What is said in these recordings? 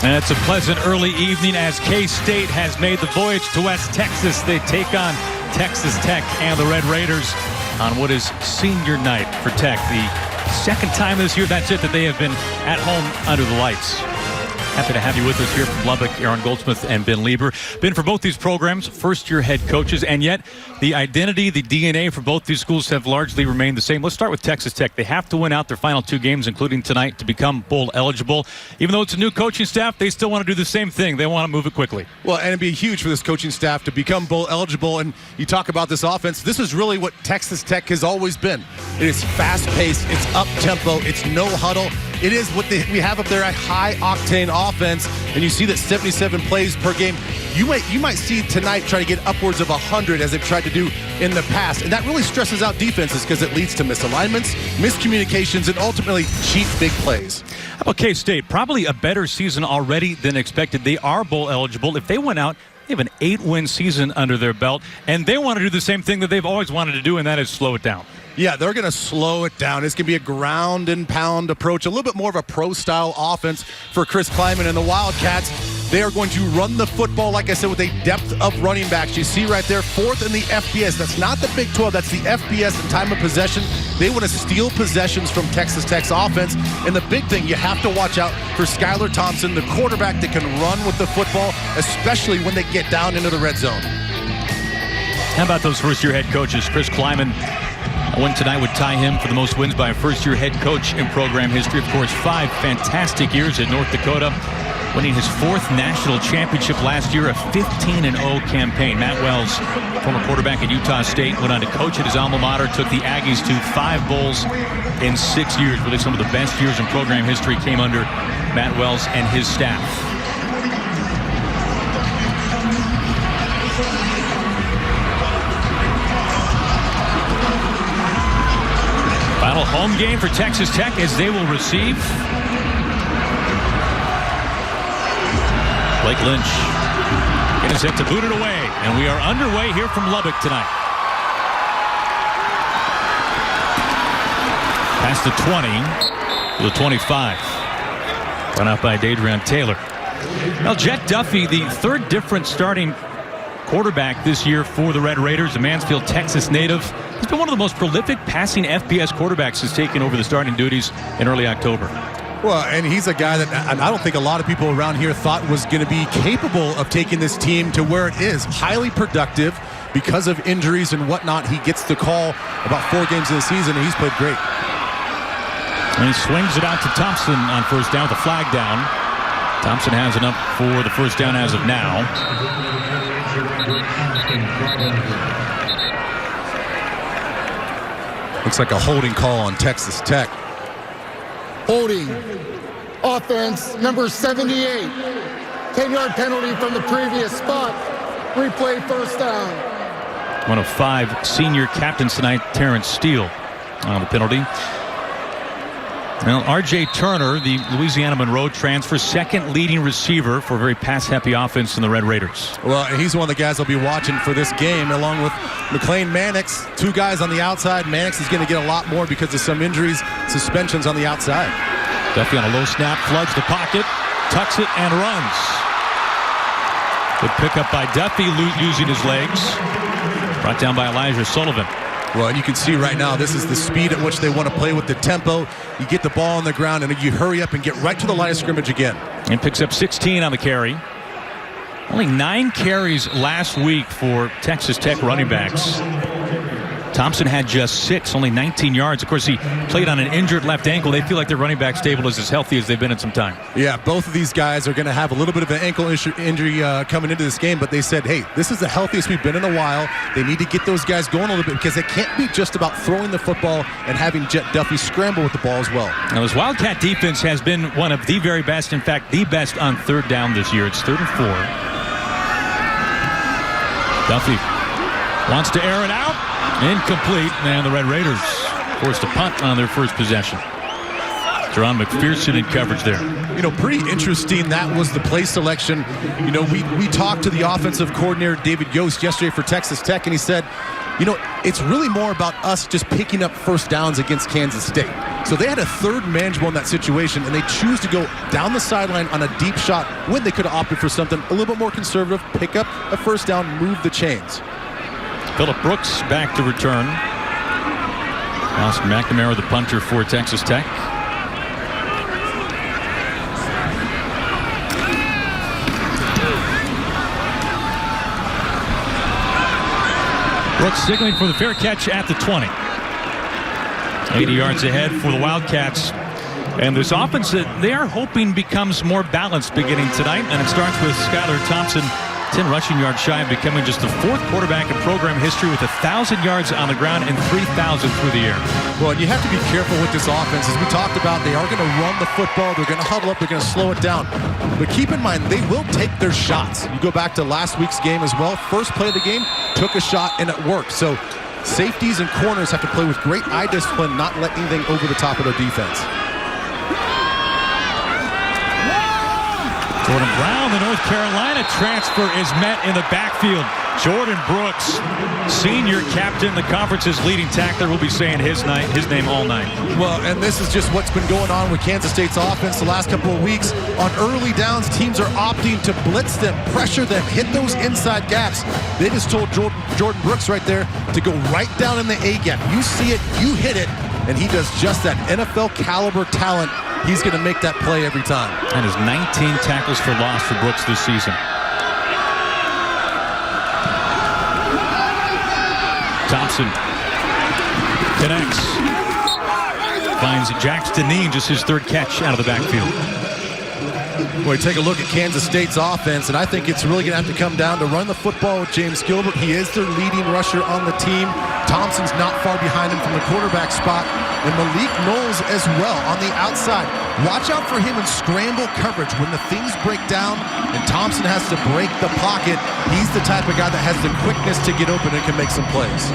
And it's a pleasant early evening as K-State has made the voyage to West Texas. They take on Texas Tech and the Red Raiders on what is senior night for Tech. The second time this year, that's it, that they have been at home under the lights. Happy to have you with us here from Lubbock, Aaron Goldsmith and Ben Lieber. Ben, for both these programs, first-year head coaches, and yet the identity, the DNA for both these schools have largely remained the same. Let's start with Texas Tech. They have to win out their final two games, including tonight, to become bowl eligible. Even though it's a new coaching staff, they still want to do the same thing. They want to move it quickly. Well, and it'd be huge for this coaching staff to become bowl eligible. And you talk about this offense, this is really what Texas Tech has always been. It is fast-paced, it's up-tempo, it's no huddle. It is what we have up there, a high-octane offense, and you see that 77 plays per game. You might see tonight try to get upwards of 100 as they've tried to do in the past, and that really stresses out defenses because it leads to misalignments, miscommunications, and ultimately cheap big plays. How about K-State? Probably a better season already than expected. They are bowl eligible. If they went out, they have an 8-win season under their belt, and they want to do the same thing that they've always wanted to do, and that is slow it down. Yeah, they're going to slow it down. It's going to be a ground and pound approach, a little bit more of a pro-style offense for Chris Klieman and the Wildcats. They are going to run the football, like I said, with a depth of running backs. You see right there, fourth in the FBS. That's not the Big 12. That's the FBS in time of possession. They want to steal possessions from Texas Tech's offense. And the big thing, you have to watch out for Skylar Thompson, the quarterback that can run with the football, especially when they get down into the red zone. How about those first-year head coaches? Chris Klieman, a win tonight would tie him for the most wins by a first-year head coach in program history. Of course, 5 fantastic years at North Dakota, winning his 4th national championship last year, a 15-0 campaign. Matt Wells, former quarterback at Utah State, went on to coach at his alma mater, took the Aggies to 5 bowls in 6 years. Really some of the best years in program history came under Matt Wells and his staff. Final home game for Texas Tech as they will receive Blake Lynch. Getting set to boot it away, and we are underway here from Lubbock tonight. Past the 20 to the 25. Run out by Dadrian Taylor. Well, Jet Duffy, the third different starting quarterback this year for the Red Raiders, a Mansfield, Texas native. He's been one of the most prolific passing FBS quarterbacks since taking over the starting duties in early October. Well, and he's a guy that I don't think a lot of people around here thought was going to be capable of taking this team to where it is. Highly productive because of injuries and whatnot. He gets the call about 4 games in the season, and he's played great. And he swings it out to Thompson on first down with a flag down. Thompson has enough for the first down as of now. Looks like a holding call on Texas Tech. Holding. Offense, number 78. 10-yard penalty from the previous spot. Replay first down. One of 5 senior captains tonight, Terrence Steele, on the penalty. Well, R.J. Turner, the Louisiana Monroe transfer, second leading receiver for a very pass-happy offense in the Red Raiders. Well, he's one of the guys I'll be watching for this game, along with McLean Mannix. 2 guys on the outside. Mannix is going to get a lot more because of some injuries, suspensions on the outside. Duffy on a low snap, floods the pocket, tucks it, and runs. Good pickup by Duffy, using his legs. Brought down by Elijah Sullivan. Well, and you can see right now, this is the speed at which they want to play with the tempo. You get the ball on the ground, and you hurry up and get right to the line of scrimmage again. And picks up 16 on the carry. Only 9 carries last week for Texas Tech running backs. Thompson had just 6, only 19 yards. Of course, he played on an injured left ankle. They feel like their running back stable is as healthy as they've been in some time. Yeah, both of these guys are going to have a little bit of an ankle injury coming into this game, but they said, hey, this is the healthiest we've been in a while. They need to get those guys going a little bit because it can't be just about throwing the football and having Jet Duffy scramble with the ball as well. Now, this Wildcat defense has been one of the very best, in fact, the best on third down this year. It's 3rd and 4. Duffy wants to air it out. Incomplete, and the Red Raiders forced a punt on their first possession. Jerron McPherson in coverage there. You know, pretty interesting. That was the play selection. You know, we talked to the offensive coordinator, David Yost, yesterday for Texas Tech, and he said, you know, it's really more about us just picking up first downs against Kansas State. So they had a third manageable in that situation, and they choose to go down the sideline on a deep shot when they could have opted for something a little bit more conservative, pick up a first down, move the chains. Phillip Brooks back to return. Austin McNamara, the punter for Texas Tech. Brooks signaling for the fair catch at the 20. 80 yards ahead for the Wildcats. And this offense that they are hoping becomes more balanced beginning tonight. And it starts with Skylar Thompson, 10 rushing yards shy of becoming just the fourth quarterback in program history with 1,000 yards on the ground and 3,000 through the air. Well, and you have to be careful with this offense. As we talked about, they are going to run the football. They're going to huddle up. They're going to slow it down. But keep in mind, they will take their shots. You go back to last week's game as well. First play of the game, took a shot, and it worked. So safeties and corners have to play with great eye discipline, not let anything over the top of their defense. Jordan Brown, the North Carolina transfer, is met in the backfield. Jordan Brooks, senior captain, the conference's leading tackler, will be saying his name all night. Well, and this is just what's been going on with Kansas State's offense the last couple of weeks. On early downs, teams are opting to blitz them, pressure them, hit those inside gaps. They just told Jordan Brooks right there to go right down in the A gap. You see it, you hit it, and he does just that. NFL caliber talent. He's going to make that play every time. And his 19 tackles for loss for Brooks this season. Thompson connects. Finds Jax Deneen, just his third catch out of the backfield. Boy, take a look at Kansas State's offense, and I think it's really going to have to come down to run the football with James Gilbert. He is their leading rusher on the team. Thompson's not far behind him from the quarterback spot. And Malik Knowles as well on the outside. Watch out for him in scramble coverage. When the things break down and Thompson has to break the pocket, he's the type of guy that has the quickness to get open and can make some plays.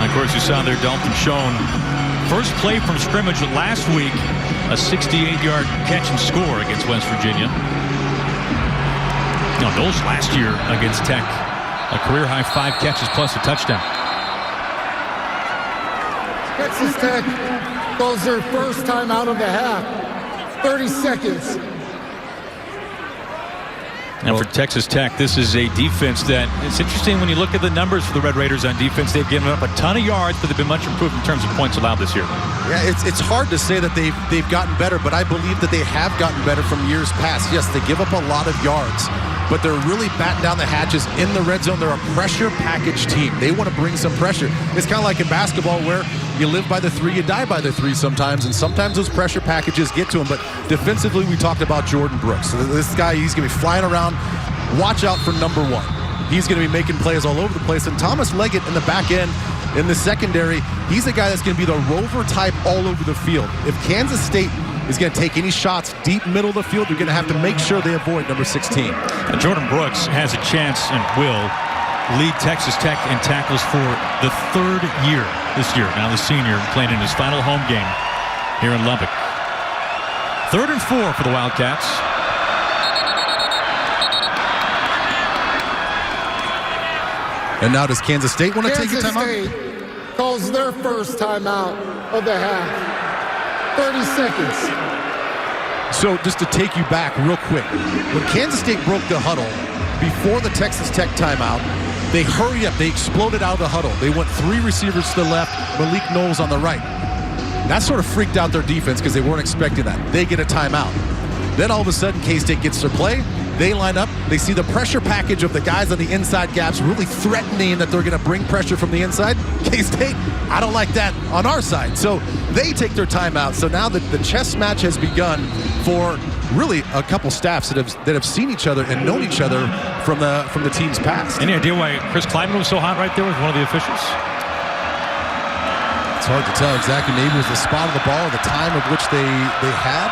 And of course, you saw there Dalton Schoen. First play from scrimmage last week, a 68-yard catch and score against West Virginia. Now, Knowles last year against Tech, a career-high 5 catches plus a touchdown. Texas Tech goes their first time out of the half. 30 seconds. And for Texas Tech, this is a defense that it's interesting when you look at the numbers for the Red Raiders on defense. They've given up a ton of yards, but they've been much improved in terms of points allowed this year. Yeah, it's hard to say that they've gotten better, but I believe that they have gotten better from years past. Yes, they give up a lot of yards, but they're really batting down the hatches in the red zone. They're a pressure package team. They want to bring some pressure. It's kind of like in basketball where you live by the 3, you die by the 3 sometimes, and sometimes those pressure packages get to him. But defensively, we talked about Jordan Brooks. So this guy, he's going to be flying around. Watch out for number 1. He's going to be making plays all over the place. And Thomas Leggett in the back end, in the secondary, he's a guy that's going to be the rover type all over the field. If Kansas State is going to take any shots deep middle of the field, they're going to have to make sure they avoid number 16. And Jordan Brooks has a chance and will lead Texas Tech in tackles for the 3rd year this year. Now the senior playing in his final home game here in Lubbock. 3rd and 4 for the Wildcats. And now does Kansas State want to take a timeout? Kansas State calls their first timeout of the half. 30 seconds. So just to take you back real quick, when Kansas State broke the huddle before the Texas Tech timeout, they hurried up. They exploded out of the huddle. They went 3 receivers to the left, Malik Knowles on the right. That sort of freaked out their defense because they weren't expecting that. They get a timeout. Then all of a sudden, K-State gets their play. They line up. They see the pressure package of the guys on the inside gaps really threatening that they're going to bring pressure from the inside. K-State, I don't like that on our side. So they take their timeout. So now the chess match has begun for really a couple staffs that have seen each other and known each other from the team's past. Any idea why Chris Kleiman was so hot right there with one of the officials? It's hard to tell exactly. Maybe it was the spot of the ball, the time of which they had.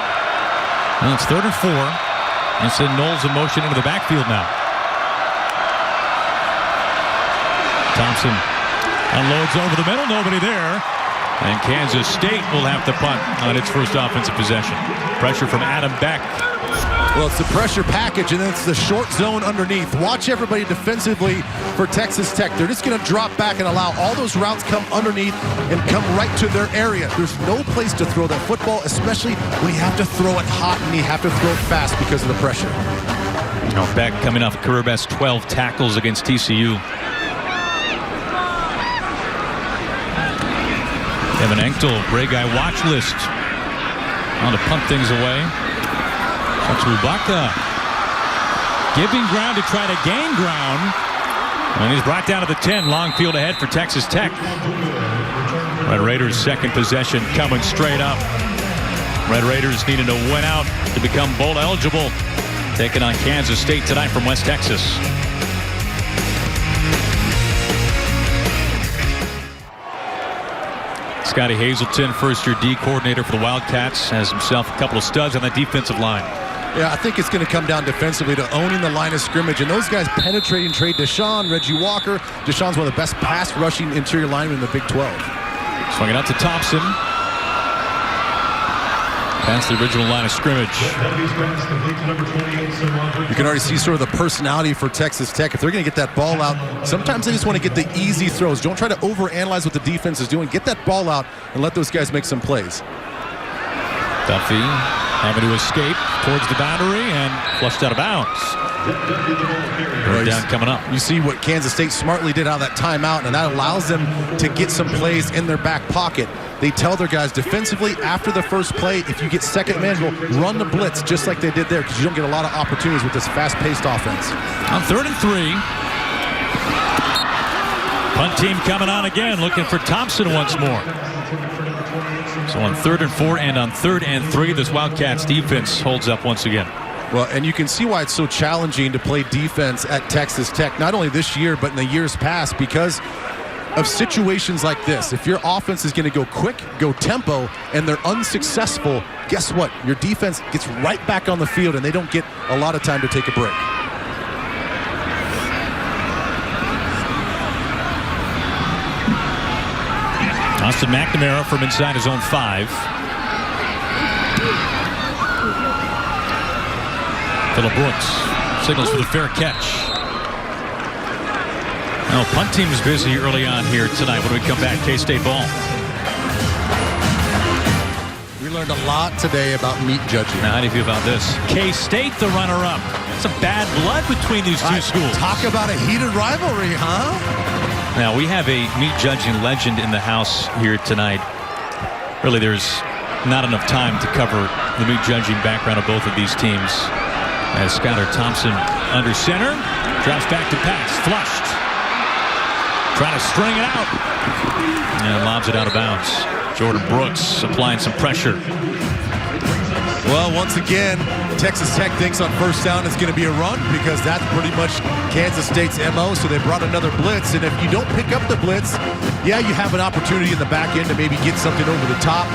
Well, it's 3rd and 4. And send Knowles in motion into the backfield now. Thompson unloads over the middle. Nobody there. And Kansas State will have to punt on its first offensive possession. Pressure from Adam Beck. Well, it's the pressure package, and then it's the short zone underneath. Watch everybody defensively for Texas Tech. They're just going to drop back and allow all those routes come underneath and come right to their area. There's no place to throw that football, especially when you have to throw it hot and you have to throw it fast because of the pressure. Beck coming off a career best 12 tackles against TCU. Evan Enkel, Bray Guy watch list. On to punt things away. That's Rubaka giving ground to try to gain ground. And he's brought down to the 10. Long field ahead for Texas Tech. Red Raiders' second possession coming straight up. Red Raiders needing to win out to become bowl eligible. Taking on Kansas State tonight from West Texas. Scotty Hazelton, first-year D coordinator for the Wildcats, has himself a couple of studs on that defensive line. Yeah, I think it's going to come down defensively to owning the line of scrimmage. And those guys penetrating Trey Deshaun, Reggie Walker. Deshaun's one of the best pass-rushing interior linemen in the Big 12. Swinging out to Thompson. Past the original line of scrimmage. You can already see sort of the personality for Texas Tech. If they're going to get that ball out, sometimes they just want to get the easy throws. Don't try to overanalyze what the defense is doing. Get that ball out and let those guys make some plays. Duffy having to escape towards the boundary and flushed out of bounds. Third down coming up. You see what Kansas State smartly did out of that timeout, and that allows them to get some plays in their back pocket. They tell their guys defensively after the first play, if you get second man, run the blitz just like they did there, because you don't get a lot of opportunities with this fast-paced offense. On 3rd and 3. Punt team coming on again, looking for Thompson once more. So on 3rd and 4 and on 3rd and 3, this Wildcats defense holds up once again. Well, and you can see why it's so challenging to play defense at Texas Tech, not only this year, but in the years past, because of situations like this. If your offense is going to go quick, go tempo, and they're unsuccessful, guess what? Your defense gets right back on the field, and they don't get a lot of time to take a break. Austin McNamara from inside his own 5. Phillip Brooks signals for the fair catch. Now, punt team is busy early on here tonight when we come back. K-State ball. We learned a lot today about meat judging. Now, how do you feel about this? K-State, the runner-up. Some bad blood between these two schools. Talk about a heated rivalry, huh? Now, we have a meat judging legend in the house here tonight. Really, there's not enough time to cover the meat judging background of both of these teams. As Skylar Thompson under center, drops back to pass, flushed. Trying to string it out. And lobs it out of bounds. Jordan Brooks applying some pressure. Well, once again, Texas Tech thinks on first down it's going to be a run because that's pretty much Kansas State's MO, so they brought another blitz. And if you don't pick up the blitz, yeah, you have an opportunity in the back end to maybe get something over the top.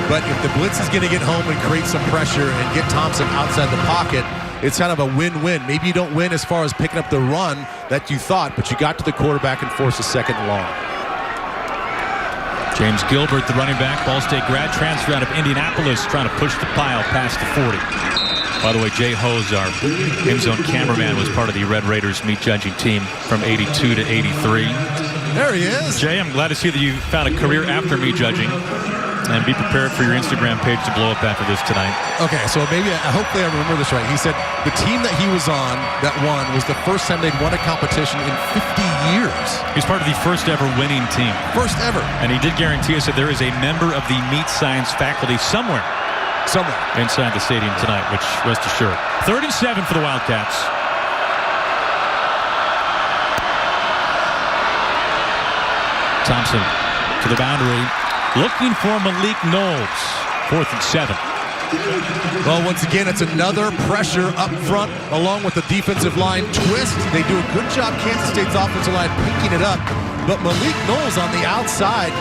But if the blitz is going to get home and create some pressure and get Thompson outside the pocket, it's kind of a win-win. Maybe you don't win as far as picking up the run that you thought, but you got to the quarterback and forced a second and long. James Gilbert, the running back, Ball State grad, transfer out of Indianapolis, trying to push the pile past the 40. By the way, Jay Hose, our end zone cameraman, was part of the Red Raiders meat judging team from 82 to 83. There he is. Jay, I'm glad to see that you found a career after meat judging. And be prepared for your Instagram page to blow up after this tonight. Okay, so maybe, hopefully I remember this right. He said the team that he was on that won was the first time they'd won a competition in 50 years. He's part of the first ever winning team. First ever. And he did guarantee us that there is a member of the meat science faculty somewhere inside the stadium tonight, which rest assured. 3rd and 7 for the Wildcats. Thompson to the boundary. Looking for Malik Knowles. 4th and 7. Well, once again, it's another pressure up front along with the defensive line twist. They do a good job, Kansas State's offensive line, picking it up. But Malik Knowles on the outside,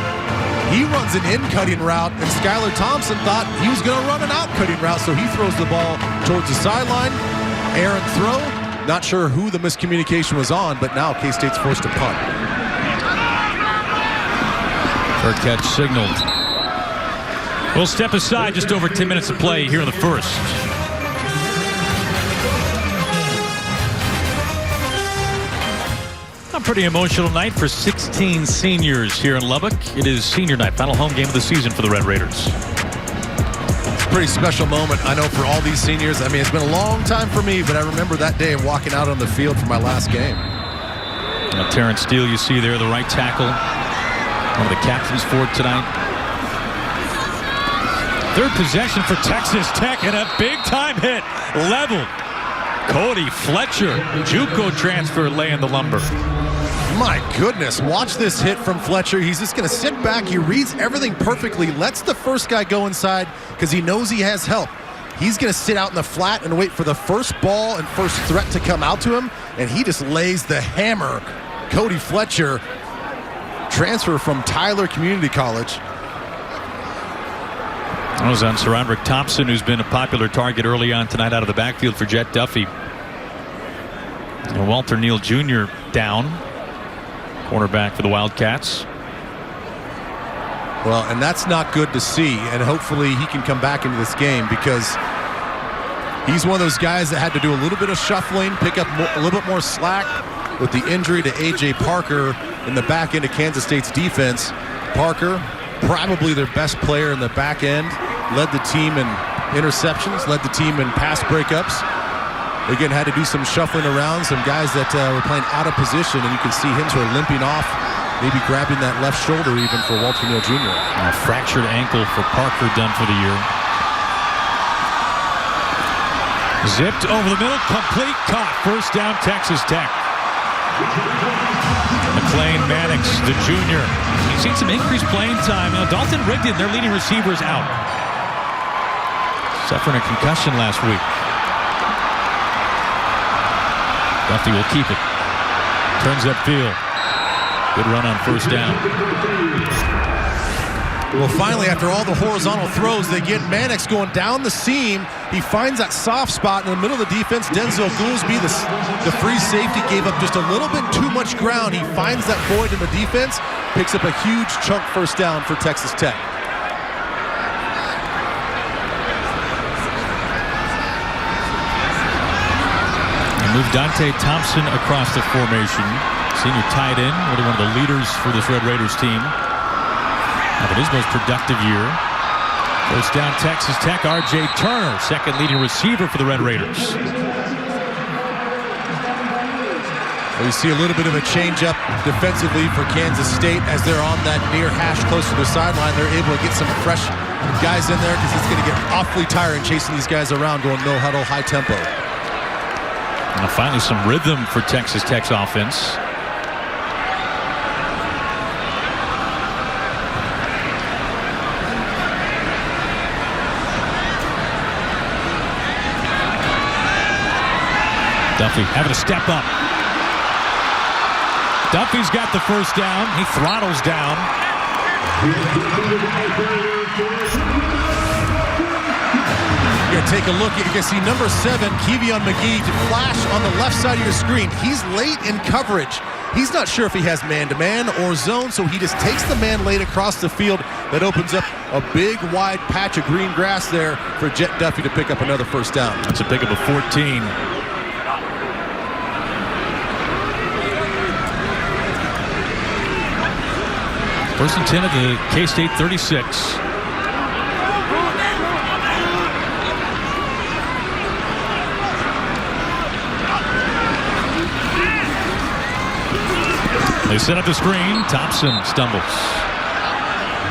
he runs an in-cutting route, and Skylar Thompson thought he was going to run an out-cutting route, so he throws the ball towards the sideline. Errant throw. Not sure who the miscommunication was on, but now K-State's forced to punt. Third catch signaled. We'll step aside, just over 10 minutes of play here in the first. pretty emotional night for 16 seniors here in Lubbock. It is senior night, final home game of the season for the Red Raiders. Pretty special moment, I know, for all these seniors. I mean, it's been a long time for me, but I remember that day walking out on the field for my last game. Now, Terrence Steele, you see there, the right tackle, one of the captains for tonight. Third possession for Texas Tech, and a big-time hit, leveled. Cody Fletcher, JUCO transfer, laying the lumber. My goodness, watch this hit from Fletcher. He's just going to sit back. He reads everything perfectly, lets the first guy go inside because he knows he has help. He's going to sit out in the flat and wait for the first ball and first threat to come out to him, and he just lays the hammer. Cody Fletcher, transfer from Tyler Community College. That was on Sir Thompson, who's been a popular target early on tonight out of the backfield for Jet Duffy. And Walter Neal Jr. down. Cornerback for the Wildcats. Well, and that's not good to see, and hopefully he can come back into this game because he's one of those guys that had to do a little bit of shuffling, pick up a little bit more slack with the injury to A.J. Parker in the back end of Kansas State's defense. Parker, probably their best player in the back end, led the team in interceptions, led the team in pass breakups. Again, had to do some shuffling around, some guys that were playing out of position, and you can see him sort of limping off, maybe grabbing that left shoulder even for Walter Neal Jr. A fractured ankle for Parker, done for the year. Zipped over the middle, complete, caught. First down, Texas Tech. McLean Mannix, the junior. He's seen some increased playing time. Now, Dalton Rigdon, their leading receiver, is out. Suffering a concussion last week. Duffy will keep it. Turns upfield. Good run on first down. Well, finally, after all the horizontal throws, they get Mannix going down the seam. He finds that soft spot in the middle of the defense. Denzel Goolsby, the free safety, gave up just a little bit too much ground. He finds that void in the defense, picks up a huge chunk first down for Texas Tech. Move Dante Thompson across the formation. Senior tight end, really one of the leaders for this Red Raiders team. Having his most productive year. First down, Texas Tech. R.J. Turner, second leading receiver for the Red Raiders. We see a little bit of a change-up defensively for Kansas State as they're on that near hash close to the sideline. They're able to get some fresh guys in there because it's going to get awfully tiring chasing these guys around going no huddle, high tempo. And finally some rhythm for Texas Tech's offense. Duffy having to step up. Duffy's got the first down. He throttles down. You're going to take a look. You can see number 7, Kevion McGee, to flash on the left side of your screen. He's late in coverage. He's not sure if he has man-to-man or zone, so he just takes the man late across the field. That opens up a big, wide patch of green grass there for Jet Duffy to pick up another first down. That's a pickup of 14. First and 10 at the K-State 36. They set up the screen. Thompson stumbles.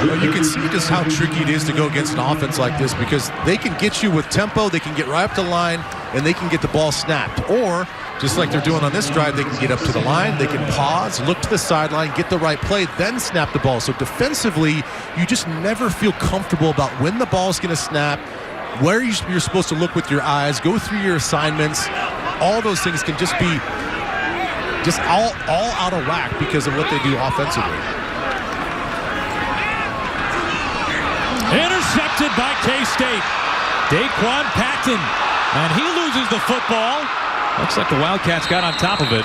Well, you can see just how tricky it is to go against an offense like this because they can get you with tempo, they can get right up the line, and they can get the ball snapped. Or, just like they're doing on this drive, they can get up to the line, they can pause, look to the sideline, get the right play, then snap the ball. So defensively, you just never feel comfortable about when the ball's going to snap, where you're supposed to look with your eyes, go through your assignments. All those things can just be all out of whack because of what they do offensively. Intercepted by K-State. Daquan Patton. And he loses the football. Looks like the Wildcats got on top of it.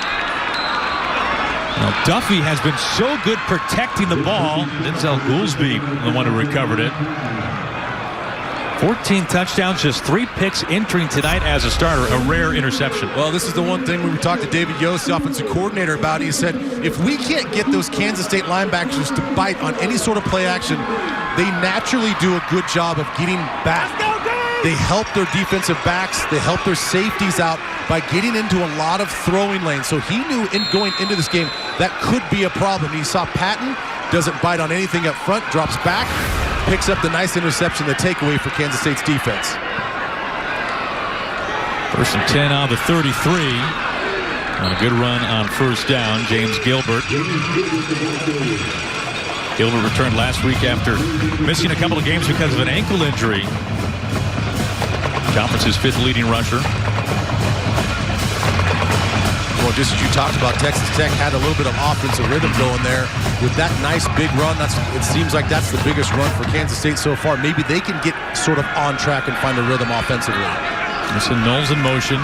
Now Duffy has been so good protecting the ball. Denzel Goolsby, the one who recovered it. 14 touchdowns, just 3 picks entering tonight as a starter, a rare interception. Well, this is the one thing when we talked to David Yost, the offensive coordinator, about. He said, if we can't get those Kansas State linebackers to bite on any sort of play action, they naturally do a good job of getting back. They help their defensive backs. They help their safeties out by getting into a lot of throwing lanes. So he knew going into this game that could be a problem. He saw Patton doesn't bite on anything up front, drops back, picks up the nice interception, the takeaway for Kansas State's defense. 1st and 10 on the 33. On a good run on first down, James Gilbert. Gilbert returned last week after missing a couple of games because of an ankle injury. Conference's 5th leading rusher. Well, just as you talked about, Texas Tech had a little bit of offensive rhythm going there with that nice big run. It seems like that's the biggest run for Kansas State so far. Maybe they can get sort of on track and find a rhythm offensively. Listen, Knowles in motion.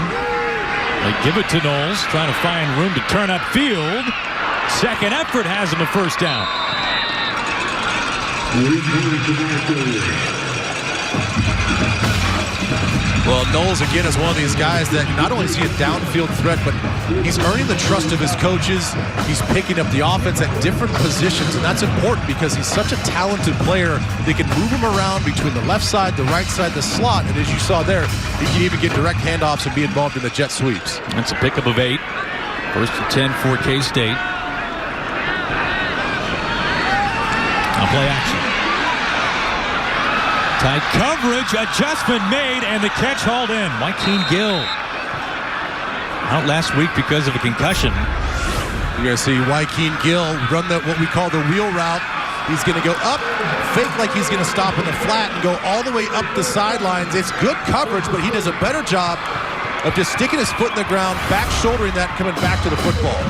They give it to Knowles, trying to find room to turn upfield. Second effort has him a first down. Well, Knowles, again, is one of these guys that not only is he a downfield threat, but he's earning the trust of his coaches. He's picking up the offense at different positions, and that's important because he's such a talented player. They can move him around between the left side, the right side, the slot, and as you saw there, he can even get direct handoffs and be involved in the jet sweeps. That's a pickup of 8. 1st and 10 for K-State. Now play action. Tight coverage, adjustment made, and the catch hauled in. Joaquin Gill out last week because of a concussion. You're going to see Joaquin Gill run what we call the wheel route. He's going to go up, fake like he's going to stop in the flat, and go all the way up the sidelines. It's good coverage, but he does a better job of just sticking his foot in the ground, back shouldering that, coming back to the football.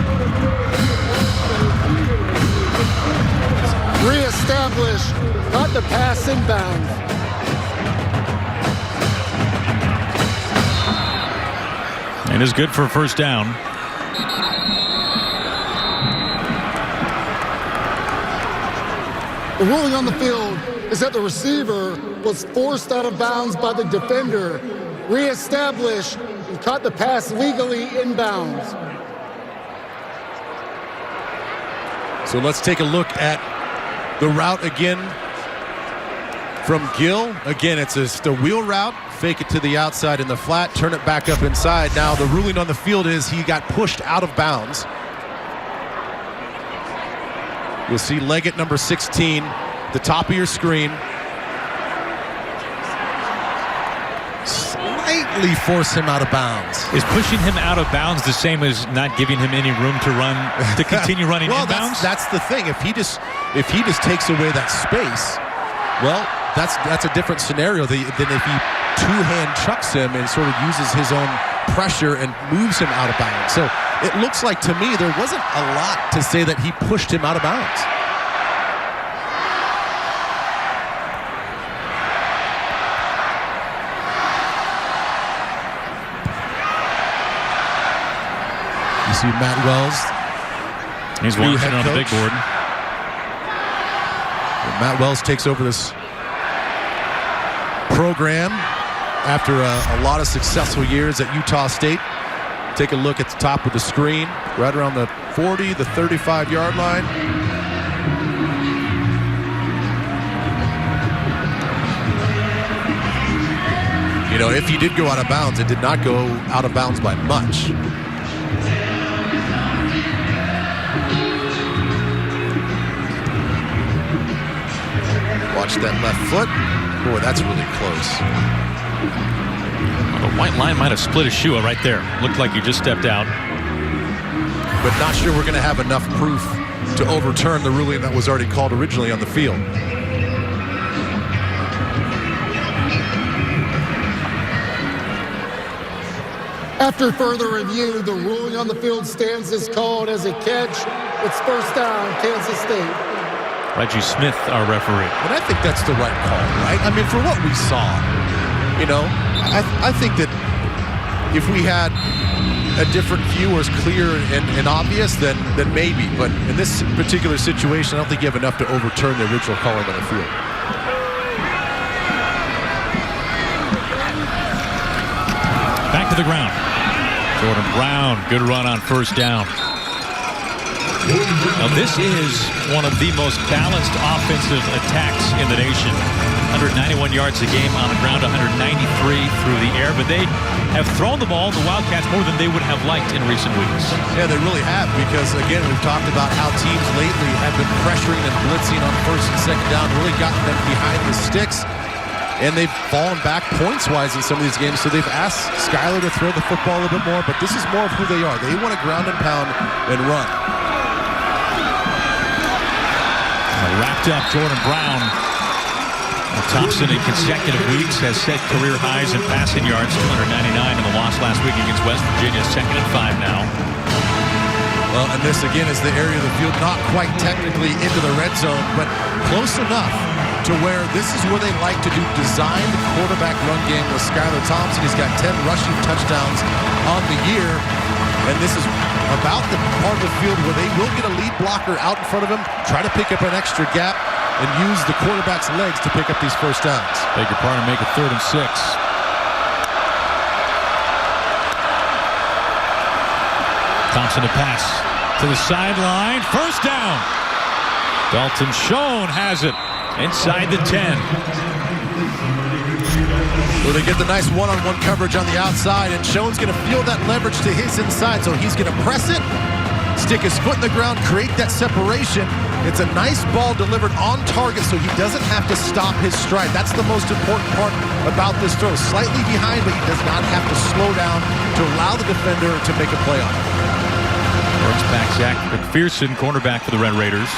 Reestablish, not the pass inbound. And is good for a first down. The ruling on the field is that the receiver was forced out of bounds by the defender, reestablished, and caught the pass legally inbounds. So let's take a look at the route again from Gill. Again, it's just a wheel route. Fake it to the outside in the flat, turn it back up inside. Now the ruling on the field is he got pushed out of bounds. You'll see Leggett, number 16, the top of your screen. Slightly force him out of bounds. Is pushing him out of bounds the same as not giving him any room to run, to continue running well, inbounds? That's the thing. If he just takes away that space, well, that's a different scenario than if he two-hand chucks him and sort of uses his own pressure and moves him out of bounds. So it looks like to me there wasn't a lot to say that he pushed him out of bounds. You see Matt Wells. He's watching on the big board. Matt Wells takes over this program after a lot of successful years at Utah State. Take a look at the top of the screen, right around the 40, the 35-yard line. You know, if he did go out of bounds, it did not go out of bounds by much. Watch that left foot. Boy, that's really close. Well, the white line might have split his shoe right there. Looked like he just stepped out. But not sure we're going to have enough proof to overturn the ruling that was already called originally on the field. After further review, the ruling on the field stands as called as a catch. It's first down, Kansas State. Reggie Smith, our referee. And I think that's the right call, right? I mean, for what we saw, you know, I think that if we had a different view or is clear and obvious, then maybe. But in this particular situation, I don't think you have enough to overturn the original calling on the field. to the ground. Jordan Brown, good run on first down. Now this is one of the most balanced offensive attacks in the nation. 191 yards a game on the ground, 193 through the air, but they have thrown the ball, the Wildcats, more than they would have liked in recent weeks. Yeah, they really have, because again, we've talked about how teams lately have been pressuring and blitzing on first and second down, really gotten them behind the sticks, and they've fallen back points-wise in some of these games, so they've asked Skyler to throw the football a little bit more, but this is more of who they are. They want to ground and pound and run. Wrapped up Jordan Brown. Thompson in consecutive weeks has set career highs in passing yards, 299 in the loss last week against West Virginia, 2nd and 5 now. Well, and this again is the area of the field not quite technically into the red zone, but close enough to where this is where they like to do designed quarterback run game with Skylar Thompson. He's got 10 rushing touchdowns on the year, and this is about the part of the field where they will get a lead blocker out in front of him, try to pick up an extra gap, and use the quarterback's legs to pick up these first downs. Beg your pardon, make it 3rd and 6. Thompson to pass to the sideline. First down. Dalton Schoen has it inside the 10. So they get the nice one-on-one coverage on the outside, and Schoen's going to feel that leverage to his inside, so he's going to press it, stick his foot in the ground, create that separation. It's a nice ball delivered on target, so he doesn't have to stop his stride. That's the most important part about this throw. Slightly behind, but he does not have to slow down to allow the defender to make a play on it. Brings back Zach McPherson, cornerback for the Red Raiders.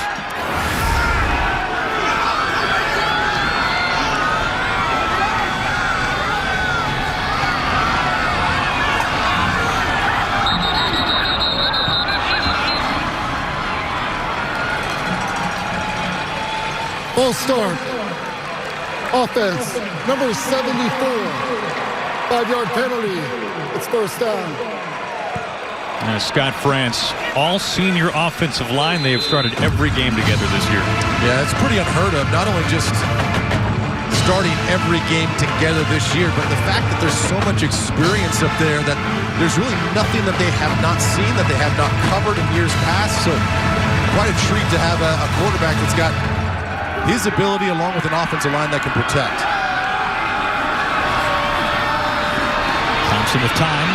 Full start. Offense, number 74. 5-yard penalty. It's first down. Scott France, all senior offensive line. They have started every game together this year. Yeah, it's pretty unheard of. Not only just starting every game together this year, but the fact that there's so much experience up there that there's really nothing that they have not seen, that they have not covered in years past. So quite a treat to have a quarterback that's got his ability along with an offensive line that can protect. Thompson with time.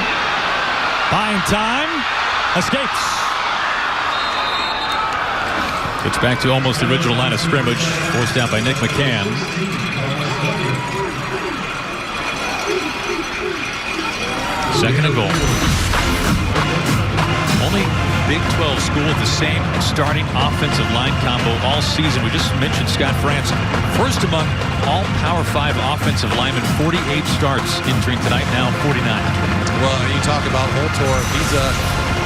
Buying time. Escapes. Gets back to almost the original line of scrimmage. Forced out by Nick McCann. Second and goal. Only Big 12 school with the same starting offensive line combo all season. We just mentioned Scott France, first among all Power 5 offensive linemen, 48 starts entering tonight, now 49. Well, you talk about Holtor. He's a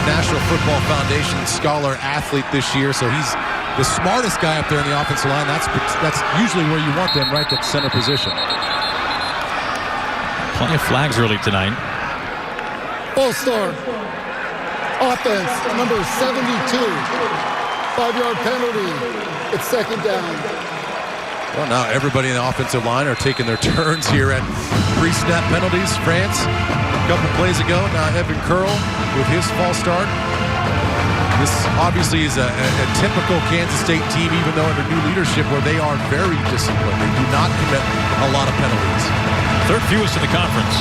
National Football Foundation scholar athlete this year, so he's the smartest guy up there in the offensive line. That's usually where you want them, right, that center position. Plenty of flags early tonight. Full start. Offense, number 72. 5-yard penalty. It's second down. Well, now everybody in the offensive line are taking their turns here at pre-snap penalties. France, a couple plays ago, now Evan Curl with his false start. This obviously is a typical Kansas State team, even though under new leadership, where they are very disciplined. They do not commit a lot of penalties. Third fewest in the conference.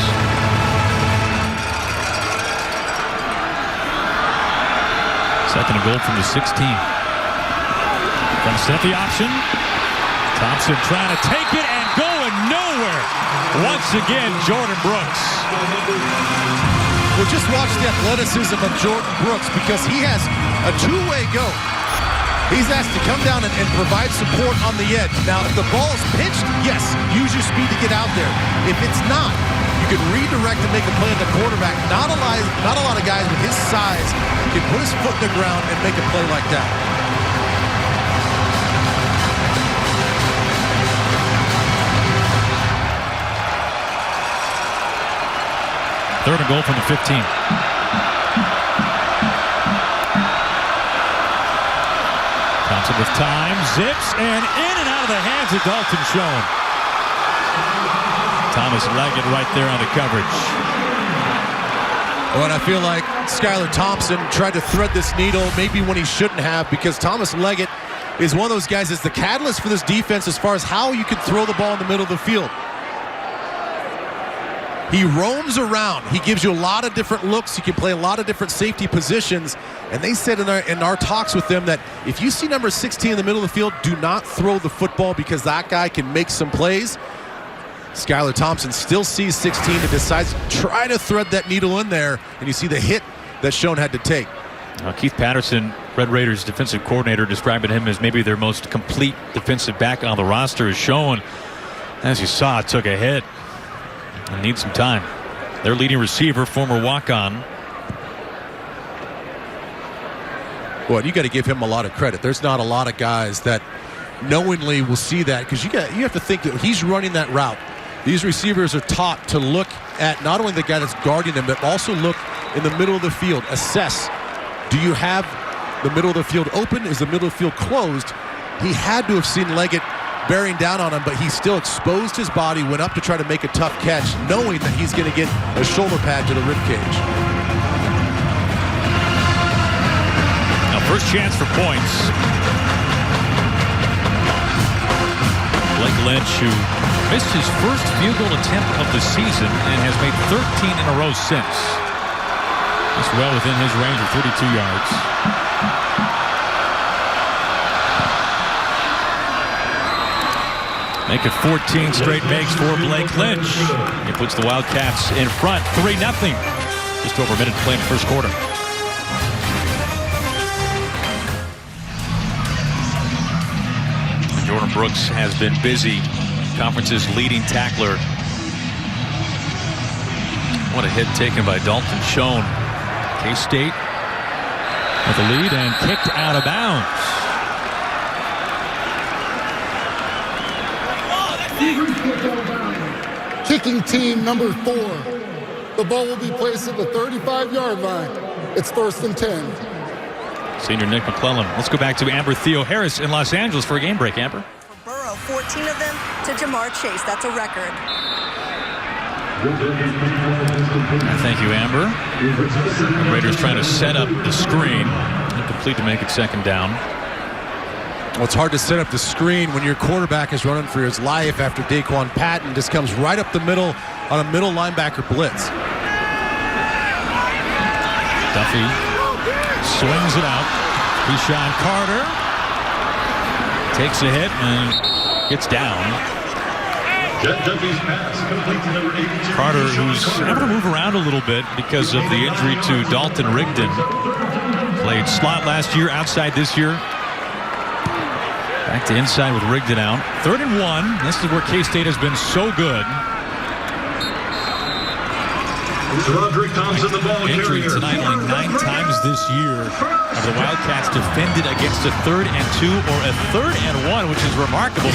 Second and goal from the 16. Going to set the option. Thompson trying to take it and going nowhere. Once again, Jordan Brooks. Well, just watch the athleticism of Jordan Brooks, because he has a two-way go. He's asked to come down and provide support on the edge. Now, if the ball is pitched, yes, use your speed to get out there. If it's not, you can redirect and make a play on the quarterback. Not a lot of guys with his size can put his foot in the ground and make a play like that. Third and goal from the 15. Thompson with time, zips, and in and out of the hands of Dalton Schoen. Thomas Leggett right there on the coverage. Well, and I feel like Skylar Thompson tried to thread this needle maybe when he shouldn't have, because Thomas Leggett is one of those guys that's the catalyst for this defense as far as how you can throw the ball in the middle of the field. He roams around. He gives you a lot of different looks. He can play a lot of different safety positions. And they said in our talks with them that if you see number 16 in the middle of the field, do not throw the football because that guy can make some plays. Skylar Thompson still sees 16 and decides to try to thread that needle in there. And you see the hit that Schoen had to take. Keith Patterson, Red Raiders defensive coordinator, describing him as maybe their most complete defensive back on the roster, is Schoen, as you saw, took a hit and needs some time. Their leading receiver, former walk-on. Well, you got to give him a lot of credit. There's not a lot of guys that knowingly will see that, because you have to think that he's running that route. These receivers are taught to look at not only the guy that's guarding them, but also look in the middle of the field, assess. Do you have the middle of the field open? Is the middle of the field closed? He had to have seen Leggett bearing down on him, but he still exposed his body, went up to try to make a tough catch, knowing that he's going to get a shoulder pad to the rib cage. Now, first chance for points. Blake Lynch, who missed his first field goal attempt of the season and has made 13 in a row since. He's well within his range of 32 yards. Make it 14 straight makes for Blake Lynch. He puts the Wildcats in front, 3-0. Just over a minute to play in the first quarter. Jordan Brooks has been busy. Conference's leading tackler. What a hit taken by Dalton Schoen. K-State with the lead and kicked out of bounds. Kicking team number 4. The ball will be placed at the 35-yard line. It's 1st and 10. Senior Nick McClellan. Let's go back to Amber Theo-Harris in Los Angeles for a game break. Amber. For Burrow, 14 of them to Jamar Chase. That's a record. Thank you, Amber. The Raiders trying to set up the screen. Incomplete to make it second down. Well, it's hard to set up the screen when your quarterback is running for his life after Daquan Patton just comes right up the middle on a middle linebacker blitz. Duffy swings it out. Keyshawn Carter takes a hit and gets down. Carter, who's having to move around a little bit because of the injury to Dalton Rigdon. Played slot last year, outside this year. Back to inside with Rigdon out. 3rd and 1. This is where K-State has been so good. Injury tonight, only 9 times this year have the Wildcats defended against a 3rd and 2 or a 3rd and 1, which is remarkable.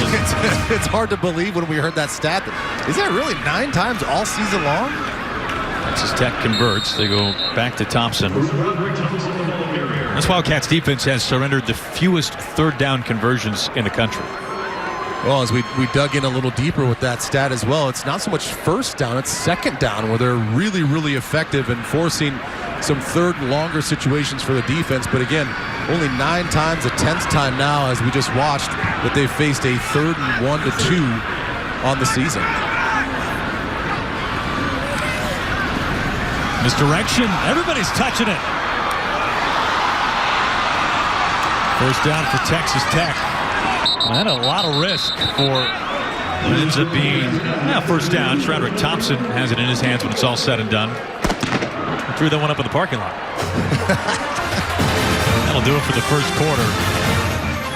It's hard to believe when we heard that stat. Is that really 9 times all season long? Texas Tech converts. They go back to Thompson. This Wildcats defense has surrendered the fewest 3rd down conversions in the country. Well, as we dug in a little deeper with that stat as well, it's not so much 1st down, it's 2nd down where they're really, really effective in forcing some 3rd and longer situations for the defense. But again, only 9 times, the 10th time now, as we just watched, that they faced a 3rd and 1 to 2 on the season. Misdirection. Everybody's touching it. First down for Texas Tech. And a lot of risk for what ends up being first down. Shradrick Thompson has it in his hands when it's all said and done. He threw that one up in the parking lot. That'll do it for the first quarter.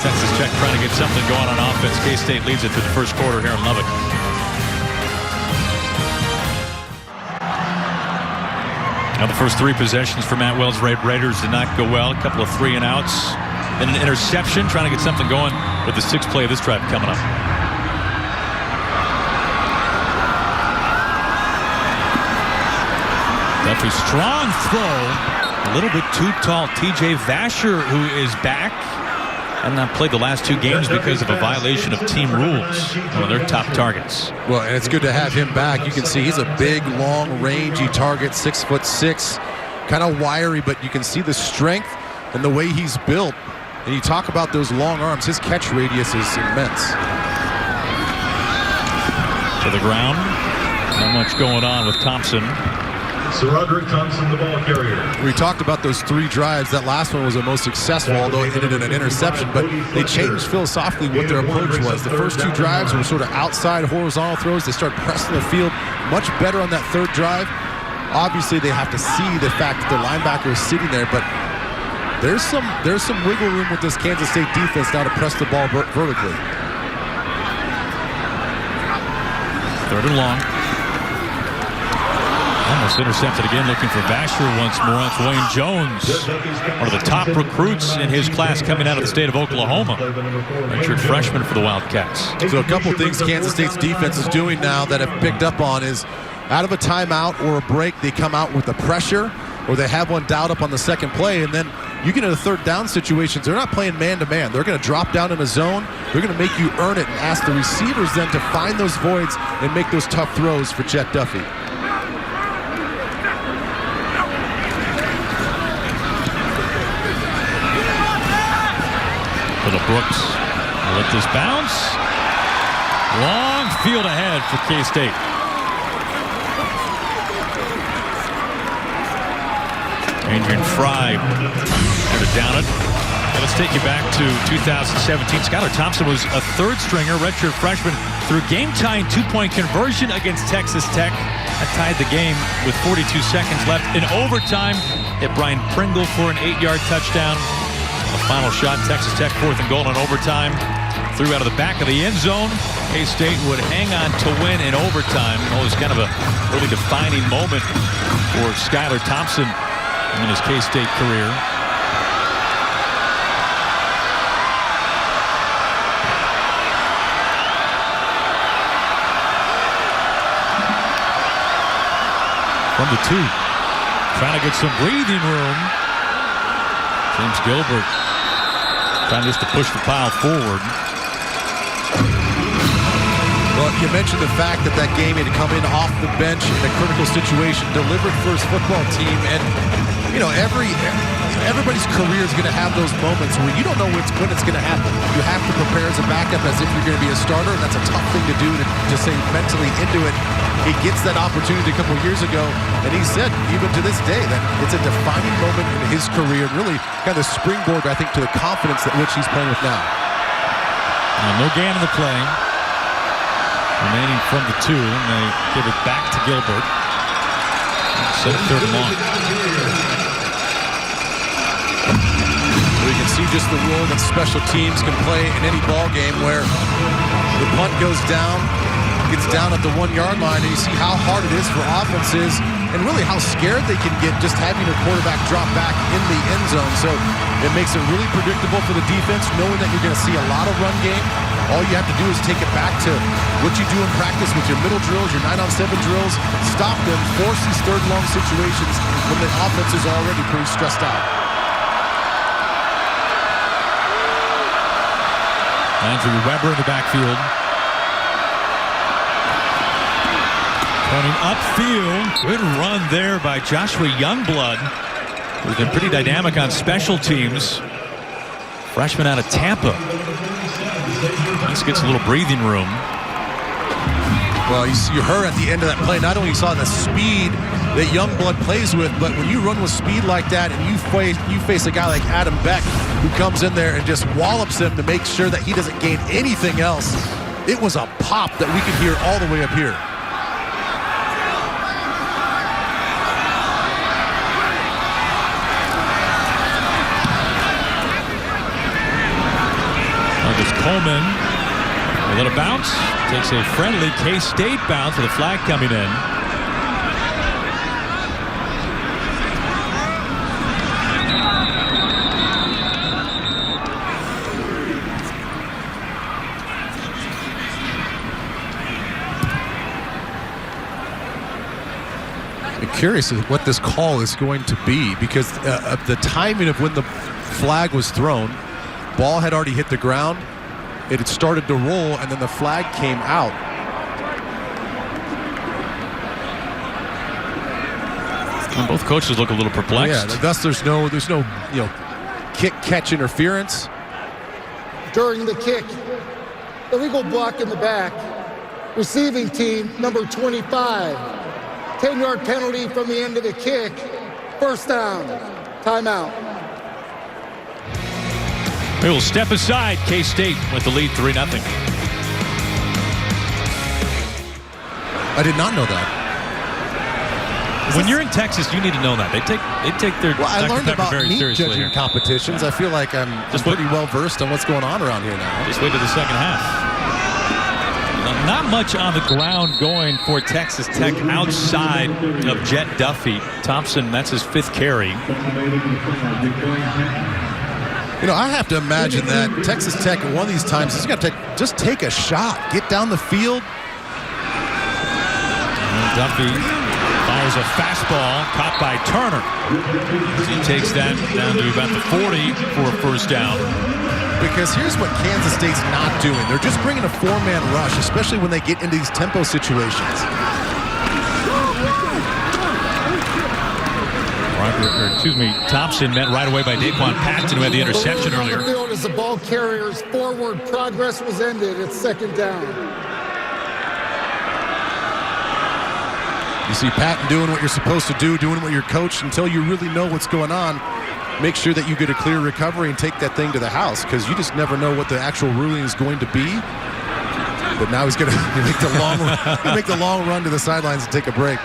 Texas Tech trying to get something going on offense. K-State leads it through the first quarter here in Lubbock. Now the first 3 possessions for Matt Wells' Raiders did not go well. A couple of 3 and outs. And an interception, trying to get something going with the 6th play of this drive coming up. Duffy, strong throw. A little bit too tall. TJ Vasher, who is back. and not played the last 2 games because of a violation of team rules. One of their top targets. Well, and it's good to have him back. You can see he's a big, long, rangy target, 6'6", kind of wiry, but you can see the strength and the way he's built. And you talk about those long arms, his catch radius is immense. To the ground. Not much going on with Thompson. SaRodorick Thompson, the ball carrier. We talked about those 3 drives. That last one was the most successful, although it ended in an interception. But they changed philosophically what their approach was. The first 2 drives were sort of outside horizontal throws. They started pressing the field much better on that 3rd drive. Obviously, they have to see the fact that the linebacker is sitting there, but there's some wiggle room with this Kansas State defense now to press the ball vertically. 3rd and long. Almost intercepted again, looking for Vasher once more. That's Wayne Jones, one of the top recruits in his class coming out of the state of Oklahoma. Redshirt freshman for the Wildcats. So a couple things Kansas State's defense is doing now that have picked up on is out of a timeout or a break, they come out with the pressure, or they have one dialed up on the second play, and then you get into 3rd down situations, they're not playing man-to-man. They're going to drop down in a zone. They're going to make you earn it and ask the receivers then to find those voids and make those tough throws for Chet Duffy. Brooks will let this bounce. Long field ahead for K-State. Adrian Fry to down it. Well, let's take you back to 2017. Skylar Thompson was a 3rd stringer, redshirt freshman, through game-tying 2-point conversion against Texas Tech. That tied the game with 42 seconds left. In overtime, hit Brian Pringle for an 8-yard touchdown. The final shot, Texas Tech 4th and goal in overtime. Threw out of the back of the end zone. K-State would hang on to win in overtime. It was kind of a really defining moment for Skylar Thompson in his K-State career. From the 2, trying to get some breathing room. James Gilbert trying just to push the pile forward. Well, you mentioned the fact that that game had come in off the bench in a critical situation, delivered for his football team, and you know everybody's career is going to have those moments where you don't know when it's going to happen. You have to prepare as a backup as if you're going to be a starter, and that's a tough thing to do to stay mentally into it. He gets that opportunity a couple years ago, and he said, even to this day, that it's a defining moment in his career, and really kind of the springboard, I think, to the confidence that which he's playing with now. No gain in the play. Remaining from the 2, and they give it back to Gilbert. Set 3rd and long. We can see just the role that special teams can play in any ball game where the punt goes down, gets down at the 1-yard line, and you see how hard it is for offenses and really how scared they can get just having a quarterback drop back in the end zone. So it makes it really predictable for the defense, knowing that you're going to see a lot of run game. All you have to do is take it back to what you do in practice with your middle drills, your 9-on-7 drills, stop them, force these 3rd and long situations when the offense is already pretty stressed out. Andrew Weber in the backfield. Turning upfield. Good run there by Joshua Youngblood, who's been pretty dynamic on special teams. Freshman out of Tampa. This gets a little breathing room. Well, you heard at the end of that play, not only saw the speed that Youngblood plays with, but when you run with speed like that and you face a guy like Adam Beck who comes in there and just wallops him to make sure that he doesn't gain anything else, it was a pop that we could hear all the way up here. Coleman will let it bounce. Takes a friendly K-State bounce with a flag coming in. I'm curious what this call is going to be because of the timing of when the flag was thrown. ball had already hit the ground. It had started to roll, and then the flag came out. And both coaches look a little perplexed. Yeah, thus there's no kick catch interference. During the kick, illegal block in the back. Receiving team, number 25. 10-yard penalty from the end of the kick. First down. Timeout. We will step aside. K-State with the lead 3-0. I did not know that. When you're in Texas, you need to know that. They take their Well, I Dr. learned Pepper about very meat seriously judging here. competitions. I feel like I'm pretty well versed on what's going on around here now. Just wait to the second half. Not much on the ground going for Texas Tech outside of Jet Duffy. Thompson, that's his 5th carry. I have to imagine that Texas Tech at one of these times is going to just take a shot, get down the field. And Duffy fires a fastball caught by Turner. He takes that down to about the 40 for a first down. Because here's what Kansas State's not doing. They're just bringing a 4-man rush, especially when they get into these tempo situations. Thompson met right away by Daquan Paxton, who had the interception earlier. The field as the ball carrier's forward progress was ended. It's second down. You see Patton doing what you're supposed to do, doing what you're coached until you really know what's going on. Make sure that you get a clear recovery and take that thing to the house, because you just never know what the actual ruling is going to be. But now he's going to make the long run to the sidelines and take a break.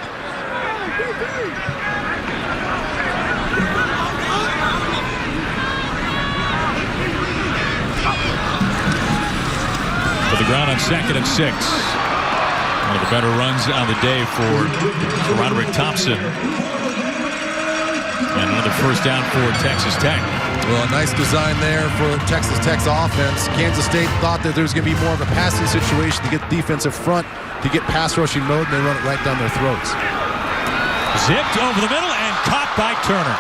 To the ground on 2nd and 6. One of the better runs on the day for Roderick Thompson. And another first down for Texas Tech. Well, a nice design there for Texas Tech's offense. Kansas State thought that there was going to be more of a passing situation to get the defensive front to get pass rushing mode, and they run it right down their throats. Zipped over the middle and caught by Turner.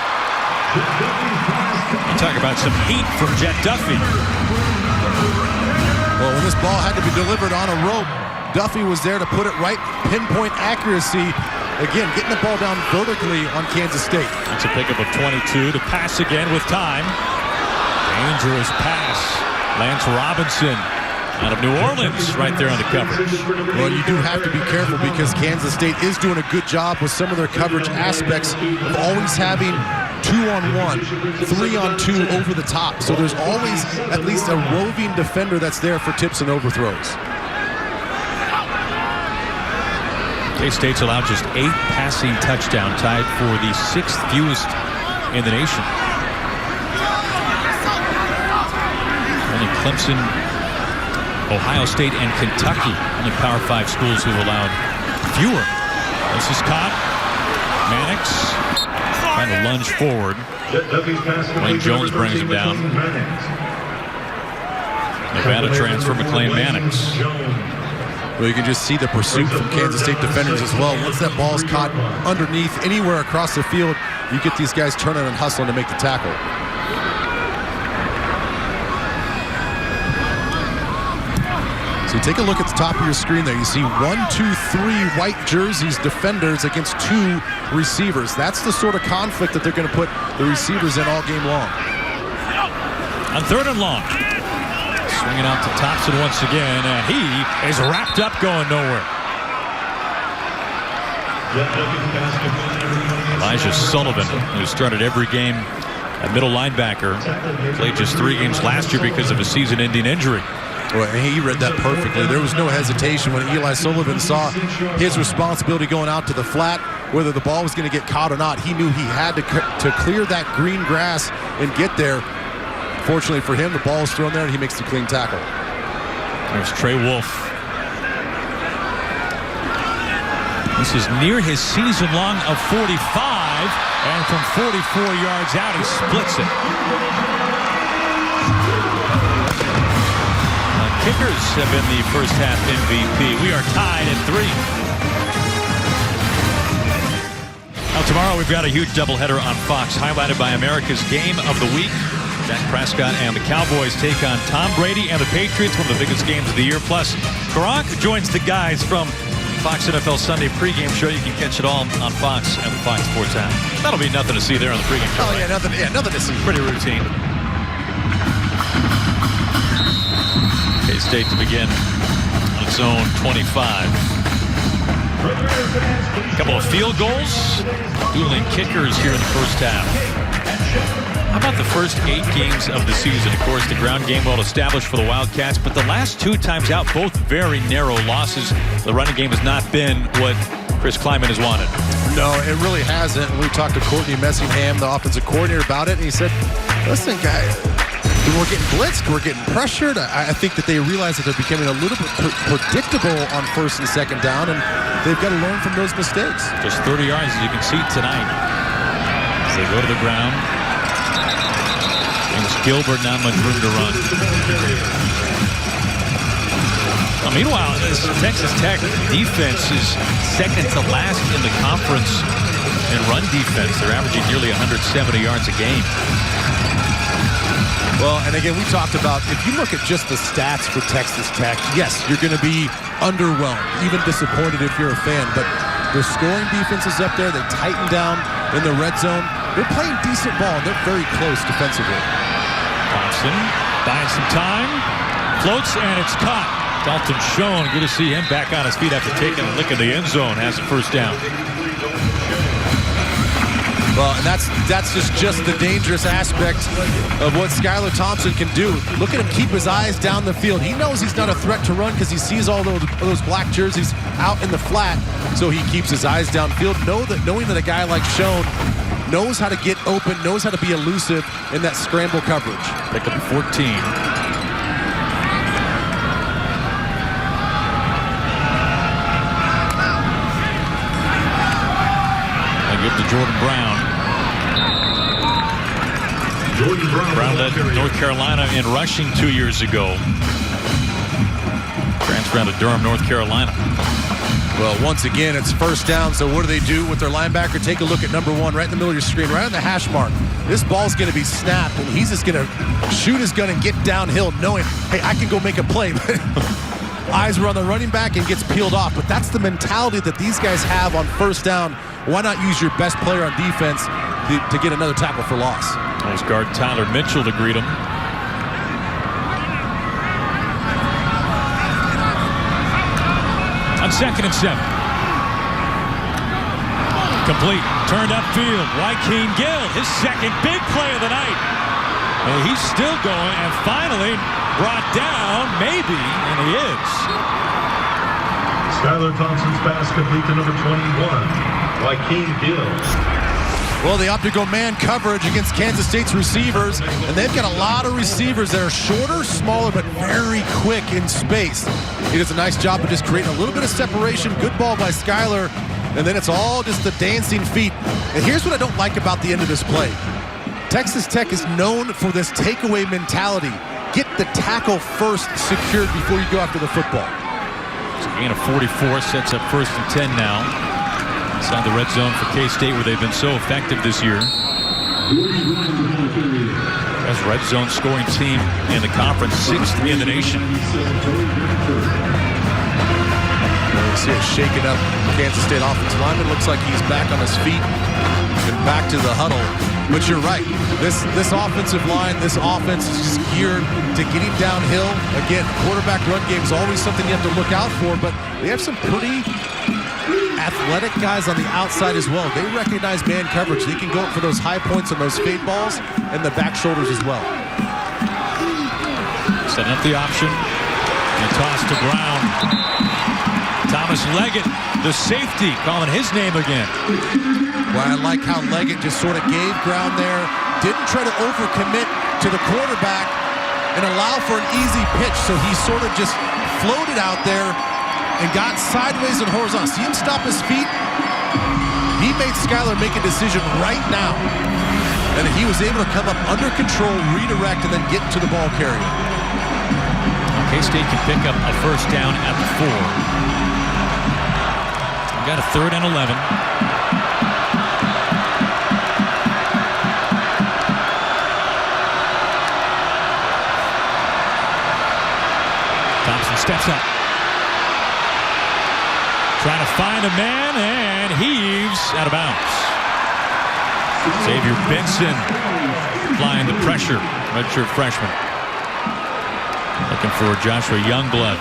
You talk about some heat from Jet Duffy. Well, when this ball had to be delivered on a rope, Duffy was there to put it right, pinpoint accuracy. Again, getting the ball down vertically on Kansas State. It's a pickup of 22 to pass again with time. Dangerous pass. Lance Robinson out of New Orleans right there on the coverage. Well, you do have to be careful because Kansas State is doing a good job with some of their coverage aspects of always having 2-on-1, 3-on-2 over the top. So there's always at least a roving defender that's there for tips and overthrows. K-State's allowed just 8 passing touchdowns, tied for the 6th fewest in the nation. Only Clemson, Ohio State, and Kentucky, only Power 5 schools who've allowed fewer. This is caught. Mannix trying to lunge forward. Wayne Jones brings him down. Nevada transfer McLean Mannix. Well, you can just see the pursuit from Kansas State defenders as well. Once that ball's caught underneath anywhere across the field, you get these guys turning and hustling to make the tackle. So you take a look at the top of your screen there. You see 1, 2, 3 white jerseys defenders against 2 receivers. That's the sort of conflict that they're going to put the receivers in all game long. On 3rd and long. Swinging out to Thompson once again, and he is wrapped up going nowhere. Elijah Sullivan, who started every game at middle linebacker, played just 3 games last year because of a season-ending injury. Well, he read that perfectly. There was no hesitation when Eli Sullivan saw his responsibility going out to the flat, whether the ball was going to get caught or not. He knew he had to clear that green grass and get there. Fortunately for him, the ball is thrown there and he makes the clean tackle. There's Trey Wolf. This is near his season long of 45, and from 44 yards out, he splits it. Kickers have been the first half MVP. We are tied at 3. Now tomorrow we've got a huge doubleheader on Fox, highlighted by America's Game of the Week. Dak Prescott and the Cowboys take on Tom Brady and the Patriots, one of the biggest games of the year. Plus, Gronk joins the guys from Fox NFL Sunday pregame show. You can catch it all on Fox and the Fox Sports app. That'll be nothing to see there on the pregame show. Oh, right? nothing to see. Pretty routine. K-State to begin on its own 25. A couple of field goals, dueling kickers here in the first half. How about the first 8 games of the season? Of course, the ground game well established for the Wildcats, but the last 2 times out, both very narrow losses. The running game has not been what Chris Klieman has wanted. No, it really hasn't. We talked to Courtney Messingham, the offensive coordinator, about it, and he said, listen, guys, we're getting blitzed, we're getting pressured. I think that they realize that they're becoming a little bit predictable on first and second down, and they've got to learn from those mistakes. Just 30 yards, as you can see tonight, as they go to the ground. James Gilbert, not much room to run. Meanwhile, this Texas Tech defense is second to last in the conference in run defense. They're averaging nearly 170 yards a game. Well, and again, we talked about, if you look at just the stats for Texas Tech, yes, you're going to be underwhelmed, even disappointed if you're a fan, but their scoring defense is up there. They tighten down in the red zone. They're playing decent ball, and they're very close defensively. Thompson buying some time, floats, and it's caught. Dalton Schoen, good to see him back on his feet after taking a lick in the end zone, has a first down. Well, and that's just the dangerous aspect of what Skylar Thompson can do. Look at him keep his eyes down the field. He knows he's not a threat to run because he sees all those black jerseys out in the flat, so he keeps his eyes downfield. Knowing that a guy like Schoen knows how to get open, knows how to be elusive in that scramble coverage. Pick up 14. Give to Jordan Brown. Brown led North Carolina in rushing 2 years ago. Transfer out of Durham, North Carolina. Well, once again, it's first down, so what do they do with their linebacker? Take a look at number 1 right in the middle of your screen, right on the hash mark. This ball's going to be snapped, and he's just going to shoot his gun and get downhill knowing, hey, I can go make a play. Eyes were on the running back and gets peeled off, but that's the mentality that these guys have on first down. Why not use your best player on defense to get another tackle for loss? There's guard Tyler Mitchell to greet him. On 2nd and 7. Complete. Turned upfield. Joaquin Gill, his second big play of the night. And he's still going, and finally brought down, maybe, and he is. Skylar Thompson's pass complete to number 21. Joaquin Gill. Well, they opt to go man coverage against Kansas State's receivers, and they've got a lot of receivers that are shorter, smaller, but very quick in space. He does a nice job of just creating a little bit of separation. Good ball by Skylar, and then it's all just the dancing feet. And here's what I don't like about the end of this play. Texas Tech is known for this takeaway mentality. Get the tackle first secured before you go after the football. So gain of 44 sets up 1st and 10 now. Inside the red zone for K-State, where they've been so effective this year. As red zone scoring team in the conference, 6th in the nation. You see it shaking up Kansas State offensive lineman. Looks like he's back on his feet and back to the huddle. But you're right. This offensive line, this offense is just geared to getting downhill. Again, quarterback run game is always something you have to look out for, but they have some pretty athletic guys on the outside as well. They recognize man coverage. They can go up for those high points on those fade balls and the back shoulders as well. Setting up the option. And toss to Brown. Thomas Leggett, the safety, calling his name again. Well, I like how Leggett just sort of gave ground there. Didn't try to overcommit to the quarterback and allow for an easy pitch. So he sort of just floated out there and got sideways and horizontal. See him stop his feet? He made Skylar make a decision right now. And he was able to come up under control, redirect, and then get to the ball carrier. K-State can pick up a first down at the 4. We've got a 3rd and 11. steps up. Trying to find a man and heaves out of bounds. Xavier Benson applying the pressure. Redshirt freshman. Looking for Joshua Youngblood.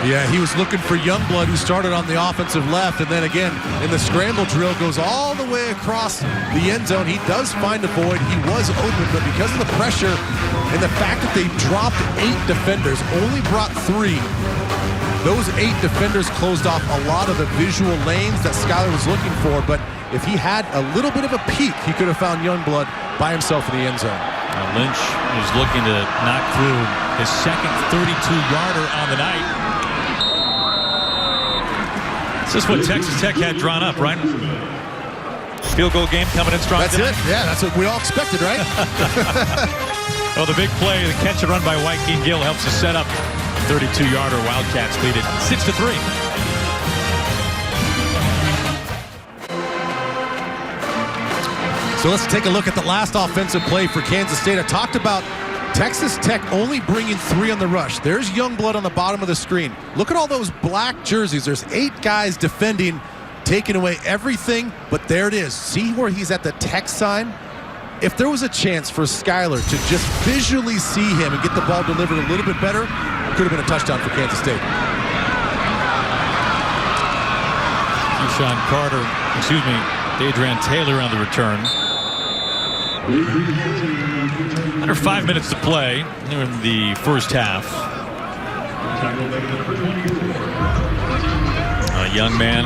Yeah, he was looking for Youngblood, who started on the offensive left, and then again in the scramble drill goes all the way across the end zone. He does find a void. He was open, but because of the pressure and the fact that they dropped 8 defenders, only brought 3, those 8 defenders closed off a lot of the visual lanes that Skyler was looking for. But if he had a little bit of a peek, he could have found Youngblood by himself in the end zone. Lynch is looking to knock through his second 32-yarder on the night. This is what Texas Tech had drawn up, right? Field goal game coming in strong. That's it. Yeah, that's what we all expected, right? Well, the big play, the catch and run by Joaquin Gill helps us set up 32-yarder. Wildcats lead it 6-3. So let's take a look at the last offensive play for Kansas State. I talked about Texas Tech only bringing 3 on the rush. There's Youngblood on the bottom of the screen. Look at all those black jerseys. There's 8 guys defending, taking away everything, but there it is. See where he's at the Tech sign? If there was a chance for Skyler to just visually see him and get the ball delivered a little bit better, it could have been a touchdown for Kansas State. Keyshawn Carter, Dadrian Taylor on the return. Under 5 minutes to play in the first half. A young man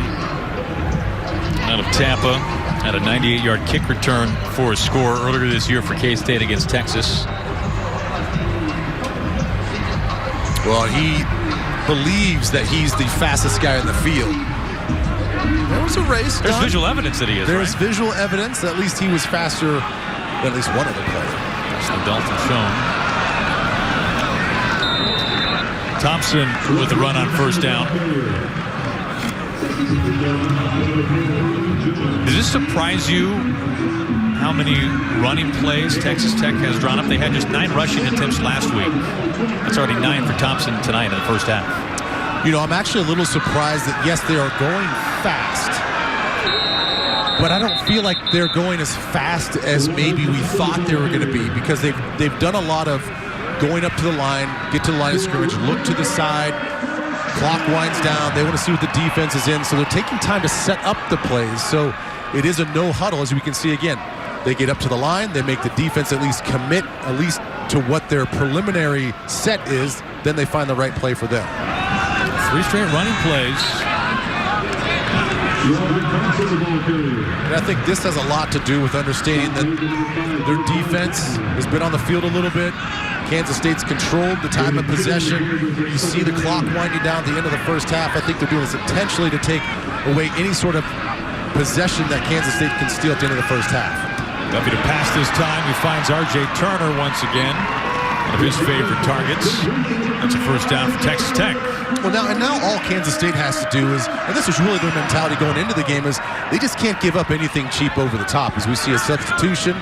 out of Tampa had a 98-yard kick return for a score earlier this year for K-State against Texas. Well, he believes that he's the fastest guy in the field. There was a race. There's visual evidence that he is. There's right? visual evidence that at least he was faster than at least one other player. That's the Dalton shown. Thompson with the run on first down. Does this surprise you how many running plays Texas Tech has drawn up? They had just 9 rushing attempts last week. That's already 9 for Thompson tonight in the first half. You know, I'm actually a little surprised that, yes, they are going fast, but I don't feel like they're going as fast as maybe we thought they were going to be, because they've done a lot of going up to the line, get to the line of scrimmage, look to the side, clock winds down, they want to see what the defense is in, so they're taking time to set up the plays. So it is a no huddle, as we can see again. They get up to the line, they make the defense at least commit at least to what their preliminary set is, then they find the right play for them. 3 straight running plays. And I think this has a lot to do with understanding that their defense has been on the field a little bit. Kansas State's controlled the time of possession. You see the clock winding down at the end of the first half. I think they're doing this intentionally to take away any sort of possession that Kansas State can steal at the end of the first half. Duffy to pass this time. He finds R.J. Turner once again. One of his favorite targets. That's a first down for Texas Tech. Well, now all Kansas State has to do is, and this was really their mentality going into the game, is they just can't give up anything cheap over the top. As we see a substitution,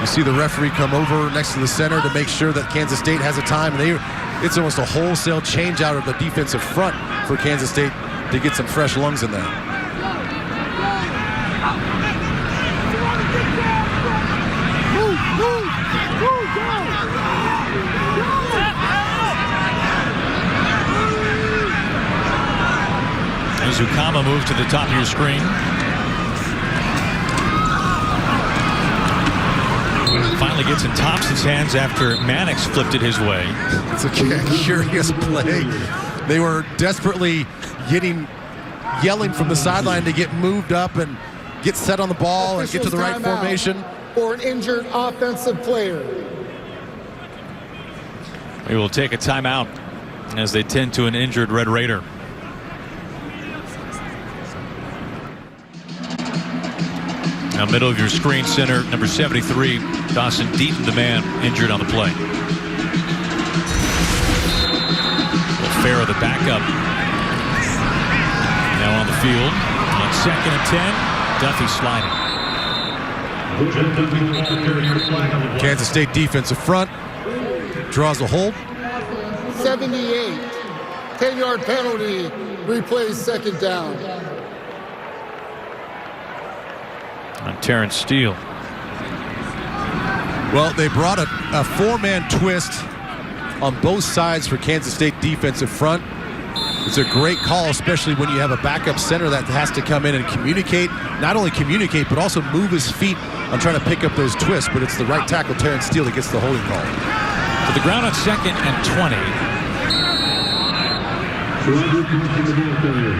you see the referee come over next to the center to make sure that Kansas State has a time. And it's almost a wholesale change out of the defensive front for Kansas State to get some fresh lungs in there. Zukama moves to the top of your screen. Finally gets in Thompson's hands after Mannix flipped it his way. It's a curious play. They were desperately yelling from the sideline to get moved up and get set on the ball and get to the right formation. For an injured offensive player. We will take a timeout as they tend to an injured Red Raider. Now, middle of your screen, center number 73, Dawson Deaton, the man injured on the play. Will Farrow, the backup, now on the field. On 2nd and 10, Duffy sliding. Kansas State defensive front draws a hold. 78. 10-yard penalty, replays second down. On Terrence Steele. Well, they brought a four-man twist on both sides for Kansas State defensive front. It's a great call, especially when you have a backup center that has to come in and communicate. Not only communicate, but also move his feet on trying to pick up those twists. But it's the right tackle, Terrence Steele, that gets the holding call. To the ground on 2nd and 20.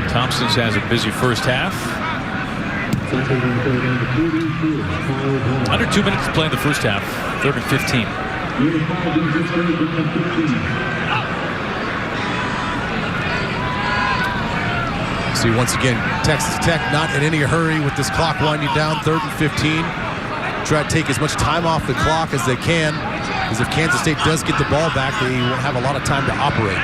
Thompson's has a busy first half. Under 2 minutes to play in the first half. 3rd and 15. See, once again, Texas Tech not in any hurry with this clock winding down. 3rd and 15. Try to take as much time off the clock as they can, because if Kansas State does get the ball back, they won't have a lot of time to operate.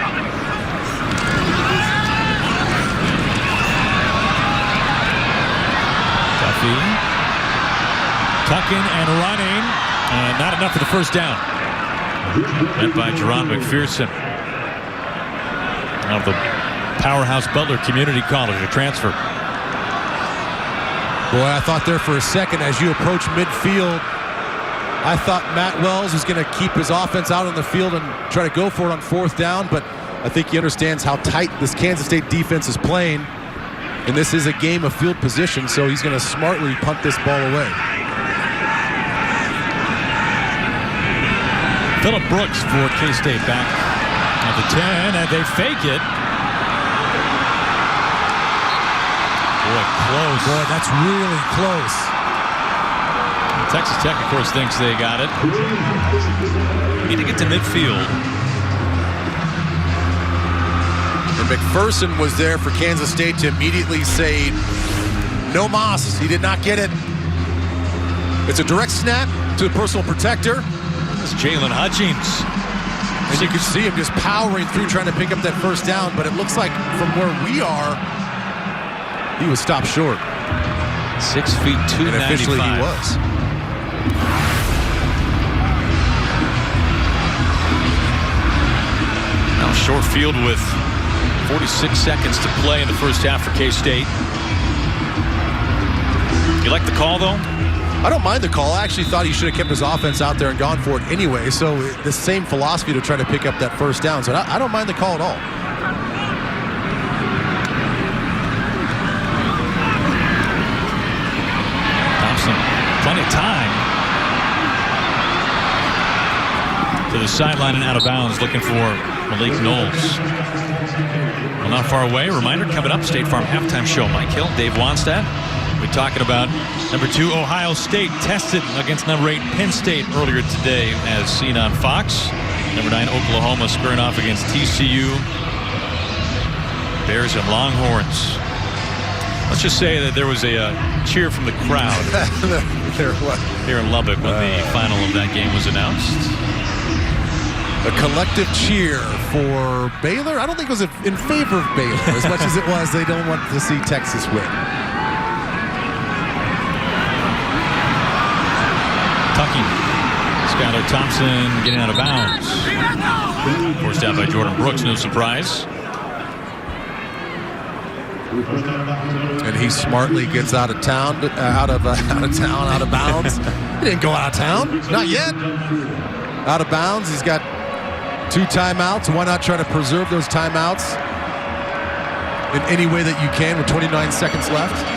Tucking and running, and not enough for the first down. Led by Jerron McPherson of the powerhouse Butler Community College, a transfer. Boy, I thought there for a second as you approach midfield, I thought Matt Wells was going to keep his offense out on the field and try to go for it on 4th down, but I think he understands how tight this Kansas State defense is playing, and this is a game of field position, so he's going to smartly punt this ball away. Phillip Brooks for K-State back at the 10, and they fake it. Boy, close. Boy, that's really close. Texas Tech, of course, thinks they got it. Need to get to midfield. And McPherson was there for Kansas State to immediately say, no mas. He did not get it. It's a direct snap to the personal protector. It's Jalen Hutchings. And you can see him just powering through trying to pick up that first down, but it looks like from where we are, he was stopped short. 6 feet 295. And officially he was. Now short field with 46 seconds to play in the first half for K-State. You like the call, though? I don't mind the call. I actually thought he should have kept his offense out there and gone for it anyway. So the same philosophy to try to pick up that first down. So I don't mind the call at all. Thompson, plenty of time. To the sideline and out of bounds, looking for Malik Knowles. Well, not far away. Reminder coming up, State Farm halftime show. Mike Hill, Dave Wanstad. We're talking about number 2 Ohio State tested against number 8 Penn State earlier today, as seen on Fox. Number 9 Oklahoma squaring off against TCU. Bears and Longhorns. Let's just say that there was a cheer from the crowd here in Lubbock when the final of that game was announced. A collective cheer for Baylor. I don't think it was in favor of Baylor as much as it was they don't want to see Texas win. Tucking. Skylar Thompson getting out of bounds. Forced out by Jordan Brooks, no surprise. And he smartly gets out of town, out of bounds. He didn't go out of town, not yet. Out of bounds. He's got 2 timeouts. Why not try to preserve those timeouts in any way that you can with 29 seconds left?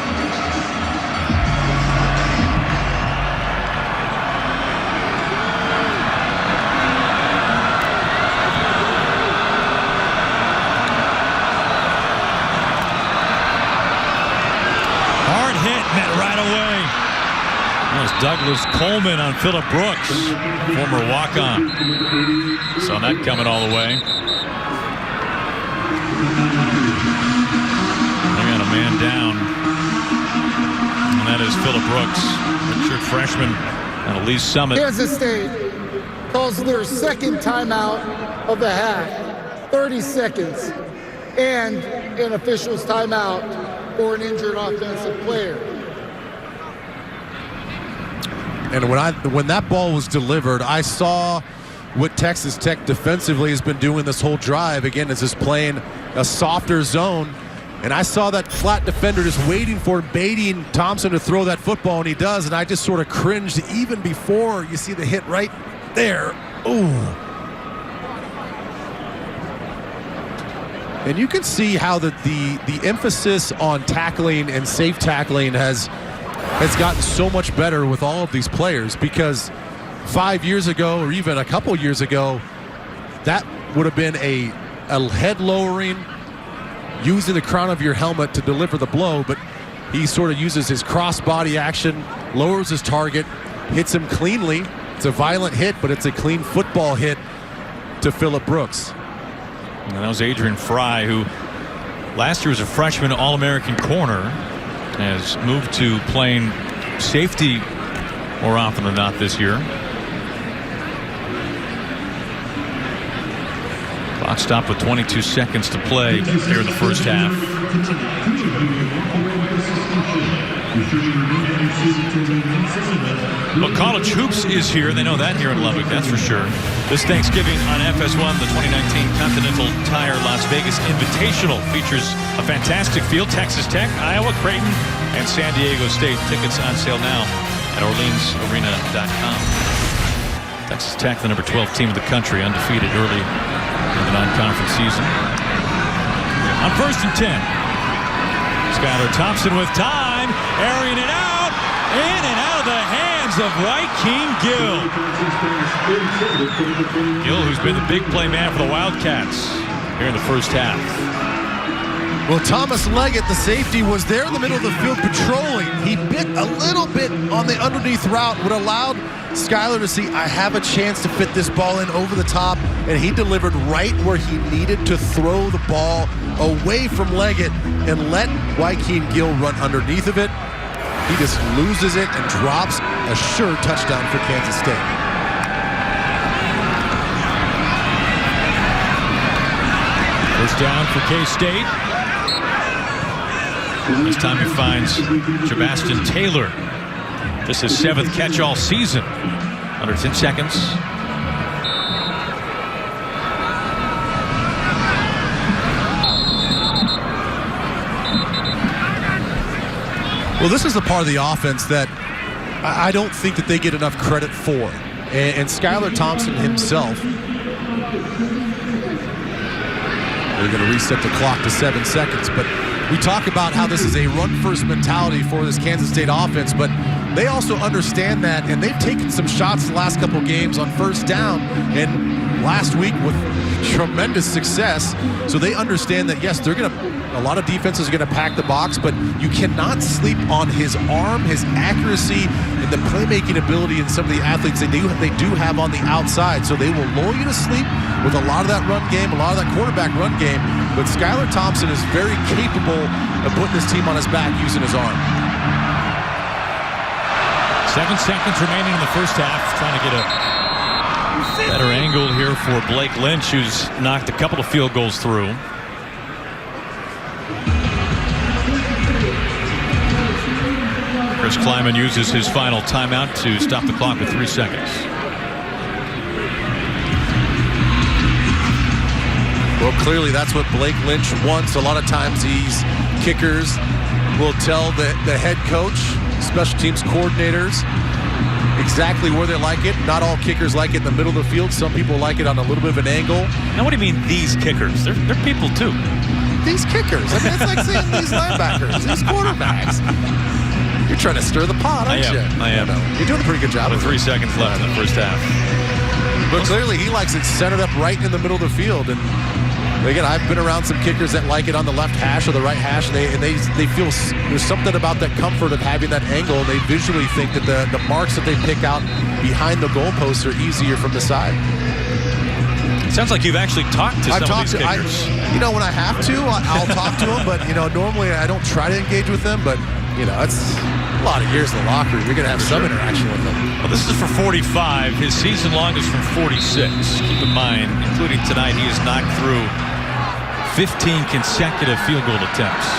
Douglas Coleman on Phillip Brooks, former walk-on. Saw that coming all the way. They got a man down, and that is Phillip Brooks, redshirt freshman out of Lee's Summit. Kansas State calls their second timeout of the half, 30 seconds, and an official's timeout for an injured offensive player. And when that ball was delivered, I saw what Texas Tech defensively has been doing this whole drive. Again, is just playing a softer zone. And I saw that flat defender just waiting for baiting Thompson to throw that football, and he does. And I just sort of cringed even before you see the hit right there. Ooh. And you can see how the emphasis on tackling and safe tackling has gotten so much better with all of these players, because 5 years ago or even a couple years ago, that would have been a head lowering, using the crown of your helmet to deliver the blow, but he sort of uses his cross-body action, lowers his target, hits him cleanly. It's a violent hit, but it's a clean football hit to Phillip Brooks. And that was Adrian Fry, who last year was a freshman All-American corner, has moved to playing safety more often than not this year. Clock stopped with 22 seconds to play here in the first half. Well, college hoops is here. They know that here in Lubbock, that's for sure. This Thanksgiving on FS1, the 2019 Continental Tire Las Vegas Invitational features a fantastic field. Texas Tech, Iowa, Creighton, and San Diego State. Tickets on sale now at OrleansArena.com. Texas Tech, the number 12 team of the country, undefeated early in the non-conference season. On 1st and 10, Skylar Thompson with time, airing it out, in and out of the hands of Wykeen Gill. Gill, who's been the big play man for the Wildcats here in the first half. Well, Thomas Leggett, the safety, was there in the middle of the field patrolling. He bit a little bit on the underneath route, what allowed Skylar to see, I have a chance to fit this ball in over the top, and he delivered right where he needed to throw the ball away from Leggett and let Wykeen Gill run underneath of it. He just loses it and drops a sure touchdown for Kansas State. First down for K-State. This time he finds Jabastin Taylor. This is 7th catch all season. Under 10 seconds. Well, this is the part of the offense that I don't think that they get enough credit for. And Skylar Thompson himself, they're going to reset the clock to 7 seconds, but we talk about how this is a run-first mentality for this Kansas State offense, but they also understand that, and they've taken some shots the last couple games on first down, and last week with tremendous success. So they understand that, yes, they're going to, a lot of defenses are going to pack the box, but you cannot sleep on his arm, his accuracy, and the playmaking ability and some of the athletes they do have on the outside. So they will lull you to sleep with a lot of that run game, a lot of that quarterback run game. But Skylar Thompson is very capable of putting his team on his back using his arm. 7 seconds remaining in the first half. Trying to get a better angle here for Blake Lynch, who's knocked a couple of field goals through. Chris Klieman uses his final timeout to stop the clock with 3 seconds. Well, clearly that's what Blake Lynch wants. A lot of times these kickers will tell the head coach, special teams coordinators, exactly where they like it. Not all kickers like it in the middle of the field. Some people like it on a little bit of an angle. Now, what do you mean these kickers? They're people too. These kickers. I mean, it's like saying these linebackers, these quarterbacks. You're trying to stir the pot, aren't you? I am. You're doing a pretty good job. With 3 seconds left in the first half. But clearly he likes it centered up right in the middle of the field. And again, I've been around some kickers that like it on the left hash or the right hash, and they feel there's something about that comfort of having that angle, and they visually think that the marks that they pick out behind the goalposts are easier from the side. It sounds like you've actually talked to some of these kickers. When I have to, I'll talk to them, but normally I don't try to engage with them, but it's a lot of years in the locker room. You're going to have some interaction with them. Well, this is for 45. His season long is from 46. Keep in mind, including tonight, he has knocked through 15 consecutive field goal attempts.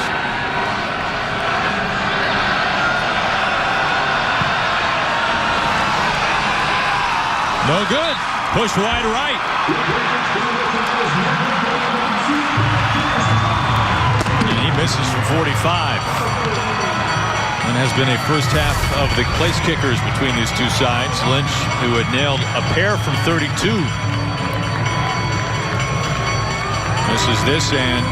No good. Push wide right. And he misses from 45. And has been a first half of the place kickers between these two sides. Lynch, who had nailed a pair from 32. Misses this, and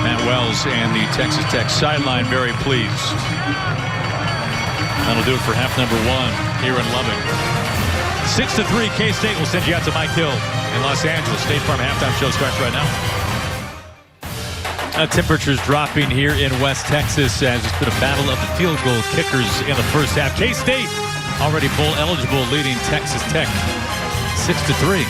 Matt Wells and the Texas Tech sideline very pleased. That'll do it for half number 1 here in Lubbock. 6-3, K-State will send you out to Mike Hill in Los Angeles. State Farm halftime show starts right now. Temperatures dropping here in West Texas as it's been a battle of the field goal kickers in the first half. K-State already bowl eligible, leading Texas Tech 6-3.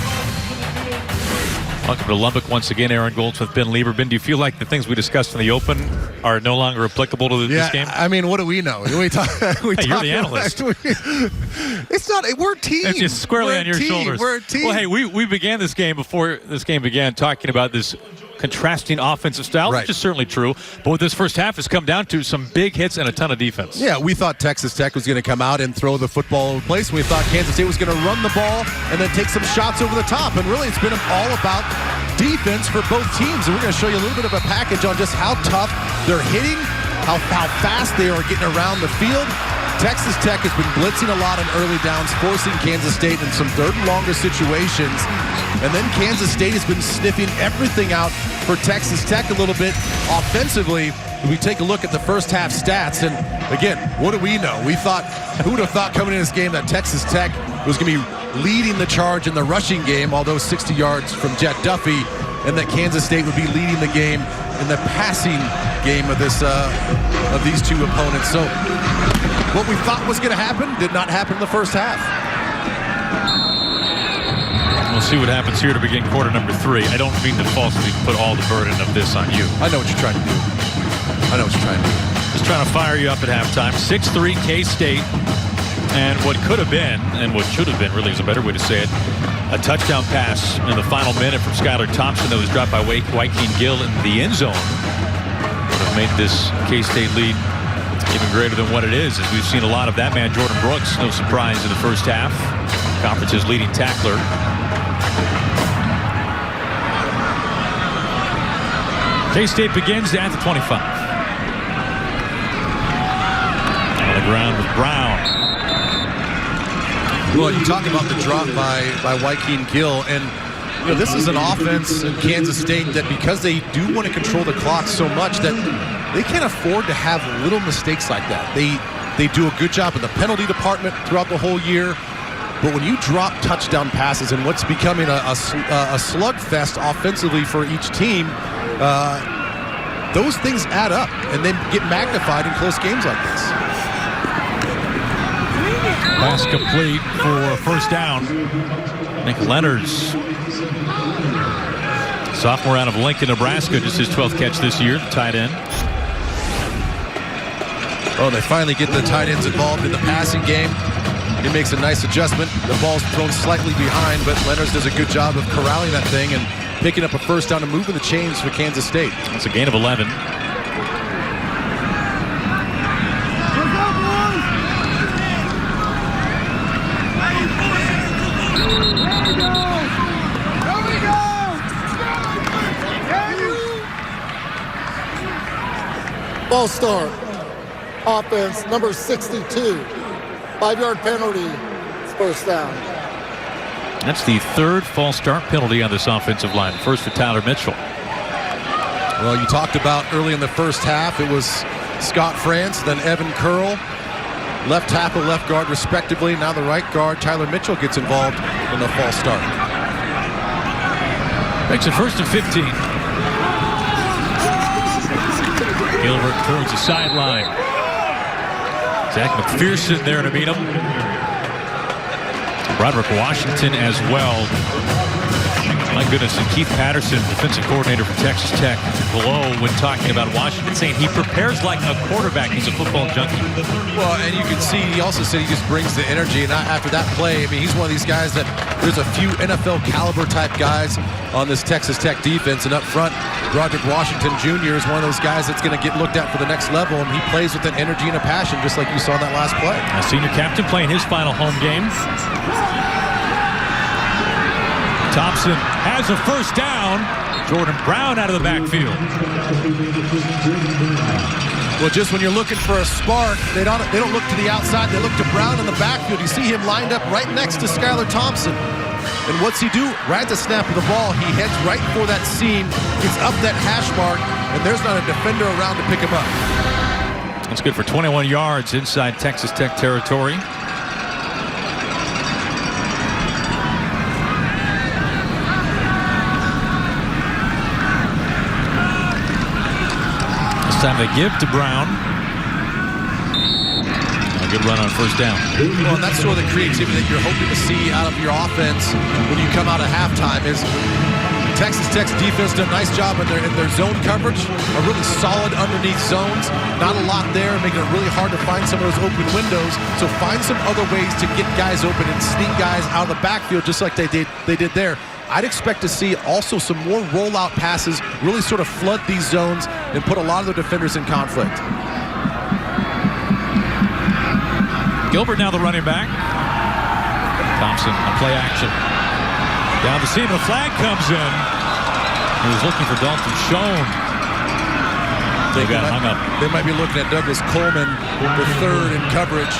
Welcome to Lubbock once again. Aaron Goldsmith, Ben Lieberman. Do you feel like the things we discussed in the open are no longer applicable to this game? I mean, what do we know? You're the analyst. It's not. We're a team. It's just squarely on your shoulders. We're a team. Well, hey, we began this game before this game began talking about this contrasting offensive style, right, which is certainly true. But what this first half has come down to, some big hits and a ton of defense. Yeah, we thought Texas Tech was going to come out and throw the football over the place. We thought Kansas State was going to run the ball and then take some shots over the top. And really, it's been all about defense for both teams. And we're going to show you a little bit of a package on just how tough they're hitting, how fast they are getting around the field. Texas Tech has been blitzing a lot on early downs, forcing Kansas State in some third and longer situations. And then Kansas State has been sniffing everything out for Texas Tech a little bit offensively. We take a look at the first half stats, and again, what do we know? Who would have thought coming in this game that Texas Tech was going to be leading the charge in the rushing game, although 60 yards from Jet Duffy, and that Kansas State would be leading the game in the passing game of these two opponents. So what we thought was going to happen did not happen in the first half. We'll see what happens here to begin quarter number 3. I don't mean to falsely put all the burden of this on you. I know what you're trying to do. Just trying to fire you up at halftime. 6-3 K-State. And what could have been, and what should have been, really is a better way to say it, a touchdown pass in the final minute from Skylar Thompson that was dropped by Joaquin Gill in the end zone. Would have made this K-State lead even greater than what it is, as we've seen a lot of that man, Jordan Brooks. No surprise in the first half. Conference's leading tackler. K-State begins at the 25. On the ground with Brown. Well, you talk about the drop by Joaquin Gill, and this is an offense in Kansas State that, because they do want to control the clock so much, that they can't afford to have little mistakes like that. They do a good job in the penalty department throughout the whole year. But when you drop touchdown passes in what's becoming a slugfest offensively for each team, those things add up and then get magnified in close games like this. Pass complete for first down. Nick Leonards, sophomore out of Lincoln, Nebraska, just his 12th catch this year, the tight end. Oh, they finally get the tight ends involved in the passing game. He makes a nice adjustment. The ball's thrown slightly behind, but Leonards does a good job of corralling that thing and picking up a first down and moving the chains for Kansas State. It's a gain of 11. Ball start. Offense, number 62. 5-yard penalty. It's first down. That's the third false start penalty on this offensive line. First for Tyler Mitchell. Well, you talked about early in the first half, it was Scott France, then Evan Curl. Left tackle, left guard, respectively. Now the right guard, Tyler Mitchell, gets involved in the false start. Makes it first and 15. Gilbert towards the sideline. Zach McPherson there to meet him. Broderick Washington as well. My goodness, and Keith Patterson, defensive coordinator for Texas Tech, below when talking about Washington, saying he prepares like a quarterback. He's a football junkie. Well, and you can see he also said he just brings the energy. And after that play, I mean, he's one of these guys that there's a few NFL caliber type guys on this Texas Tech defense. And up front, Broderick Washington Jr. is one of those guys that's going to get looked at for the next level. And he plays with an energy and a passion, just like you saw in that last play. A senior captain playing his final home game. Thompson has a first down. Jordan Brown out of the backfield. Well, just when you're looking for a spark, they don't look to the outside. They look to Brown in the backfield. You see him lined up right next to Skylar Thompson. And what's he do? Right at the snap of the ball, he heads right for that seam, gets up that hash mark, and there's not a defender around to pick him up. That's good for 21 yards inside Texas Tech territory. This time they give to Brown. A good run on first down. Well, and that's sort of the creativity that you're hoping to see out of your offense when you come out at halftime is Texas Tech's defense did a nice job in their zone coverage, a really solid underneath zones. Not a lot there, making it really hard to find some of those open windows. So find some other ways to get guys open and sneak guys out of the backfield just like they did there. I'd expect to see also some more rollout passes, really sort of flood these zones and put a lot of the defenders in conflict. Gilbert now the running back. Thompson on play action. Down the seam, the flag comes in. He was looking for Dalton Schoen. They got hung up. They might be looking at Douglas Coleman, the third in coverage,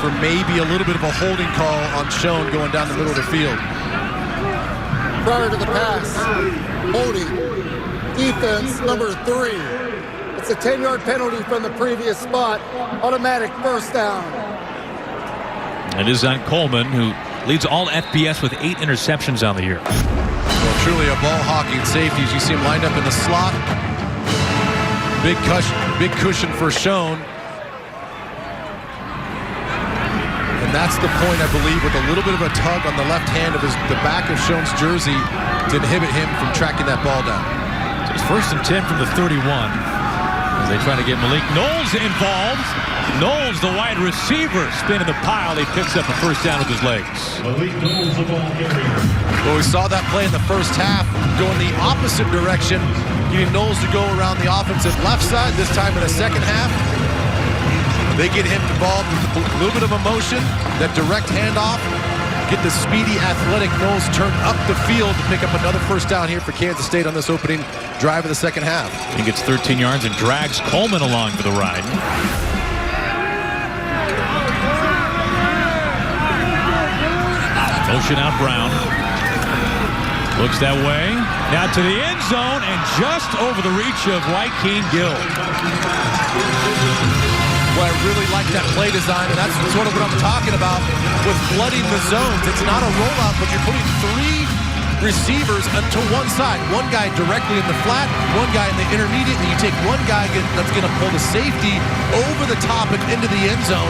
for maybe a little bit of a holding call on Schoen going down the middle of the field. Prior to the pass, holding, defense number 3. It's a 10-yard penalty from the previous spot, automatic first down. It is on Coleman, who leads all FBS with 8 interceptions on the year. Well, truly a ball-hawking safety as you see him lined up in the slot. Big cushion for Schoen. And that's the point, I believe, with a little bit of a tug on the left hand of the back of Schoen's jersey to inhibit him from tracking that ball down. So it's 1st and 10 from the 31. As they try to get Malik Knowles involved. Knowles, the wide receiver, spinning the pile. He picks up a first down with his legs. Well, we saw that play in the first half, going the opposite direction, getting Knowles to go around the offensive left side. This time in the second half, they get him involved with a little bit of emotion, that direct handoff, get the speedy, athletic Knowles turned up the field to pick up another first down here for Kansas State on this opening drive of the second half. He gets 13 yards and drags Coleman along for the ride. Motion out Brown. Looks that way. Now to the end zone and just over the reach of Joaquin Gill. Well, I really like that play design, and that's sort of what I'm talking about with flooding the zones. It's not a rollout, but you're putting 3 receivers to one side. One guy directly in the flat, one guy in the intermediate, and you take one guy that's going to pull the safety over the top and into the end zone.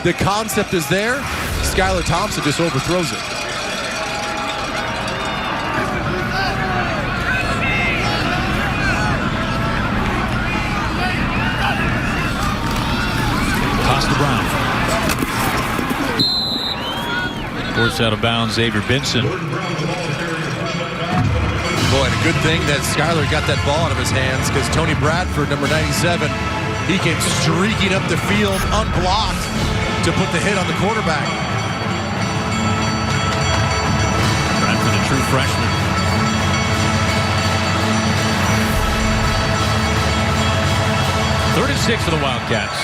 The concept is there. Skylar Thompson just overthrows it. Toss to Brown. Forced out of bounds, Xavier Benson. Boy, and a good thing that Skylar got that ball out of his hands, because Tony Bradford, number 97, he came streaking up the field unblocked to put the hit on the quarterback. Bradford, a true freshman. Third and 6 for the Wildcats.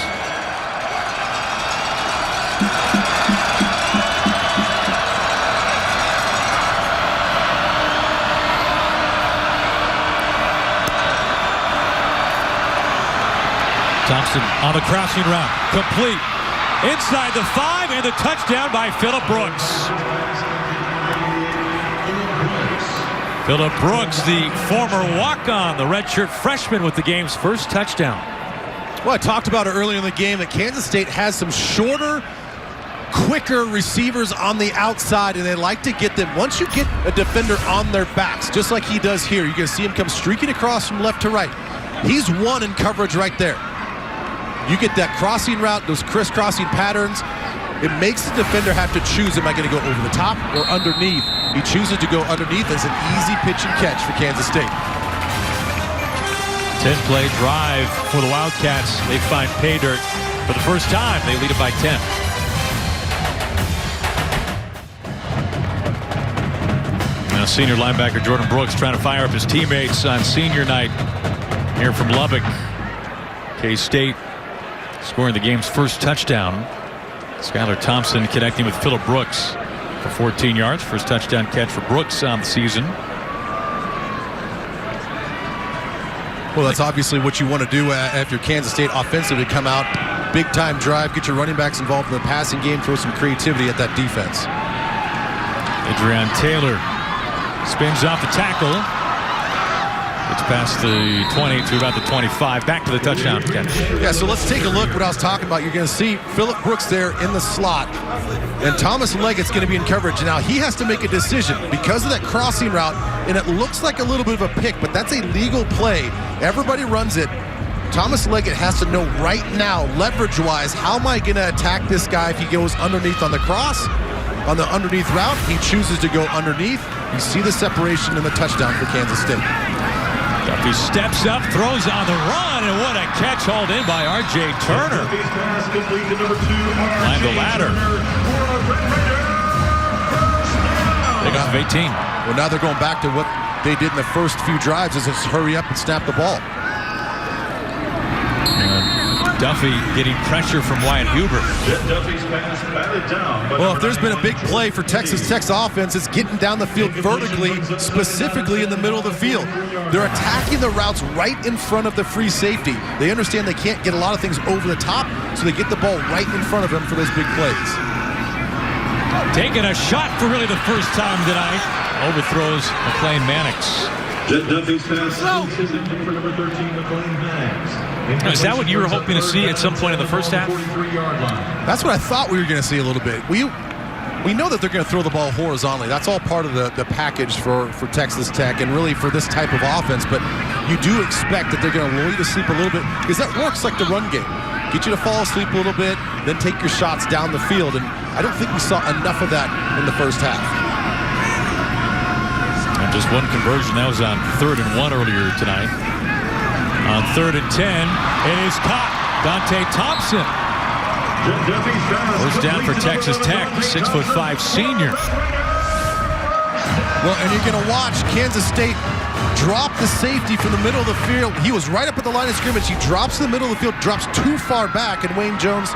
Thompson on the crossing route, complete. Inside the 5 and the touchdown by Phillip Brooks. Phillip Brooks, the former walk-on, the redshirt freshman with the game's first touchdown. Well, I talked about it earlier in the game that Kansas State has some shorter, quicker receivers on the outside, and they like to get them. Once you get a defender on their backs, just like he does here, you're going to see him come streaking across from left to right. He's one in coverage right there. You get that crossing route, those crisscrossing patterns, it makes the defender have to choose, am I going to go over the top or underneath? He chooses to go underneath as an easy pitch and catch for Kansas State. 10-play drive for the Wildcats. They find pay dirt for the first time. They lead it by 10. Senior linebacker Jordan Brooks trying to fire up his teammates on senior night here from Lubbock. K-State scoring the game's first touchdown. Skylar Thompson connecting with Phillip Brooks for 14 yards. First touchdown catch for Brooks on the season. Well, that's obviously what you want to do if you're Kansas State offensively. Come out, big time drive, get your running backs involved in the passing game, throw some creativity at that defense. Adrian Taylor spins off the tackle. It's past the 20 to about the 25. Back to the touchdown catch. Yeah, so let's take a look what I was talking about. You're going to see Phillip Brooks there in the slot. And Thomas Leggett's going to be in coverage. Now, he has to make a decision because of that crossing route. And it looks like a little bit of a pick, but that's a legal play. Everybody runs it. Thomas Leggett has to know right now, leverage-wise, how am I going to attack this guy if he goes underneath on the cross? On the underneath route, he chooses to go underneath. You see the separation and the touchdown for Kansas State. Duffy steps up, throws on the run, and what a catch hauled in by R.J. Turner. Climb the ladder. They got 18. Well, now they're going back to what they did in the first few drives, is just hurry up and snap the ball. Duffy getting pressure from Wyatt Huber. Well, if there's been a big play for Texas Tech's offense, it's getting down the field vertically, specifically in the middle of the field. They're attacking the routes right in front of the free safety. They understand they can't get a lot of things over the top, so they get the ball right in front of them for those big plays. Taking a shot for really the first time tonight. Overthrows McLean Mannix. Duffy's pass intended for number 13, McLean Mannix. Is that what you were hoping to see at some point in the first half? That's what I thought we were going to see a little bit. We know that they're going to throw the ball horizontally. That's all part of the package for Texas Tech and really for this type of offense. But you do expect that they're going to lull you to sleep a little bit because that works like the run game. Get you to fall asleep a little bit, then take your shots down the field. And I don't think we saw enough of that in the first half. And just one conversion. That was on 3rd and 1 earlier tonight. On 3rd and 10, it is caught. Dante Thompson. First down for Texas Tech, 6'5" senior. Well, and you're going to watch Kansas State drop the safety from the middle of the field. He was right up at the line of scrimmage. He drops in the middle of the field, drops too far back, and Wayne Jones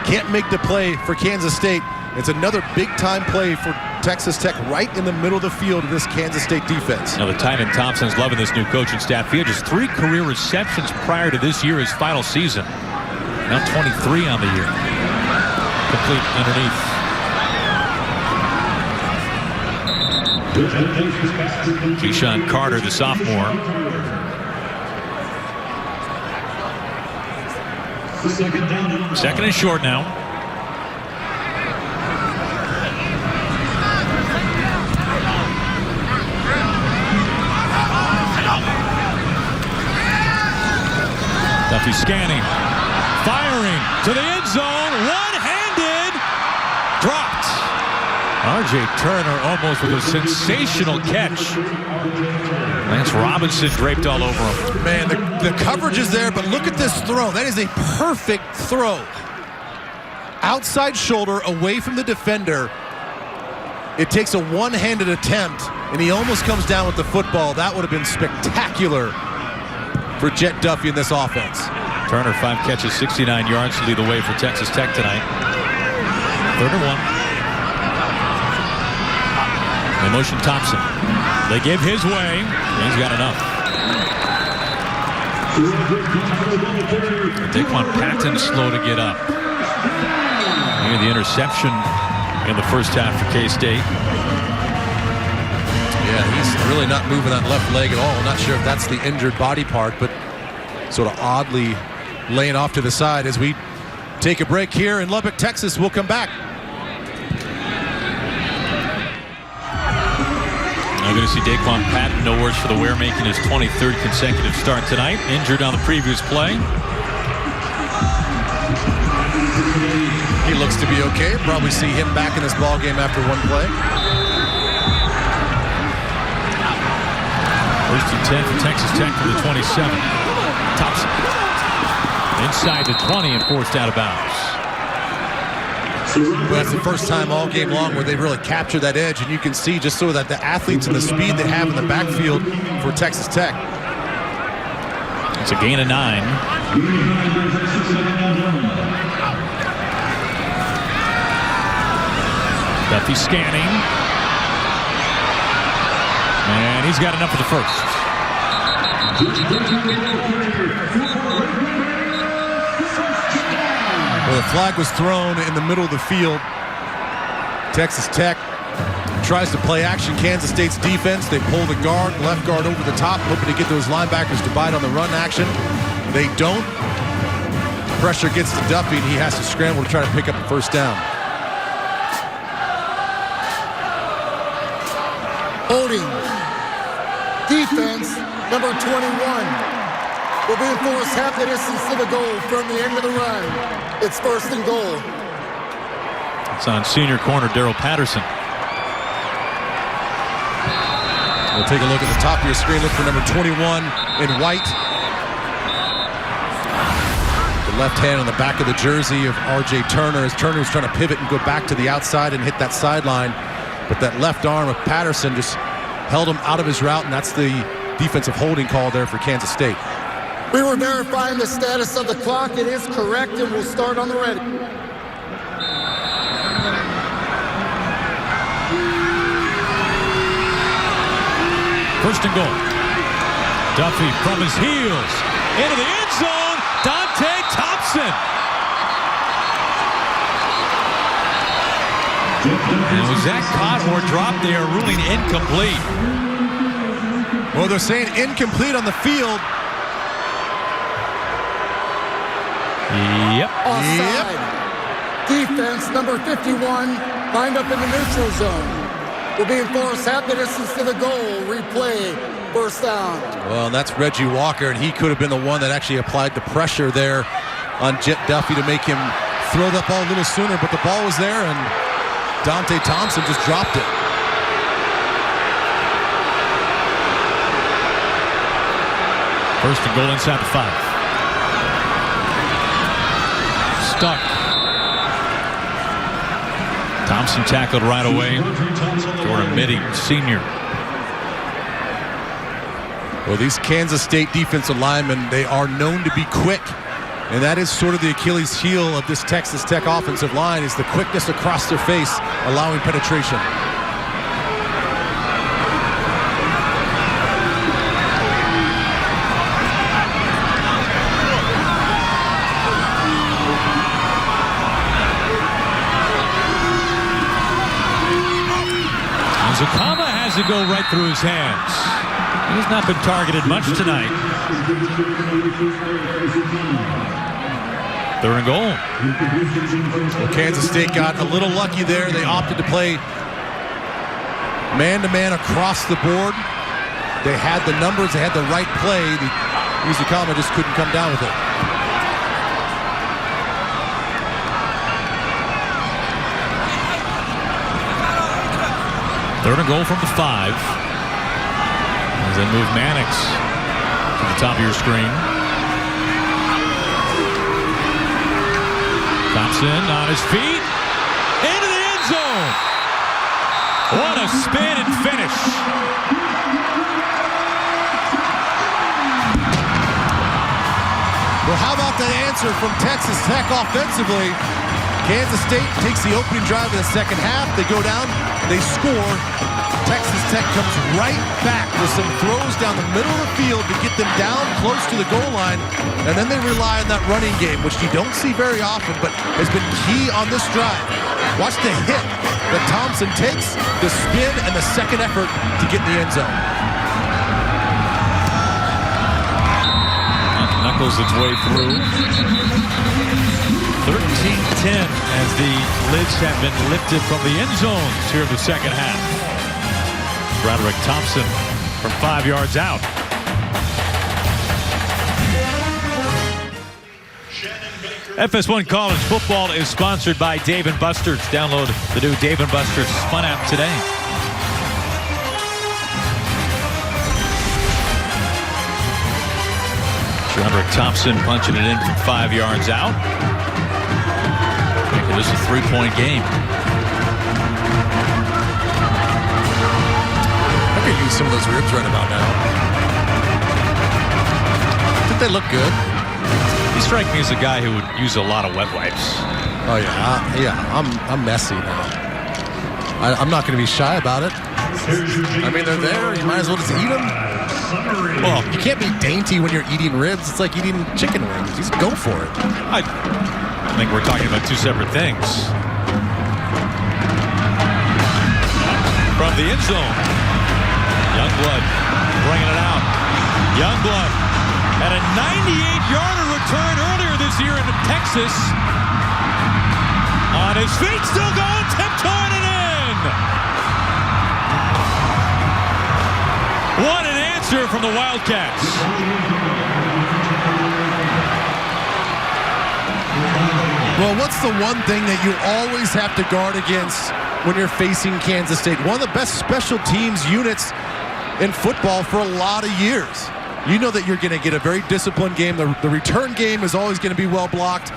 can't make the play for Kansas State. It's another big-time play for Texas Tech right in the middle of the field of this Kansas State defense. Now the tight end Thompson's loving this new coaching staff. He had just 3 career receptions prior to this year, his final season. Now 23 on the year. Complete underneath. Keyshawn Carter, the sophomore. Second and short now. Duffy scanning, firing to the end zone, one-handed, dropped. R.J. Turner almost with a sensational catch. Lance Robinson draped all over him. Man, the coverage is there, but look at this throw. That is a perfect throw. Outside shoulder, away from the defender. It takes a one-handed attempt, and he almost comes down with the football. That would have been spectacular for Jet Duffy in this offense. Turner, 5 catches, 69 yards to lead the way for Texas Tech tonight. 3rd and 1. They motion Thompson. They give his way. He's got enough. Daquan Patton slow to get up. Near the interception in the first half for K-State. Yeah, he's really not moving that left leg at all. Not sure if that's the injured body part, but sort of oddly laying off to the side as we take a break here in Lubbock, Texas. We'll come back. I'm going to see Daquan Patton, no worse for the wear, making his 23rd consecutive start tonight. Injured on the previous play. He looks to be okay. Probably see him back in this ball game after one play. 1st and 10 for Texas Tech from the 27. Thompson inside the 20 and forced out of bounds. But that's the first time all game long where they really captured that edge, and you can see just so that the athletes and the speed they have in the backfield for Texas Tech. It's a gain of 9. Duffy scanning. And he's got enough for the first. Well, the flag was thrown in the middle of the field. Texas Tech tries to play action. Kansas State's defense. They pull the guard, left guard over the top, hoping to get those linebackers to bite on the run action. They don't. Pressure gets to Duffy, and he has to scramble to try to pick up the first down. Holding. Defense, number 21. Will be enforced half the distance to the goal from the end of the run. It's first and goal. It's on senior corner Daryl Patterson. We'll take a look at the top of your screen. Look for number 21 in white. The left hand on the back of the jersey of R.J. Turner, as Turner was trying to pivot and go back to the outside and hit that sideline. But that left arm of Patterson just held him out of his route, and that's the defensive holding call there for Kansas State. We were verifying the status of the clock. It is correct, and we'll start on the ready. First and goal. Duffy from his heels into the end zone. Dante Thompson. And was that caught or dropped? They are ruling incomplete. Well, they're saying incomplete on the field. Yep. Offside. Defense, number 51, lined up in the neutral zone. Will be enforced half the distance to the goal. Replay, first down. Well, that's Reggie Walker, and he could have been the one that actually applied the pressure there on Jet Duffy to make him throw that ball a little sooner, but the ball was there, and Dante Thompson just dropped it. First and goal inside the 5. Stuck. Thompson tackled right away. Jordan Mitty, senior. Well, these Kansas State defensive linemen, they are known to be quick. And that is sort of the Achilles heel of this Texas Tech offensive line, is the quickness across their face, allowing penetration. Zakama has to go right through his hands. He's not been targeted much tonight. Third and goal. Well, Kansas State got a little lucky there. They opted to play man-to-man across the board. They had the numbers. They had the right play. Zakama just couldn't come down with it. Third and goal from the 5. As they move Mannix to the top of your screen. Thompson on his feet. Into the end zone. What a spin and finish. Well, how about that answer from Texas Tech offensively? Kansas State takes the opening drive of the second half. They go down, they score. Texas Tech comes right back with some throws down the middle of the field to get them down close to the goal line. And then they rely on that running game, which you don't see very often, but has been key on this drive. Watch the hit that Thompson takes, the spin, and the second effort to get in the end zone. Knuckles its way through. 13-10 as the lids have been lifted from the end zones here in the second half. Broderick Thompson from 5 yards out. FS1 College Football is sponsored by Dave & Buster's. Download the new Dave & Buster's Fun app today. Broderick Thompson punching it in from 5 yards out. Making just a 3-point game. I could use some of those ribs right about now. I think they look good. You strike me as a guy who would use a lot of wet wipes. Oh yeah. I'm messy now. I'm not going to be shy about it. I mean, they're there. You might as well just eat them. Well, you can't be dainty when you're eating ribs. It's like eating chicken wings. Just go for it. I think we're talking about two separate things. From the end zone, Youngblood bringing it out. Youngblood had a 98-yarder return earlier this year in Texas. On his feet, still going, tiptoeing it in. What an answer from the Wildcats. Well, what's the one thing that you always have to guard against when you're facing Kansas State? One of the best special teams units in football for a lot of years. You know that you're going to get a very disciplined game. The return game is always going to be well blocked.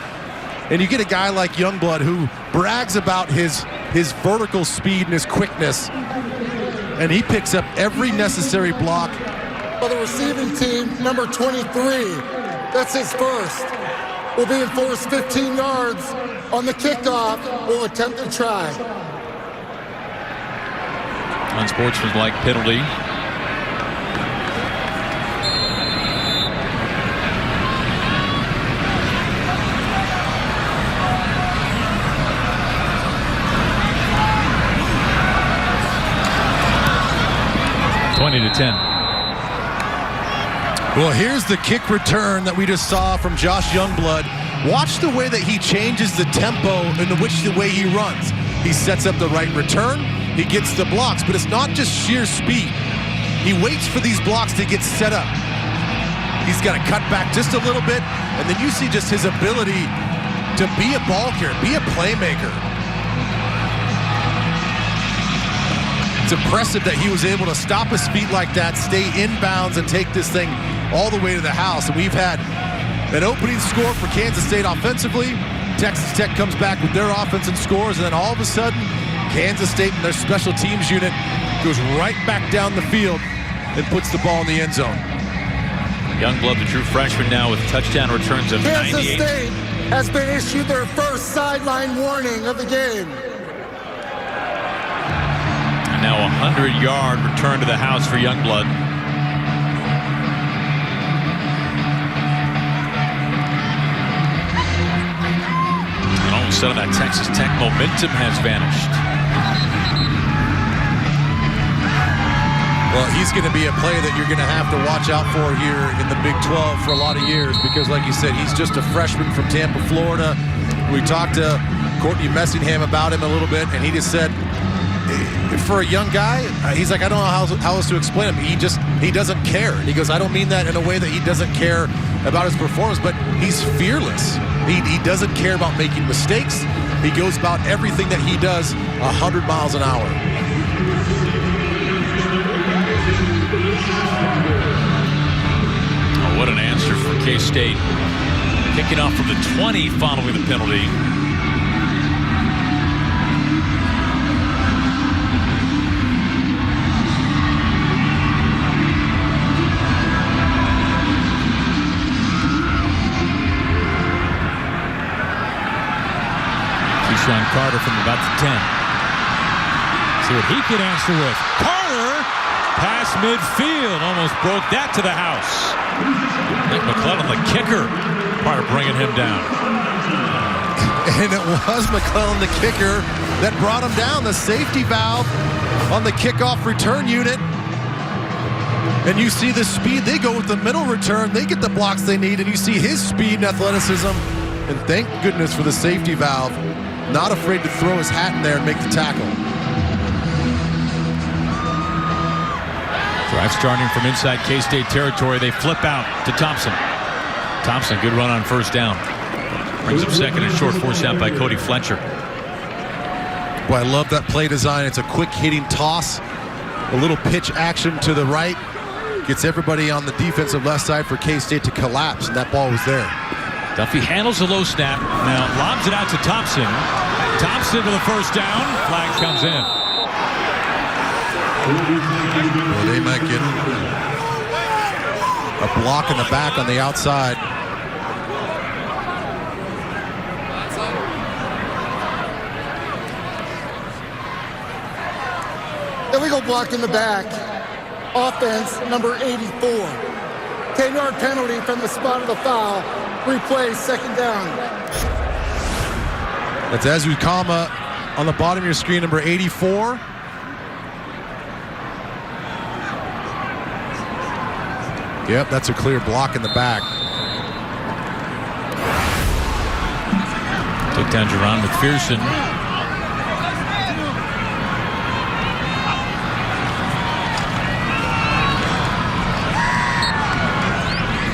And you get a guy like Youngblood who brags about his vertical speed and his quickness. And he picks up every necessary block. For the receiving team, number 23, that's his first. Will be enforced 15 yards on the kickoff. Will attempt to try. Unsportsmanlike penalty. To 10. Well, here's the kick return that we just saw from Josh Youngblood. Watch the way that he changes the tempo and the way he runs. He sets up the right return. He gets the blocks, but it's not just sheer speed. He waits for these blocks to get set up. He's got to cut back just a little bit, and then you see just his ability to be a ball carrier, be a playmaker. It's impressive that he was able to stop his feet like that, stay inbounds, and take this thing all the way to the house. And we've had an opening score for Kansas State offensively. Texas Tech comes back with their offense and scores, and then all of a sudden, Kansas State and their special teams unit goes right back down the field and puts the ball in the end zone. Youngblood, the true freshman, now with touchdown returns of 98. Kansas State has been issued their first sideline warning of the game. Now a 100-yard return to the house for Youngblood. And all of a sudden that Texas Tech momentum has vanished. Well, he's going to be a play that you're going to have to watch out for here in the Big 12 for a lot of years because, like you said, he's just a freshman from Tampa, Florida. We talked to Courtney Messingham about him a little bit, and he just said, for a young guy, he's like, I don't know how else to explain him. He doesn't care. He goes, I don't mean that in a way that he doesn't care about his performance, but he's fearless. He doesn't care about making mistakes. He goes about everything that he does 100 miles an hour. Oh, what an answer for K-State. Kicking off from the 20 following the penalty. Sean Carter from about the 10. See what he can answer with. Carter, past midfield, almost broke that to the house. Nick McClellan, the kicker, Carter bringing him down. And it was McClellan, the kicker, that brought him down. The safety valve on the kickoff return unit. And you see the speed. They go with the middle return. They get the blocks they need, and you see his speed and athleticism. And thank goodness for the safety valve. Not afraid to throw his hat in there and make the tackle. Drive starting from inside K-State territory. They flip out to Thompson. Thompson, good run on first down. Brings up second and short, forced out by Cody Fletcher. Boy, I love that play design. It's a quick hitting toss. A little pitch action to the right. Gets everybody on the defensive left side for K-State to collapse, and that ball was there. Duffy handles the low snap. Now lobs it out to Thompson. Thompson for the first down. Flag comes in. Well, they might get a block in the back on the outside. Illegal block in the back. Offense number 84. 10-yard penalty from the spot of the foul. Replay, second down. That's Ezukama on the bottom of your screen, number 84. Yep, that's a clear block in the back. Took down Jerron McPherson.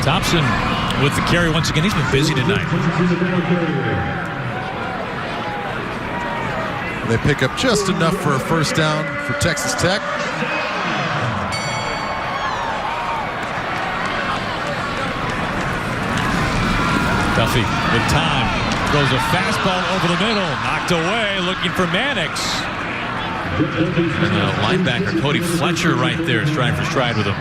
Thompson with the carry once again. He's been busy tonight. They pick up just enough for a first down for Texas Tech. Duffy with time. Throws a fastball over the middle. Knocked away, looking for Mannix. And linebacker Cody Fletcher right there, stride for stride with him.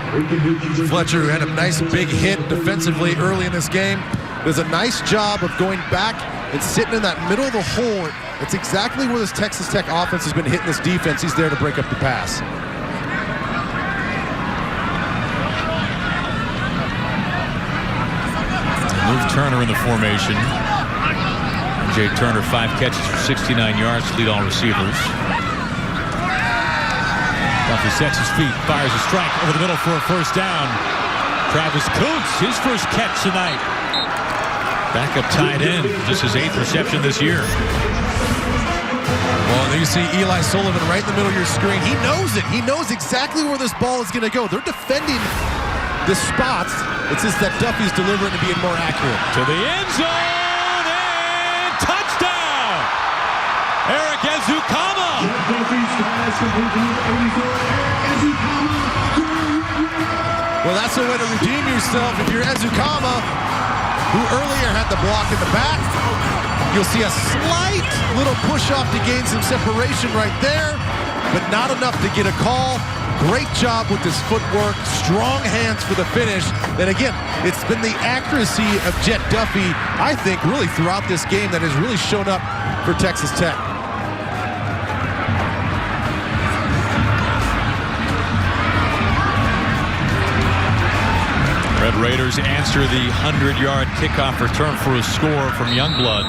Fletcher, who had a nice big hit defensively early in this game, does a nice job of going back and sitting in that middle of the hole. It's exactly where this Texas Tech offense has been hitting this defense. He's there to break up the pass. Move Turner in the formation. Jay Turner, 5 catches for 69 yards to lead all receivers. Duffy sets his feet, fires a strike over the middle for a first down. Travis Kuntz, his first catch tonight. Backup tight end, just his 8th reception this year. Well, there you see Eli Sullivan right in the middle of your screen. He knows it. He knows exactly where this ball is going to go. They're defending the spots. It's just that Duffy's delivering and being more accurate. To the end zone and touchdown! Eric Ezukama. Well, that's the way to redeem yourself if you're Ezukama, who earlier had the block in the back. You'll see a slight little push-off to gain some separation right there, but not enough to get a call. Great job with his footwork, strong hands for the finish. And again, it's been the accuracy of Jet Duffy, I think, really throughout this game that has really shown up for Texas Tech. Red Raiders answer the 100-yard kickoff return for a score from Youngblood.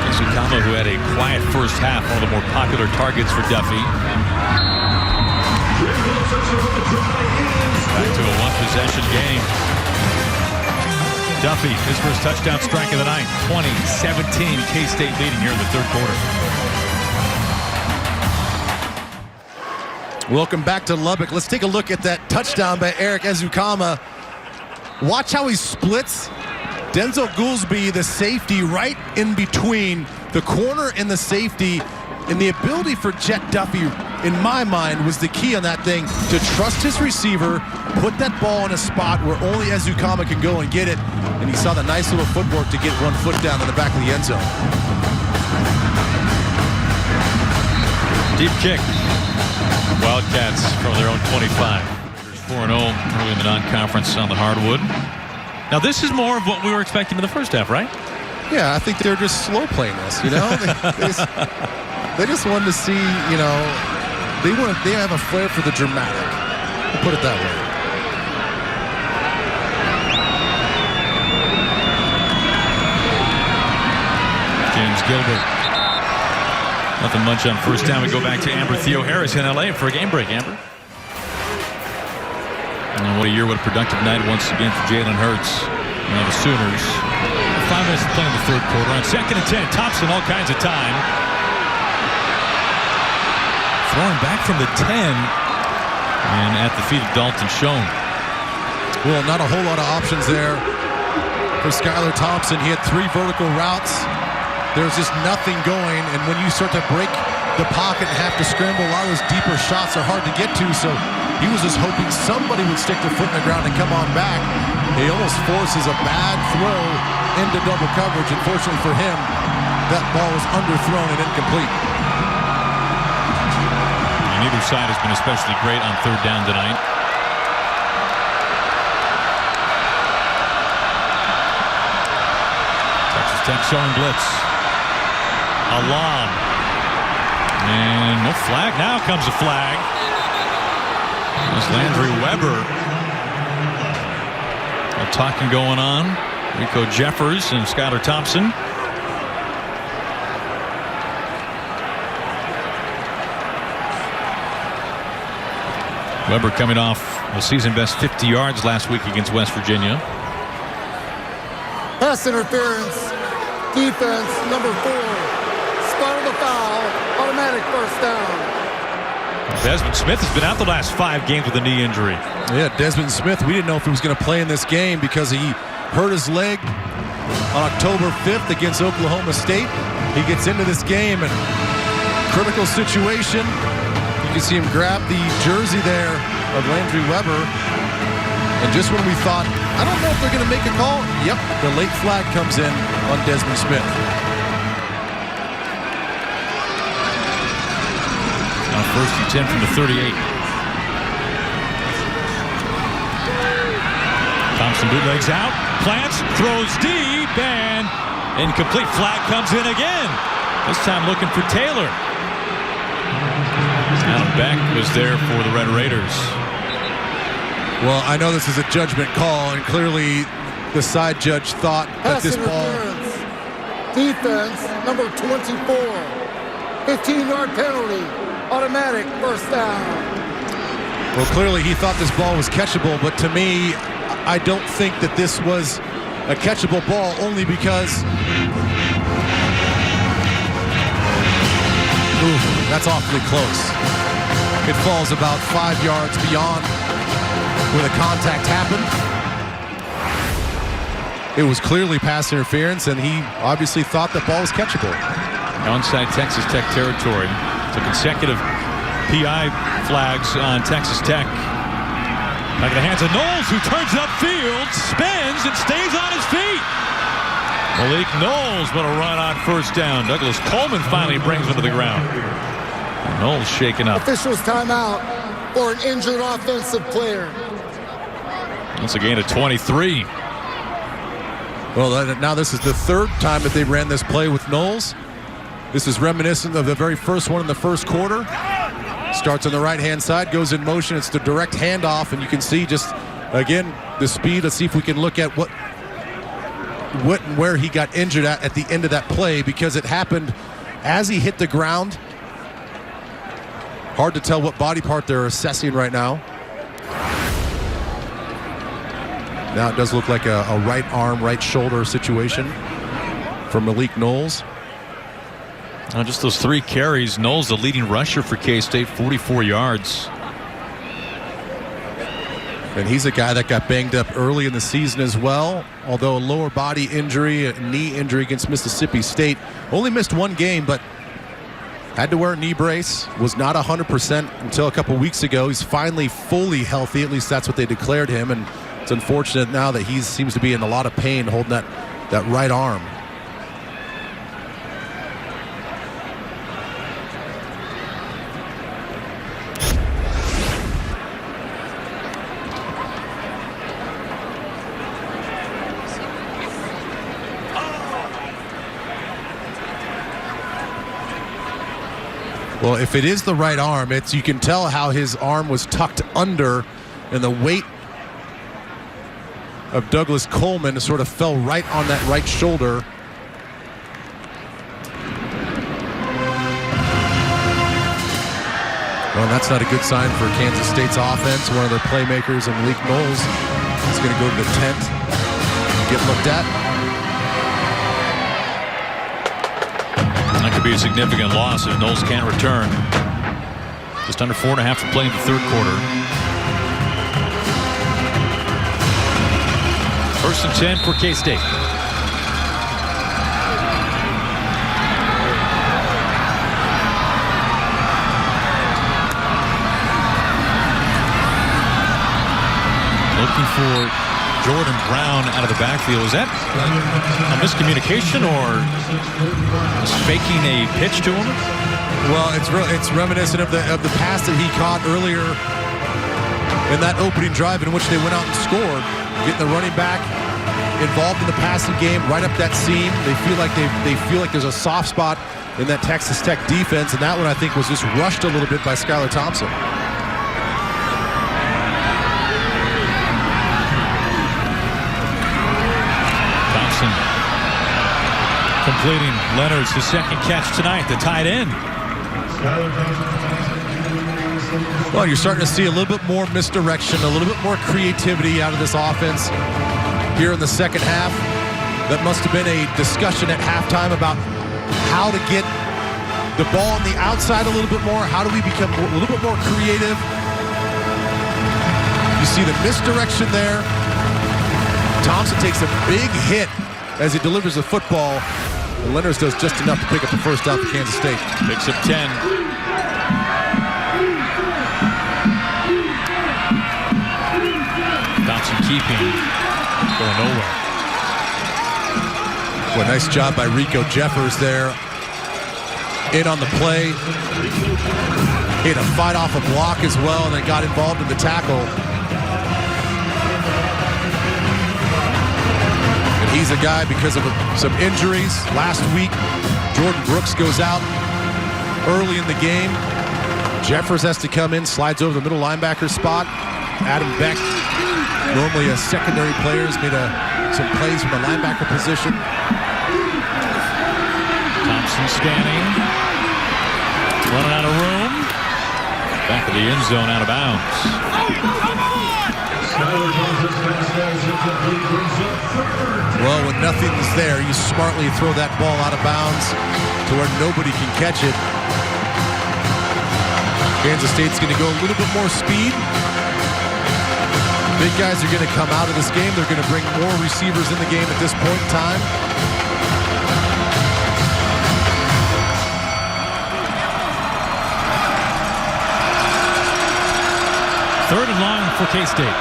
Ezukama, who had a quiet first half, one of the more popular targets for Duffy. Back to a one-possession game. Duffy, his first touchdown strike of the night. 20-17, K-State leading here in the third quarter. Welcome back to Lubbock. Let's take a look at that touchdown by Eric Ezukama. Watch how he splits Denzel Goolsby, the safety, right in between the corner and the safety. And the ability for Jet Duffy, in my mind, was the key on that thing, to trust his receiver, put that ball in a spot where only Ezukama can go and get it. And he saw the nice little footwork to get one foot down in the back of the end zone. Deep kick. Wildcats from their own 25. 4-0 early in the non-conference on the hardwood. Now this is more of what we were expecting in the first half, right? Yeah, I think they're just slow playing this, you know? they just wanted to see, you know, they have a flair for the dramatic. We'll put it that way. James Gilbert. Nothing much on first down. We go back to Amber Theo-Harris in LA for a game break. Amber. And what a year, what a productive night once again for Jalen Hurts and the Sooners. 5 minutes to play in the third quarter. On 2nd and 10, Thompson all kinds of time. Throwing back from the 10 and at the feet of Dalton Schoen. Well, not a whole lot of options there for Skylar Thompson. He had 3 vertical routes. There's just nothing going, and when you start to break the pocket and have to scramble. A lot of those deeper shots are hard to get to, so he was just hoping somebody would stick their foot in the ground and come on back. He almost forces a bad throw into double coverage. Unfortunately for him, that ball was underthrown and incomplete. Neither side has been especially great on third down tonight. Texas Tech showing blitz. A lob. And no flag. Now comes a flag. There's Landry Weber. A talking going on. Rico Jeffers and Skylar Thompson. Weber coming off a season-best 50 yards last week against West Virginia. Pass interference. Defense, number 4. Spotted the foul. Automatic first down. Desmond Smith has been out the last 5 games with a knee injury. Yeah, Desmond Smith, we didn't know if he was going to play in this game because he hurt his leg on October 5th against Oklahoma State. He gets into this game and critical situation. You can see him grab the jersey there of Landry Weber. And just when we thought, I don't know if they're going to make a call. Yep, the late flag comes in on Desmond Smith. Now first and 10 from the 38. Thompson bootlegs out, plants, throws deep, and incomplete. Flag comes in again. This time looking for Taylor. Now Beck was there for the Red Raiders. Well, I know this is a judgment call, and clearly the side judge thought that this ball... Defense, number 24. 15-yard penalty. Automatic first down. Well, clearly he thought this ball was catchable, but to me, I don't think that this was a catchable ball, only because... Ooh, that's awfully close. It falls about 5 yards beyond where the contact happened. It was clearly pass interference, and he obviously thought the ball was catchable. Now inside Texas Tech territory. So consecutive PI flags on Texas Tech. Back in the hands of Knowles, who turns upfield, spins, and stays on his feet. Malik Knowles with a run on first down. Douglas Coleman finally brings him to the ground. Knowles shaken up. Officials timeout for an injured offensive player. Once again at 23. Well, now this is the third time that they ran this play with Knowles. This is reminiscent of the very first one in the first quarter. Starts on the right-hand side, goes in motion. It's the direct handoff, and you can see just, again, the speed. Let's see if we can look at what and where he got injured at the end of that play, because it happened as he hit the ground. Hard to tell what body part they're assessing right now. Now it does look like a right arm, right shoulder situation for Malik Knowles. Just those 3 carries. Knowles, the leading rusher for K-State, 44 yards. And he's a guy that got banged up early in the season as well. Although a lower body injury, a knee injury against Mississippi State. Only missed 1 game, but had to wear a knee brace. Was not 100% until a couple weeks ago. He's finally fully healthy. At least that's what they declared him. And it's unfortunate now that he seems to be in a lot of pain holding that right arm. Well, if it is the right arm, you can tell how his arm was tucked under, and the weight of Douglas Coleman sort of fell right on that right shoulder. Well, that's not a good sign for Kansas State's offense. One of their playmakers, and Malik Knowles, is going to go to the tent and get looked at. That could be a significant loss if Knowles can't return. Just under 4.5 to play in the third quarter. First and 10 for K-State. for Jordan Brown out of the backfield. Is that a miscommunication or faking a pitch to him? Well, it's reminiscent of the pass that he caught earlier in that opening drive in which they went out and scored, getting the running back involved in the passing game right up that seam. They feel like there's a soft spot in that Texas Tech defense, and that one I think was just rushed a little bit by Skylar Thompson. Thompson completing Leonard's his second catch tonight, the tight end. Well, you're starting to see a little bit more misdirection, a little bit more creativity out of this offense here in the second half. That must have been a discussion at halftime about how to get the ball on the outside a little bit more. How do we become a little bit more creative? You see the misdirection there. Thompson takes a big hit as he delivers the football. And Leonard does just enough to pick up the first down for Kansas State. Picks up 10. Thompson keeping, going nowhere. Well, nice job by Rico Jeffers there. In on the play. He had to fight off a block as well and then got involved in the tackle. And he's a guy because of some injuries. Last week, Jordan Brooks goes out early in the game. Jeffers has to come in, slides over the middle linebacker spot. Adam Beck, normally a secondary player, has made some plays from the linebacker position. Thompson scanning. Running out of room. Back of the end zone, out of bounds. Well, when nothing's there, you smartly throw that ball out of bounds to where nobody can catch it. Kansas State's going to go a little bit more speed. Big guys are going to come out of this game. They're going to bring more receivers in the game at this point in time. Third and long for K-State.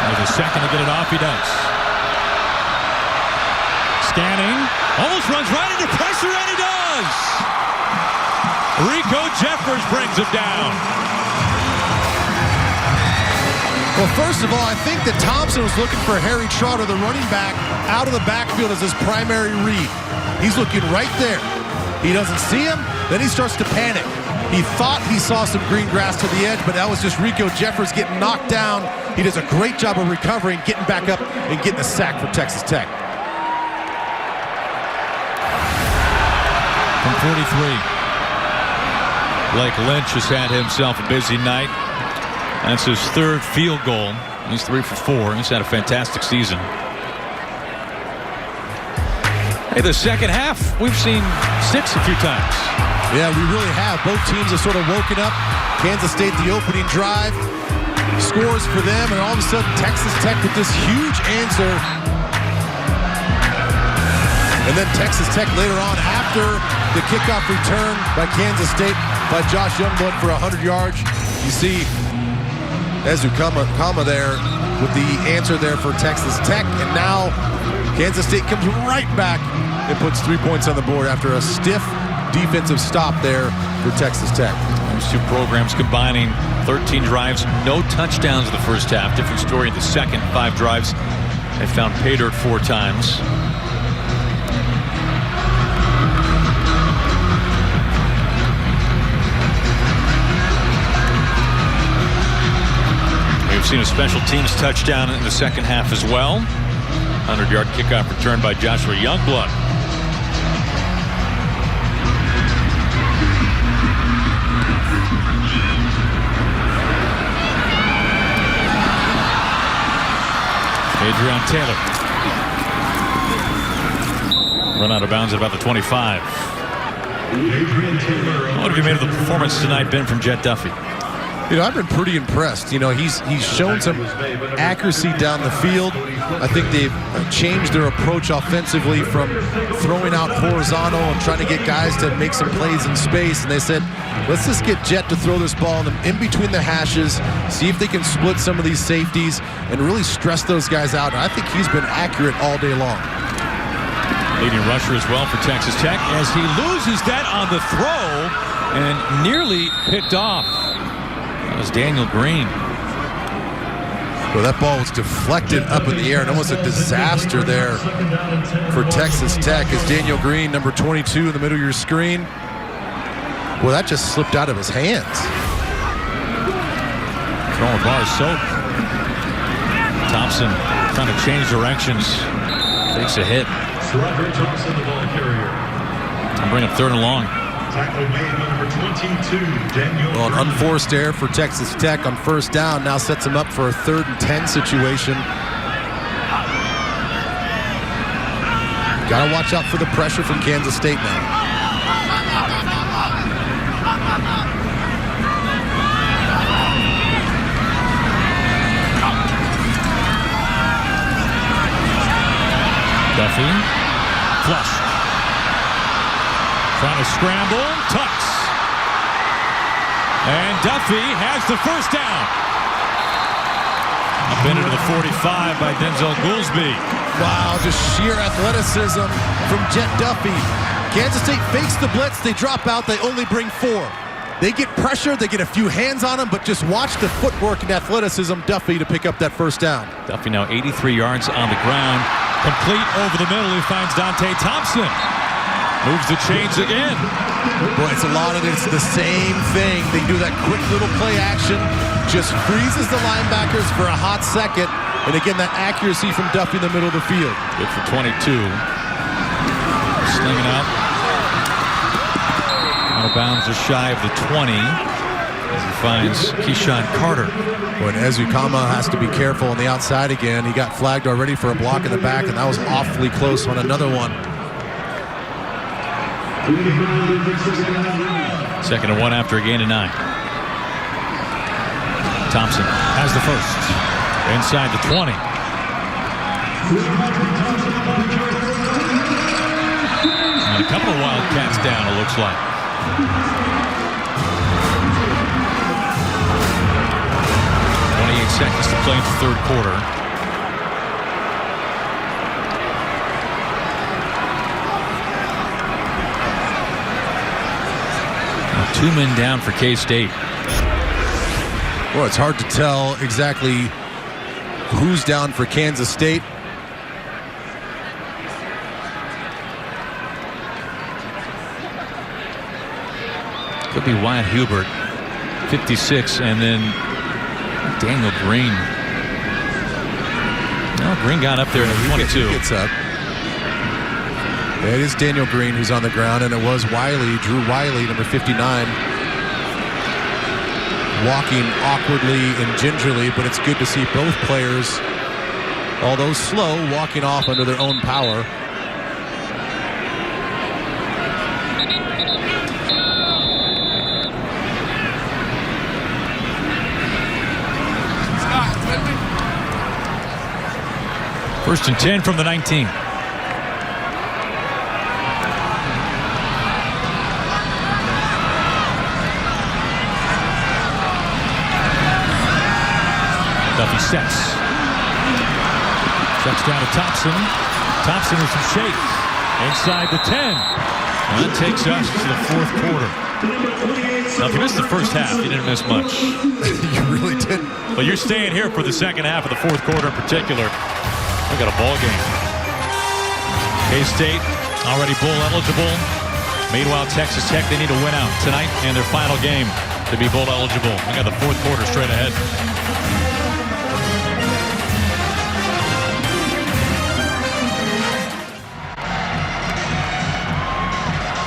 With a second to get it off, he does. Scanning, almost runs right into pressure, and he does! Rico Jeffers brings him down. Well, first of all, I think that Thompson was looking for Harry Trotter, the running back, out of the backfield as his primary read. He's looking right there. He doesn't see him, then he starts to panic. He thought he saw some green grass to the edge, but that was just Rico Jeffers getting knocked down. He does a great job of recovering, getting back up, and getting a sack for Texas Tech. From 43. Blake Lynch has had himself a busy night. That's his third field goal. He's 3 for 4. He's had a fantastic season. Hey, the second half, we've seen 6 a few times. Yeah, we really have. Both teams have sort of woken up. Kansas State, the opening drive, scores for them, and all of a sudden Texas Tech with this huge answer. And then Texas Tech later on after the kickoff return by Kansas State by Josh Youngblood for 100 yards. You see Ezu Kama there with the answer there for Texas Tech. And now Kansas State comes right back and puts 3 points on the board after a stiff defensive stop there for Texas Tech. Those two programs combining 13 drives, no touchdowns in the first half. Different story in the second. 5 drives. They found pay dirt 4 times. We've seen a special teams touchdown in the second half as well. 100-yard kickoff return by Joshua Youngblood. Adrian Taylor. Run out of bounds at about the 25. Adrian Taylor. What have you made of the performance tonight been from Jet Duffy? I've been pretty impressed. He's shown some accuracy down the field. I think they've changed their approach offensively from throwing out horizontal and trying to get guys to make some plays in space. And they said, let's just get Jet to throw this ball in between the hashes, see if they can split some of these safeties and really stress those guys out. And I think he's been accurate all day long. Leading rusher as well for Texas Tech as he loses that on the throw and nearly picked off. That was Daniel Green. Well, that ball was deflected up in the air and almost a disaster there for Texas Tech as Daniel Green, number 22 in the middle of your screen. Well, that just slipped out of his hands. Throwing the bar soaked. Thompson trying to change directions. Takes a hit. Thompson, the ball carrier. And bring up 3rd and long. Tackle made number 22, Daniel. Well, an unforced error for Texas Tech on 1st down now sets them up for a 3rd and 10 situation. Got to watch out for the pressure from Kansas State now. Duffy, flush. Trying to scramble, tucks. And Duffy has the 1st down. Up into the 45 by Denzel Goolsby. Wow, just sheer athleticism from Jet Duffy. Kansas State fakes the blitz, they drop out, they only bring 4. They get pressure, they get a few hands on him, but just watch the footwork and athleticism Duffy to pick up that 1st down. Duffy now 83 yards on the ground. Complete over the middle, he finds Dante Thompson. Moves the chains again. Boy, it's a lot of it's the same thing. They do that quick little play action, just freezes the linebackers for a hot second, and again, that accuracy from Duffy in the middle of the field. Good for 22. Slinging out. Out of bounds just shy of the 20 as he finds Keyshawn Carter. When Ezukama has to be careful on the outside again. He got flagged already for a block in the back, and that was awfully close on another one. 2nd and 1 after a gain of 9. Thompson has the 1st. Inside the 20. And a couple of Wildcats down, it looks like. Seconds to play in the 3rd quarter. Now 2 men down for K-State. Well, it's hard to tell exactly who's down for Kansas State. Could be Wyatt Hubert, 56, and then Daniel Green. No, Green got up there at 22. He gets up. It is Daniel Green who's on the ground, and it was Wiley, Drew Wiley, number 59, walking awkwardly and gingerly, but it's good to see both players, although slow, walking off under their own power. First and 10 from the 19. Duffy sets. Checks down to Thompson. Thompson with some shake. Inside the 10. And that takes us to the 4th quarter. Now, if you missed the 1st half, you didn't miss much. You really didn't. But you're staying here for the 2nd half of the 4th quarter in particular. We got a ball game. K-State already bowl eligible. Meanwhile, Texas Tech, they need to win out tonight in their final game to be bowl eligible. We got the 4th quarter straight ahead.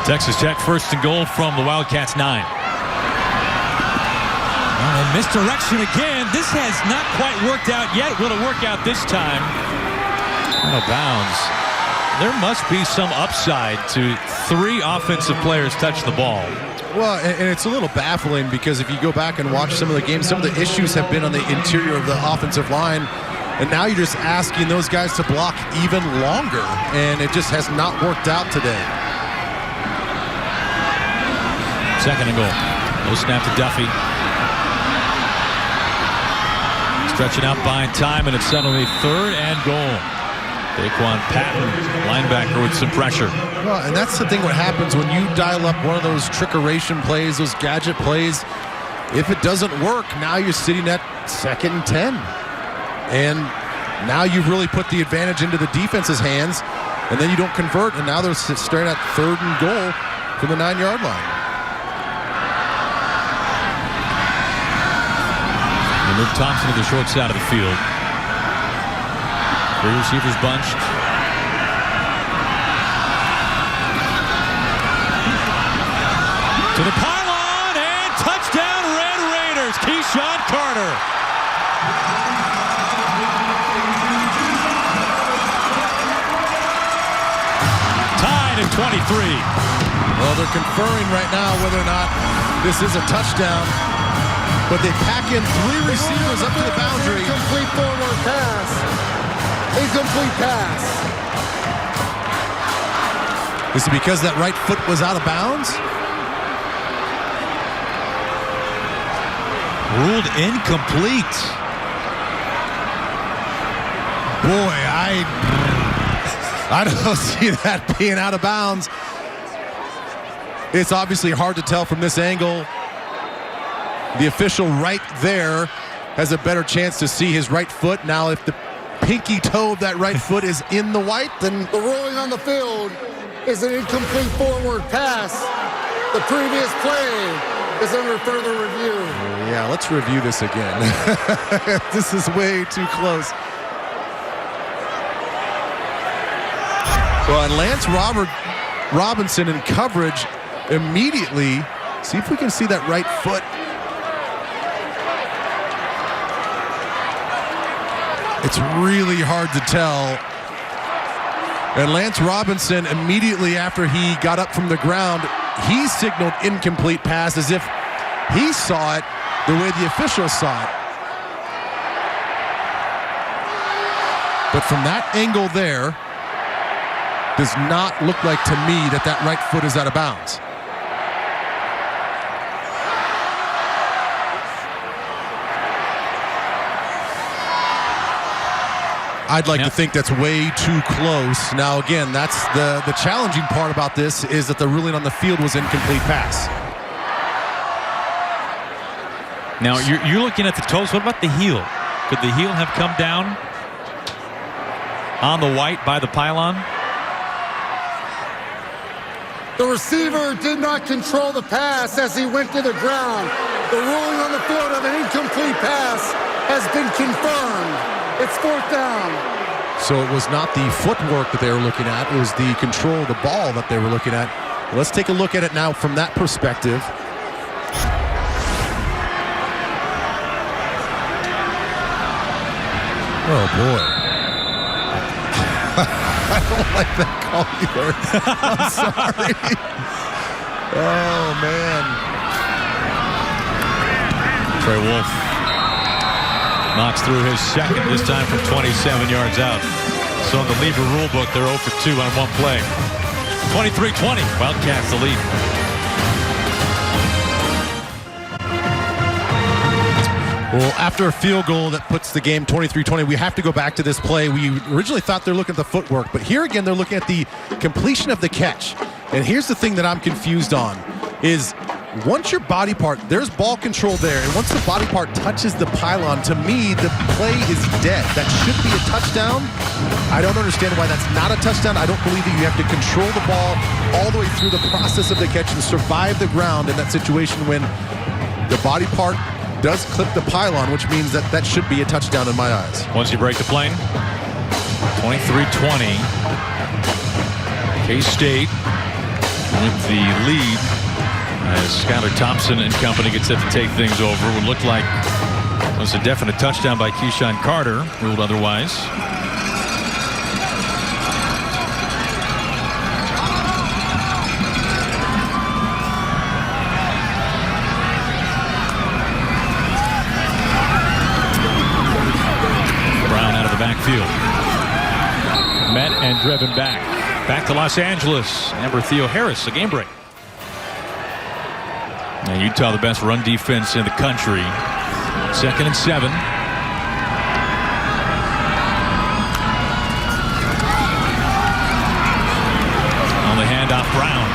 Texas Tech 1st and goal from the Wildcats 9. And misdirection again. This has not quite worked out yet. Will it work out this time? Out of bounds. There must be some upside to 3 offensive players touch the ball. Well, and it's a little baffling because if you go back and watch some of the games, some of the issues have been on the interior of the offensive line. And now you're just asking those guys to block even longer. And it just has not worked out today. Second and goal. No snap to Duffy. Stretching out buying time, and it's suddenly third and goal. Daquan Patton, linebacker, with some pressure. Well, and that's the thing what happens when you dial up one of those trickeration plays, those gadget plays. If it doesn't work, now you're sitting at 2nd and 10. And now you've really put the advantage into the defense's hands, and then you don't convert, and now they're staring at 3rd and goal from the 9-yard line. They move Thompson to the short side of the field. 3 receivers bunched. To the pylon, and touchdown Red Raiders. Keyshawn Carter. Tied at 23. Well, they're conferring right now whether or not this is a touchdown, but they pack in 3 receivers up to the boundary. Incomplete forward pass. Incomplete pass. Is it because that right foot was out of bounds? Ruled incomplete. Boy, I don't see that being out of bounds. It's obviously hard to tell from this angle. The official right there has a better chance to see his right foot. Now, if the pinky toe of that right foot is in the white, then The ruling on the field is an incomplete forward pass. The previous play is under further review. yeah, let's review this again. This is way too close. Well, and Lance Robinson in coverage immediately. See if we can see that right foot. It's really hard to tell. And Lance Robinson, immediately after he got up from the ground, he signaled incomplete pass as if he saw it the way the officials saw it. But from that angle there, does not look like to me that that right foot is out of bounds. I'd like to think that's way too close. Now, again, that's the challenging part about this is that the ruling on the field was incomplete pass. Now, you're looking at the toes. What about the heel? Could the heel have come down on the white by the pylon? The receiver did not control the pass as he went to the ground. The ruling on the field of an incomplete pass has been confirmed. It's 4th down. So it was not the footwork that they were looking at. It was the control of the ball that they were looking at. Let's take a look at it now from that perspective. Oh, boy. I don't like that call either. I'm sorry. Oh, man. Trey Wolf knocks through his second, this time from 27 yards out. So in the Lever rule book, they're 0 for 2 on one play. 23-20, Wildcats the lead. Well, after a field goal that puts the game 23-20, we have to go back to this play. We originally thought they're looking at the footwork, but here again, they're looking at the completion of the catch. And here's the thing that I'm confused on is once your body part, there's ball control there, and once the body part touches the pylon, to me, the play is dead. That should be a touchdown. I don't understand why that's not a touchdown. I don't believe that you have to control the ball all the way through the process of the catch and survive the ground in that situation when the body part does clip the pylon, which means that that should be a touchdown in my eyes. Once you break the plane, 23-20. K-State with the lead as Skylar Thompson and company get set to take things over. Would look like it was a definite touchdown by Keyshawn Carter, ruled otherwise. driven back. Back to Los Angeles. Amber Theo Harris, a game break. Now Utah, the best run defense in the country. 2nd and 7. On the handoff, Brown.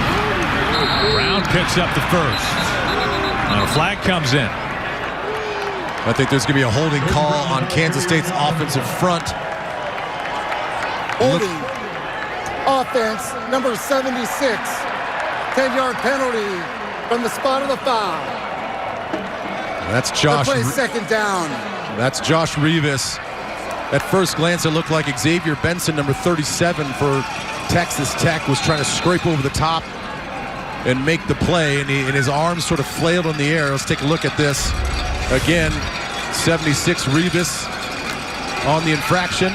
Brown picks up the first. Now a flag comes in. I think there's going to be a holding call on Kansas State's offensive front. Holding. Offense, number 76. 10-yard penalty from the spot of the foul. That's Josh. Play second down. That's Josh Rivas. At first glance, it looked like Xavier Benson, number 37 for Texas Tech, was trying to scrape over the top and make the play, and his arms sort of flailed in the air. Let's take a look at this. Again, 76 Rivas on the infraction.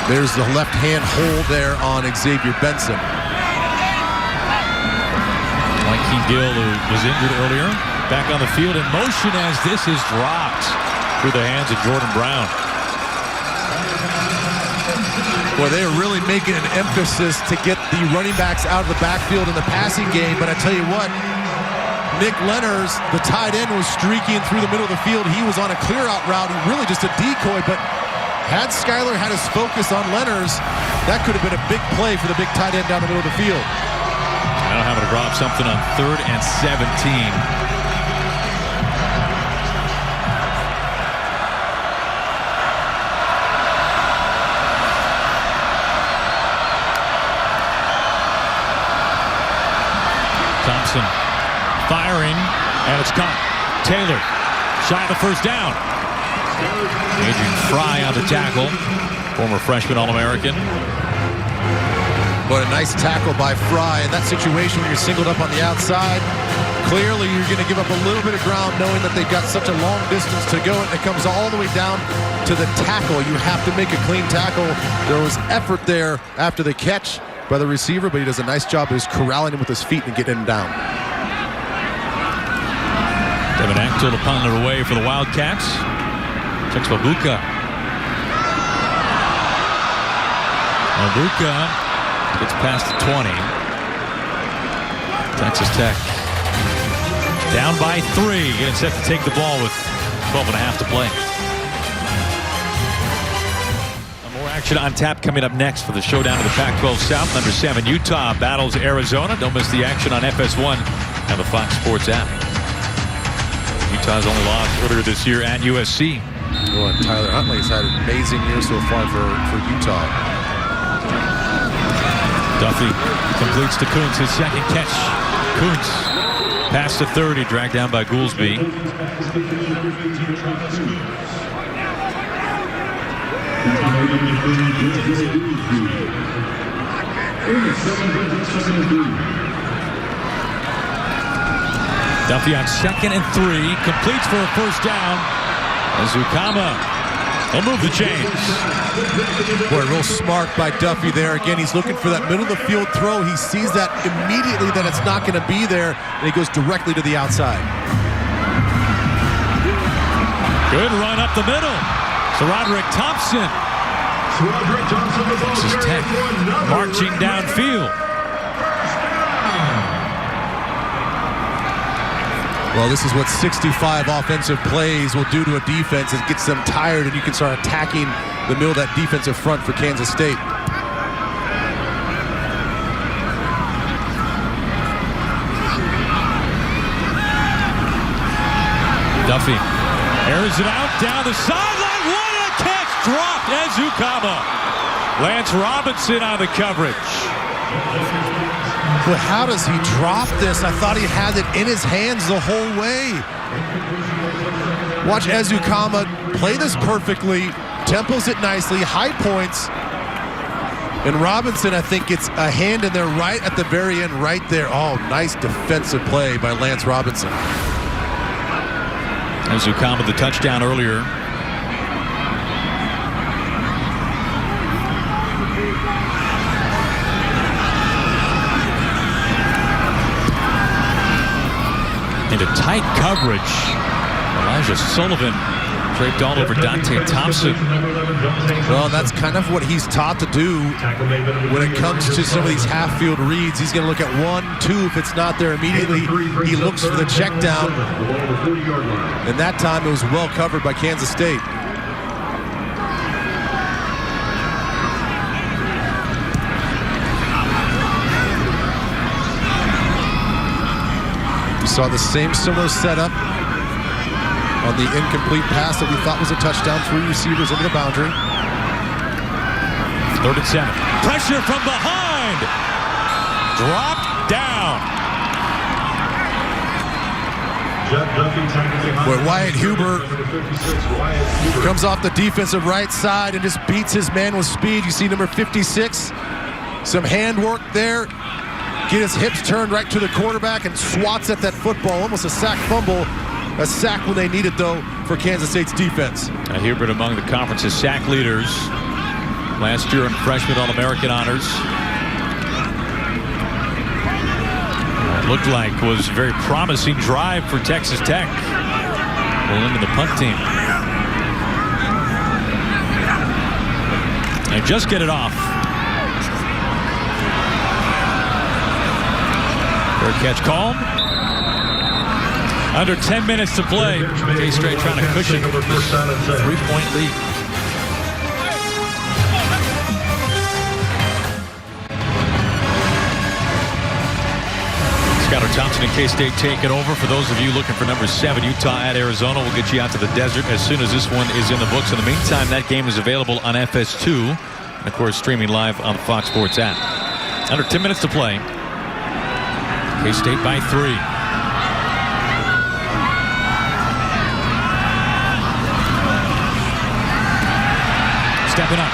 There's the left-hand hold there on Xavier Benson. Mikey Gill, who was injured earlier, back on the field in motion as this is dropped through the hands of Jordan Brown. Boy, they are really making an emphasis to get the running backs out of the backfield in the passing game, but I tell you what, Nick Lenners, the tight end, was streaking through the middle of the field. He was on a clear-out route, really just a decoy, but had Skyler had his focus on Lenners, that could have been a big play for the big tight end down the middle of the field. Now having to drop something on 3rd and 17. Thompson firing, and it's caught. Taylor, shy of the first down. Adrian Fry on the tackle, former freshman All-American. But a nice tackle by Fry. In that situation, when you're singled up on the outside, clearly you're going to give up a little bit of ground knowing that they've got such a long distance to go, and it comes all the way down to the tackle. You have to make a clean tackle. There was effort there after the catch by the receiver, but he does a nice job of just corralling him with his feet and getting him down. Devin Axel to punt it away for the Wildcats. Checks Mabuka. Mabuka gets past the 20. Texas Tech down by 3. Getting set to take the ball with 12 and a half to play. More action on tap coming up next for the showdown of the Pac-12 South. Number 7 Utah battles Arizona. Don't miss the action on FS1 and the Fox Sports app. Utah's only lost earlier this year at USC. Oh, and Tyler Huntley's had an amazing year so far for Utah. Duffy completes to Kuntz, his second catch. Kuntz past the 30, dragged down by Goolsby. Duffy on 2nd and 3, completes for a first down. Ezukama, he'll move the chains. Boy, real smart by Duffy there. Again, he's looking for that middle of the field throw. He sees that immediately that it's not going to be there, and he goes directly to the outside. Good run up the middle. So Roderick Thompson. Texas Tech marching downfield. Well, this is what 65 offensive plays will do to a defense. It gets them tired, and you can start attacking the middle of that defensive front for Kansas State. Duffy airs it out down the sideline. What a catch! Dropped Ezukama. Lance Robinson on the coverage. Well, how does he drop this? I thought he had it in his hands the whole way. Watch Ezukama play this perfectly, tempos it nicely, high points. And Robinson, I think, gets a hand in there right at the very end, right there. Oh, nice defensive play by Lance Robinson. Ezukama, the touchdown earlier. Into tight coverage. Elijah Sullivan draped all over Dante Thompson. Well, that's kind of what he's taught to do when it comes to some of these half-field reads. He's going to look at 1, 2. If it's not there immediately, he looks for the check down. And that time it was well covered by Kansas State. We saw the same similar setup on the incomplete pass that we thought was a touchdown. 3 receivers over the boundary. 3rd and 7. Pressure from behind. Dropped down. Boy, Wyatt Huber comes off the defensive right side and just beats his man with speed. You see number 56. Some hand work there. Get his hips turned right to the quarterback and swats at that football. Almost a sack fumble. A sack when they need it, though, for Kansas State's defense. Hubert among the conference's sack leaders. Last year in freshman All-American honors. It looked like was a very promising drive for Texas Tech. Pull into the punt team. And just get it off. Fair catch call. Under 10 minutes to play. K-State trying to cushion this 3-point lead. Skylar Thompson and K-State take it over. For those of you looking for number 7, Utah at Arizona, we'll get you out to the desert as soon as this one is in the books. In the meantime, that game is available on FS2. And of course, streaming live on the Fox Sports app. Under 10 minutes to play. K-State by 3. Stepping up.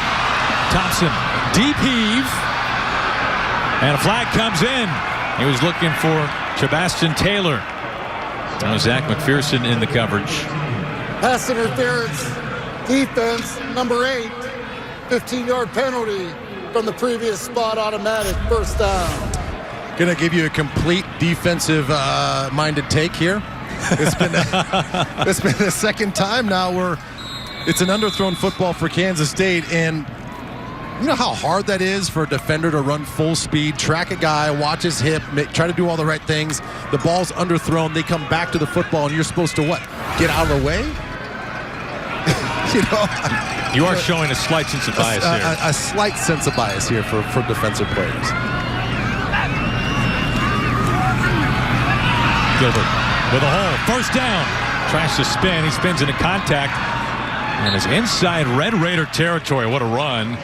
Thompson. Deep heave. And a flag comes in. He was looking for Chabastin Taylor. Now Zach McPherson in the coverage. Pass interference. Defense, number 8. 15-yard penalty from the previous spot, automatic, first down. Going to give you a complete defensive minded take here. It's been the second time now where it's an underthrown football for Kansas State, and you know how hard that is for a defender to run full speed, track a guy, watch his hip, try to do all the right things. The ball's underthrown. They come back to the football, and you're supposed to what? Get out of the way? You know, you are showing a slight sense of bias here. A slight sense of bias here for defensive players. Gilbert with a hole. First down. Tries to spin. He spins into contact. And is inside Red Raider territory. What a run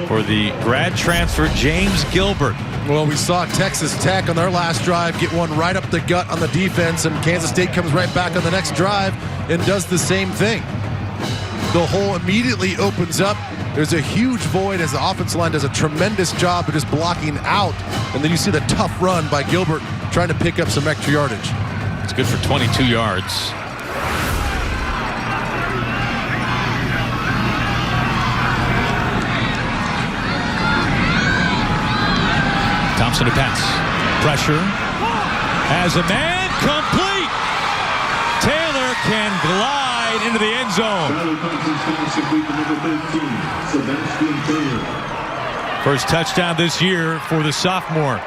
for the grad transfer, James Gilbert. Well, we saw Texas Tech on their last drive get one right up the gut on the defense, and Kansas State comes right back on the next drive and does the same thing. The hole immediately opens up. There's a huge void as the offensive line does a tremendous job of just blocking out. And then you see the tough run by Gilbert trying to pick up some extra yardage. It's good for 22 yards. Thompson to pass. Pressure. Has a man. Complete. Taylor can glide into the end zone. First touchdown this year for the sophomore,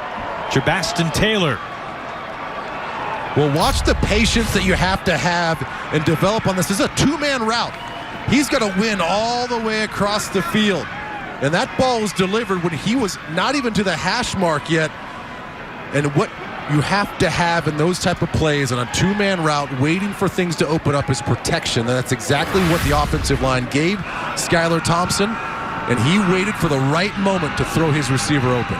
Chabastin Taylor. Well, watch the patience that you have to have and develop on this. This is a two-man route. He's got to win all the way across the field. And that ball was delivered when he was not even to the hash mark yet. And what you have to have in those type of plays on a two-man route, waiting for things to open up, is protection. And that's exactly what the offensive line gave Skylar Thompson. And he waited for the right moment to throw his receiver open.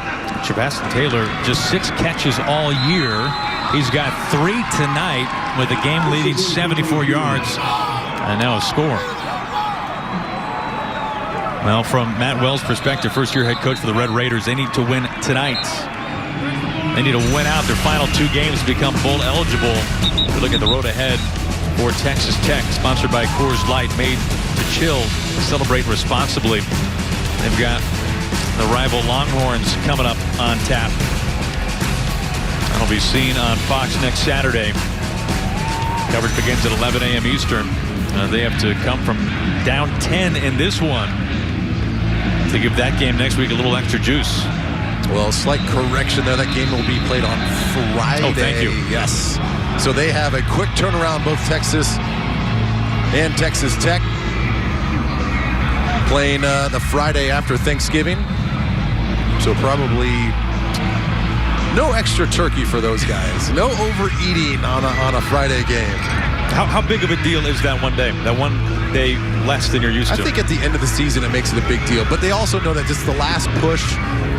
Chabastin Taylor, just 6 catches all year. He's got 3 tonight with a game-leading 74 yards. And now a score. Well, from Matt Wells' perspective, first-year head coach for the Red Raiders, they need to win tonight. They need to win out their final 2 games to become bowl eligible. We look at the road ahead for Texas Tech, sponsored by Coors Light, made to chill, celebrate responsibly. They've got the rival Longhorns coming up on tap. That'll be seen on Fox next Saturday. Coverage begins at 11 a.m. Eastern. They have to come from down 10 in this one To give that game next week a little extra juice. Well, slight correction there. That game will be played on Friday. Oh, thank you. Yes. So they have a quick turnaround, both Texas and Texas Tech. Playing the Friday after Thanksgiving. So probably no extra turkey for those guys. No overeating on a Friday game. How big of a deal is that one day? That one day less than you're used to? I think at the end of the season it makes it a big deal. But they also know that this is the last push.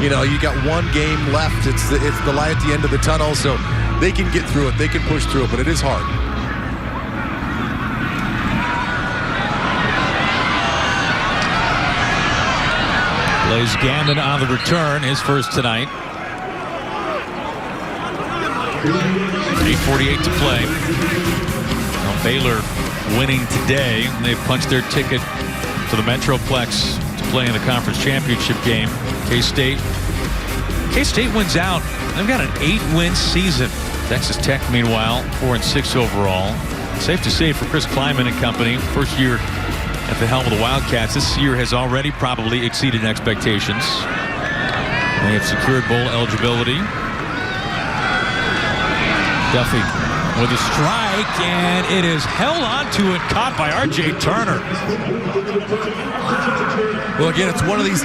You know, you got one game left. It's the light at the end of the tunnel. So they can get through it. They can push through it. But it is hard. Blaise Gammon on the return, his first tonight. 8:48 to play. Well, Baylor winning today. They've punched their ticket to the Metroplex to play in the conference championship game. K-State wins out. They've got an 8-win season. Texas Tech, meanwhile, 4-6 overall. Safe to say for Chris Klieman and company, first year at the helm of the Wildcats, this year has already probably exceeded expectations. They have secured bowl eligibility. Duffy with a strike, and it is held onto it, caught by R.J. Turner. Well, again, it's one of these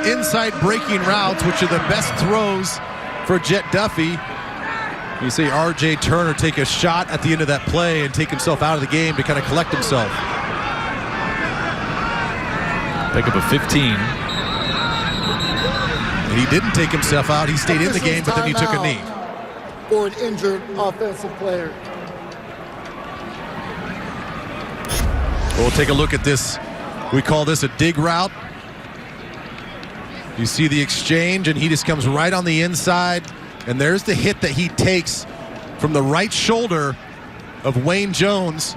inside breaking routes, which are the best throws for Jet Duffy. You see R.J. Turner take a shot at the end of that play and take himself out of the game to kind of collect himself. Pick up a 15. And he didn't take himself out. He stayed in the game, but then he took a knee. For an injured offensive player. We'll take a look at this. We call this a dig route. You see the exchange, and he just comes right on the inside. And there's the hit that he takes from the right shoulder of Wayne Jones.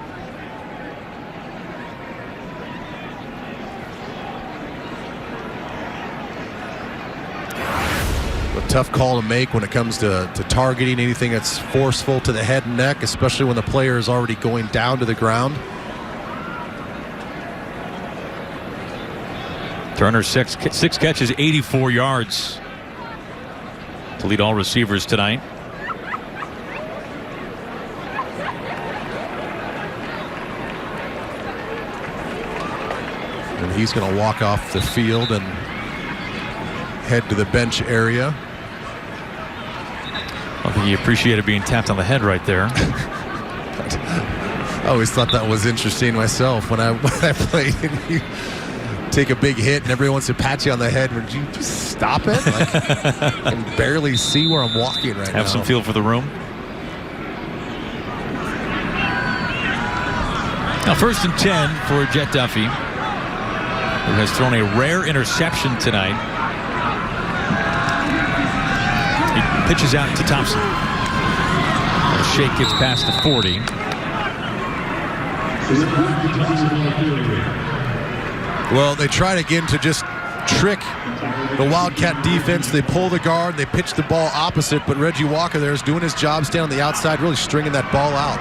A tough call to make when it comes to targeting anything that's forceful to the head and neck, especially when the player is already going down to the ground. Turner, six catches, 84 yards to lead all receivers tonight. And he's going to walk off the field and head to the bench area. I think he appreciated being tapped on the head right there. I always thought that was interesting myself when I played. And you take a big hit and everyone wants to pat you on the head. Would you just stop it? Like, I can barely see where I'm walking right now. Have some feel for the room. Now 1st and 10 for Jet Duffy, who has thrown a rare interception tonight. He pitches out to Thompson. The shake gets past the 40. Well, they tried again to just trick the Wildcat defense. They pull the guard, they pitch the ball opposite, but Reggie Walker there is doing his job, staying on the outside, really stringing that ball out.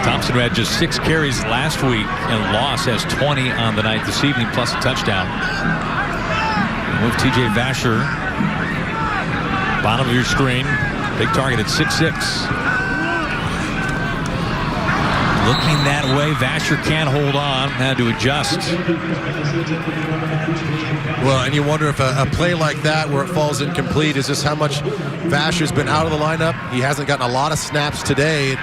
Thompson, who had just 6 carries last week and lost, has 20 on the night this evening, plus a touchdown. Move T.J. Vasher. Bottom of your screen. Big target at 6'6". Looking that way, Vasher can't hold on, had to adjust. Well, and you wonder if a play like that where it falls incomplete is just how much Vasher's been out of the lineup. He hasn't gotten a lot of snaps today.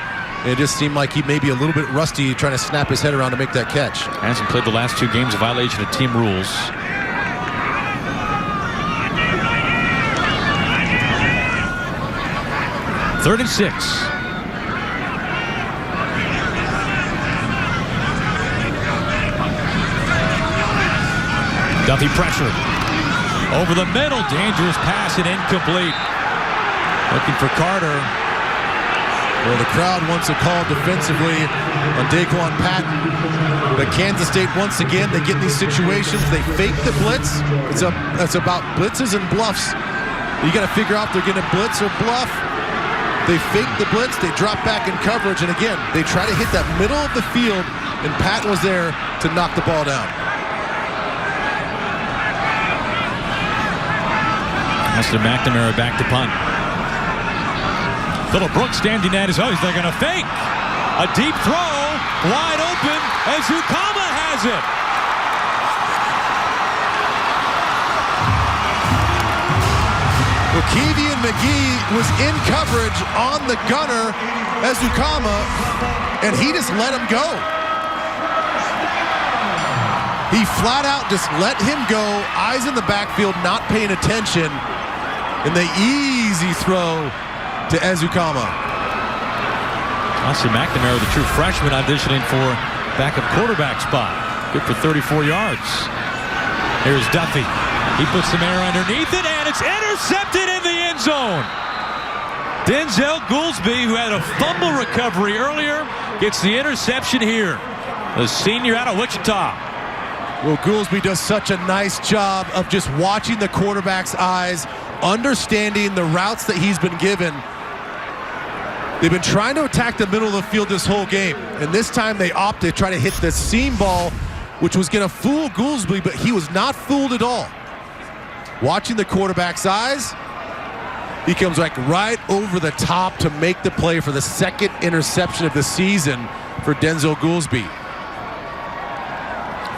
It just seemed like he may be a little bit rusty trying to snap his head around to make that catch. Hasn't played the last 2 games, a violation of team rules. Third and 6. Duffy pressure. Over the middle, dangerous pass and incomplete. Looking for Carter. Well, the crowd wants a call defensively on Daquan Patton. But Kansas State, once again, they get in these situations. They fake the blitz. It's about blitzes and bluffs. You got to figure out if they're going to blitz or bluff. They fake the blitz. They drop back in coverage. And again, they try to hit that middle of the field. And Patton was there to knock the ball down. Austin McNamara back to punt. Phillip Brooks standing at his, they're going to fake. A deep throw, wide open, as Ukama has it. Well, Keevan McGee was in coverage on the gunner as Ukama, and he just let him go. He flat out just let him go, eyes in the backfield, not paying attention, and the easy throw to Ezukama. Austin McNamara, the true freshman, auditioning for backup quarterback spot. Good for 34 yards. Here's Duffy. He puts some air underneath it, and it's intercepted in the end zone. Denzel Goolsby, who had a fumble recovery earlier, gets the interception here. The senior out of Wichita. Well, Goolsby does such a nice job of just watching the quarterback's eyes, understanding the routes that he's been given. They've been trying to attack the middle of the field this whole game, and this time they opted to try to hit the seam ball, which was going to fool Goolsby, but he was not fooled at all. Watching the quarterback's eyes, he comes like right over the top to make the play for the second interception of the season for Denzel Goolsby.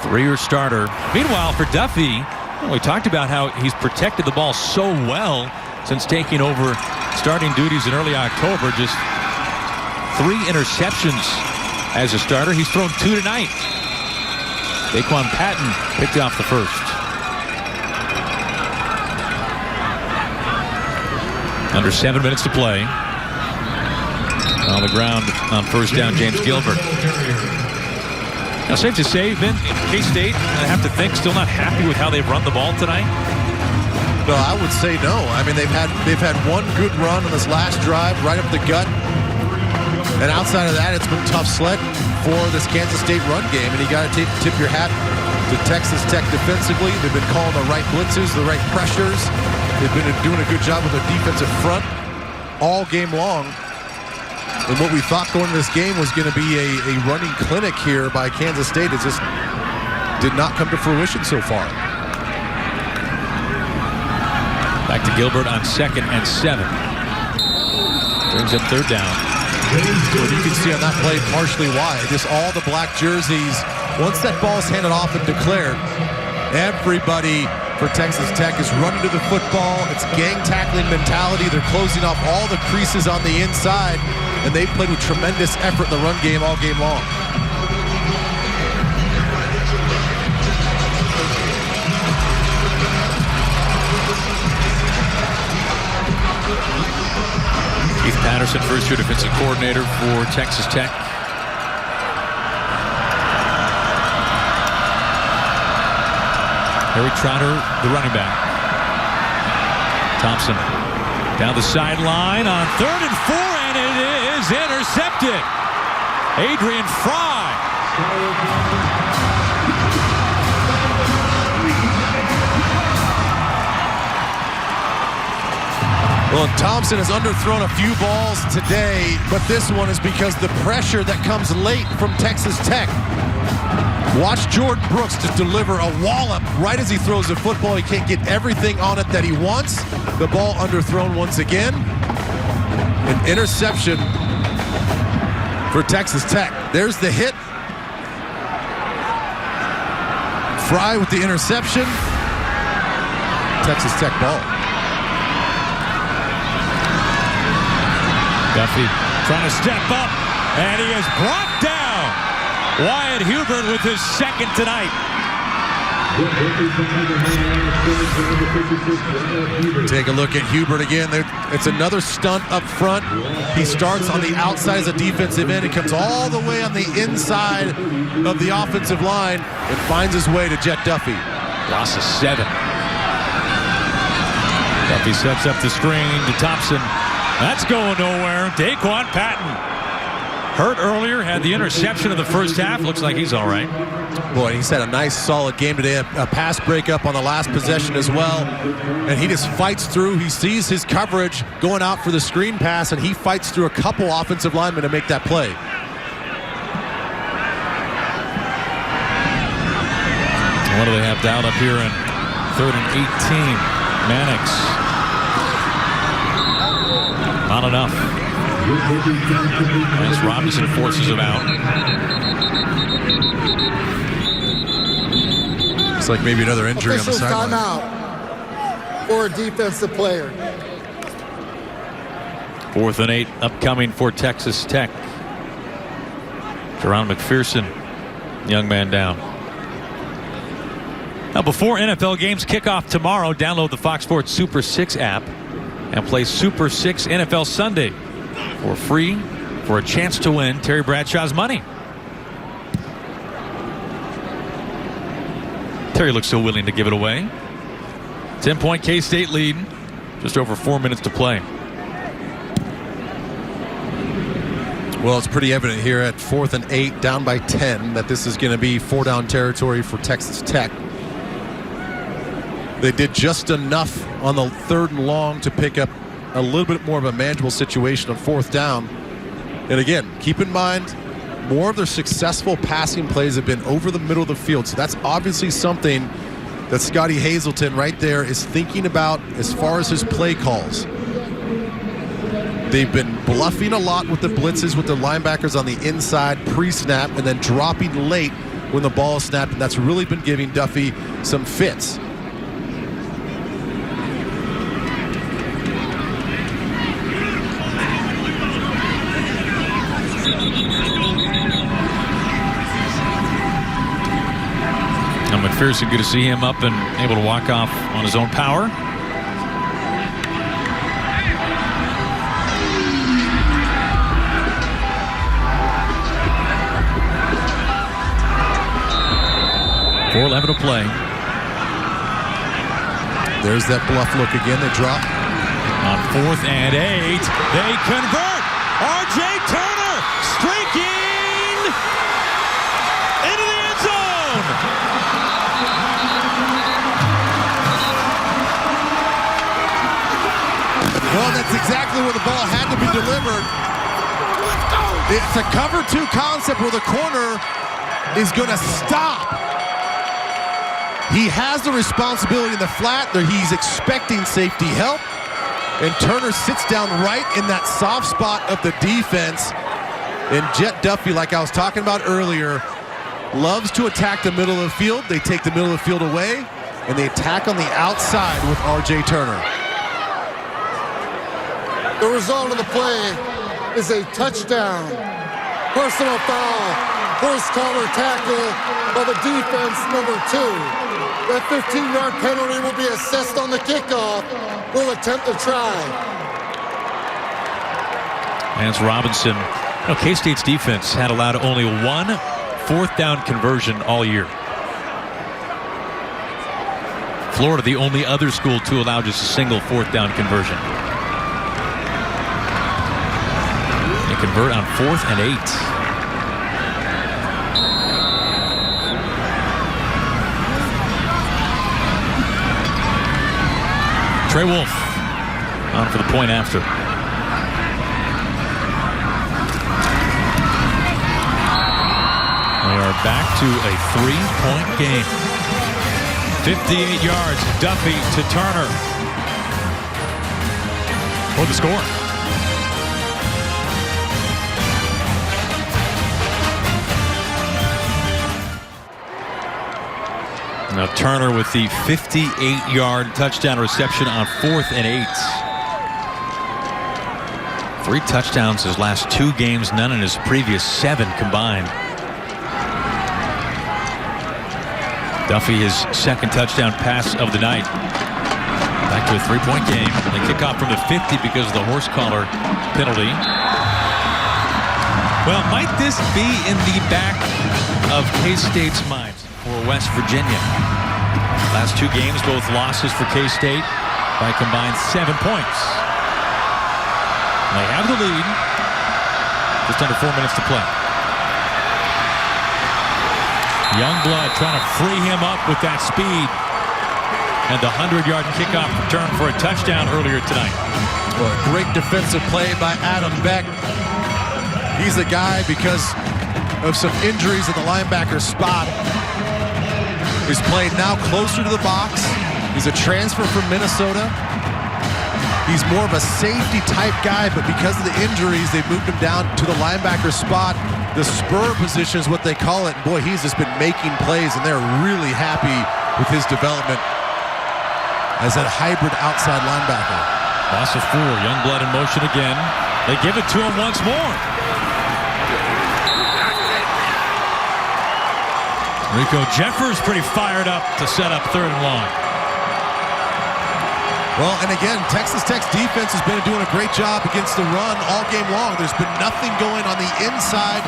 Three-year starter. Meanwhile, for Duffy, we talked about how he's protected the ball so well since taking over starting duties in early October. Just 3 interceptions as a starter. He's thrown 2 tonight. Daquan Patton picked off the first. Under 7 minutes to play. On the ground on first down, James Gilbert. Now, safe to say, Ben, K-State, I have to think, still not happy with how they've run the ball tonight? No, I would say no. I mean, they've had one good run on this last drive, right up the gut. And outside of that, it's been tough sledding for this Kansas State run game. And you got to tip your hat to Texas Tech defensively. They've been calling the right blitzes, the right pressures. They've been doing a good job with their defensive front all game long. And what we thought going into this game was going to be a running clinic here by Kansas State, it just did not come to fruition so far. Back to Gilbert on 2nd and 7. Brings up 3rd down. Well, you can see on that play partially why. Just all the black jerseys, once that ball is handed off and declared, everybody for Texas Tech is running to the football. It's gang tackling mentality. They're closing off all the creases on the inside, and they've played with tremendous effort in the run game all game long. Keith Patterson, first-year defensive coordinator for Texas Tech. Harry Trotter, the running back. Thompson down the sideline on 3rd and 4, and it is intercepted. Adrian Fry. Well, Thompson has underthrown a few balls today, but this one is because the pressure that comes late from Texas Tech. Watch Jordan Brooks just deliver a wallop right as he throws the football. He can't get everything on it that he wants. The ball underthrown once again. An interception for Texas Tech. There's the hit. Fry with the interception. Texas Tech ball. Duffy trying to step up, and he is brought down. Wyatt Hubert with his 2nd tonight. Take a look at Hubert again. It's another stunt up front. He starts on the outside as a defensive end. He comes all the way on the inside of the offensive line and finds his way to Jet Duffy. Loss of 7. Duffy sets up the screen to Thompson. That's going nowhere. Daquan Patton. Hurt earlier, had the interception in the first half. Looks like he's all right. Boy, he's had a nice, solid game today. A pass breakup on the last possession as well. And he just fights through. He sees his coverage going out for the screen pass, and he fights through a couple offensive linemen to make that play. What do they have down up here in 3rd and 18? Mannix not enough. As Robinson forces him out. It's like maybe another injury on the Officials sideline. timeout for a defensive player. 4th and 8 upcoming for Texas Tech. Jerron McPherson, young man down. Now, before NFL games kick off tomorrow, download the Fox Sports Super 6 app and play Super 6 NFL Sunday for free for a chance to win Terry Bradshaw's money. Terry looks so willing to give it away. 10-point K-State lead. Just over 4 minutes to play. Well, it's pretty evident here at 4th and 8, down by 10, that this is going to be 4-down territory for Texas Tech. They did just enough on the 3rd and long to pick up a little bit more of a manageable situation on 4th down. And again, keep in mind, more of their successful passing plays have been over the middle of the field. So that's obviously something that Scotty Hazelton right there is thinking about as far as his play calls. They've been bluffing a lot with the blitzes with the linebackers on the inside pre-snap and then dropping late when the ball is snapped, and that's really been giving Duffy some fits. Now McPherson, good to see him up and able to walk off on his own power. .4:11 to play. There's that bluff look again. They drop. On 4th and 8, they convert. R.J. Turner streaking into the end zone. Well, that's exactly where the ball had to be delivered. It's a cover 2 concept where the corner is going to stop. He has the responsibility in the flat. He's expecting safety help. And Turner sits down right in that soft spot of the defense. And Jet Duffy, like I was talking about earlier, loves to attack the middle of the field. They take the middle of the field away, and they attack on the outside with R.J. Turner. The result of the play is a touchdown. Personal foul. First collar tackle by the defense, number 2. That 15-yard penalty will be assessed on the kickoff. We'll attempt to try. And it's Robinson. You know, K-State's defense had allowed only 1 4th down conversion all year. Florida, the only other school to allow just a single 4th down conversion. They convert on 4th and 8. Trey Wolf on for the point after. We are back to a 3-point game. 58 yards, Duffy to Turner. For the score. Now Turner with the 58-yard touchdown reception on 4th and 8. 3 touchdowns his last 2 games, none in his previous 7 combined. Duffy, his 2nd touchdown pass of the night. Back to a 3-point game. They kick off from the 50 because of the horse collar penalty. Well, might this be in the back of K-State's minds for West Virginia? Last 2 games, both losses for K-State by a combined 7 points. They have the lead. Just under 4 minutes to play. Youngblood trying to free him up with that speed. And the 100-yard kickoff return for a touchdown earlier tonight. Well, great defensive play by Adam Beck. He's the guy, because of some injuries in the linebacker spot, he's played now closer to the box. He's a transfer from Minnesota. He's more of a safety type guy, but because of the injuries, they moved him down to the linebacker spot. The spur position is what they call it. And boy, he's just been making plays, and they're really happy with his development as a hybrid outside linebacker. Loss of 4. Youngblood in motion again. They give it to him once more. Rico Jeffers pretty fired up to set up 3rd and long. Well, and again, Texas Tech's defense has been doing a great job against the run all game long. There's been nothing going on the inside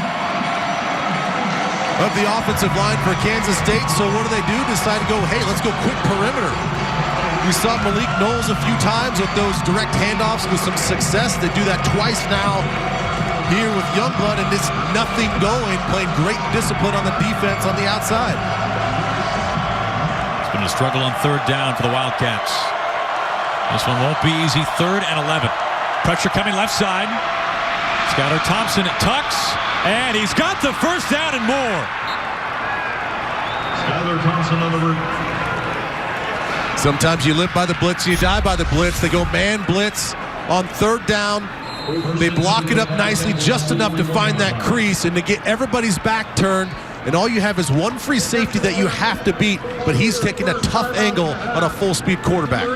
of the offensive line for Kansas State. So what do? Decide to go, hey, let's go quick perimeter. We saw Malik Knowles a few times with those direct handoffs with some success. They do that twice now here with Youngblood, and it's nothing going, playing great discipline on the defense on the outside. It's been a struggle on 3rd down for the Wildcats. This one won't be easy. 3rd and 11. Pressure coming left side. Skylar Thompson tucks, and he's got the 1st down and more. Skylar Thompson on the route. Sometimes you live by the blitz, you die by the blitz. They go man blitz on 3rd down. They block it up nicely, just enough to find that crease and to get everybody's back turned. And all you have is one free safety that you have to beat, but he's taking a tough angle on a full-speed quarterback.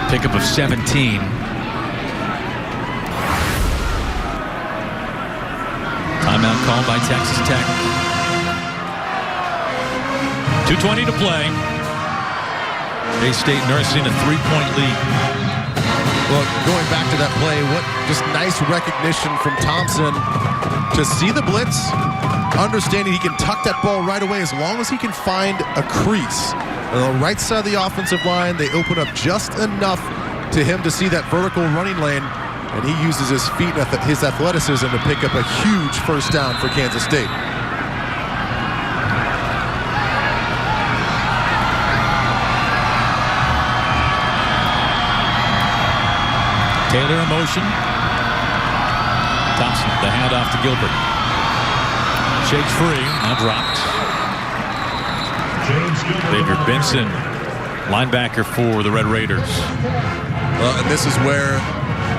Pickup of 17. Timeout called by Texas Tech. 2:20 to play. K-State nursing a 3-point lead. Well, going back to that play, what just nice recognition from Thompson to see the blitz, understanding he can tuck that ball right away as long as he can find a crease. On the right side of the offensive line, they open up just enough to him to see that vertical running lane, and he uses his feet and his athleticism to pick up a huge 1st down for Kansas State. Taylor in motion. Thompson, the handoff to Gilbert. Shakes free, now dropped. Xavier Benson, linebacker for the Red Raiders. Well, and this is where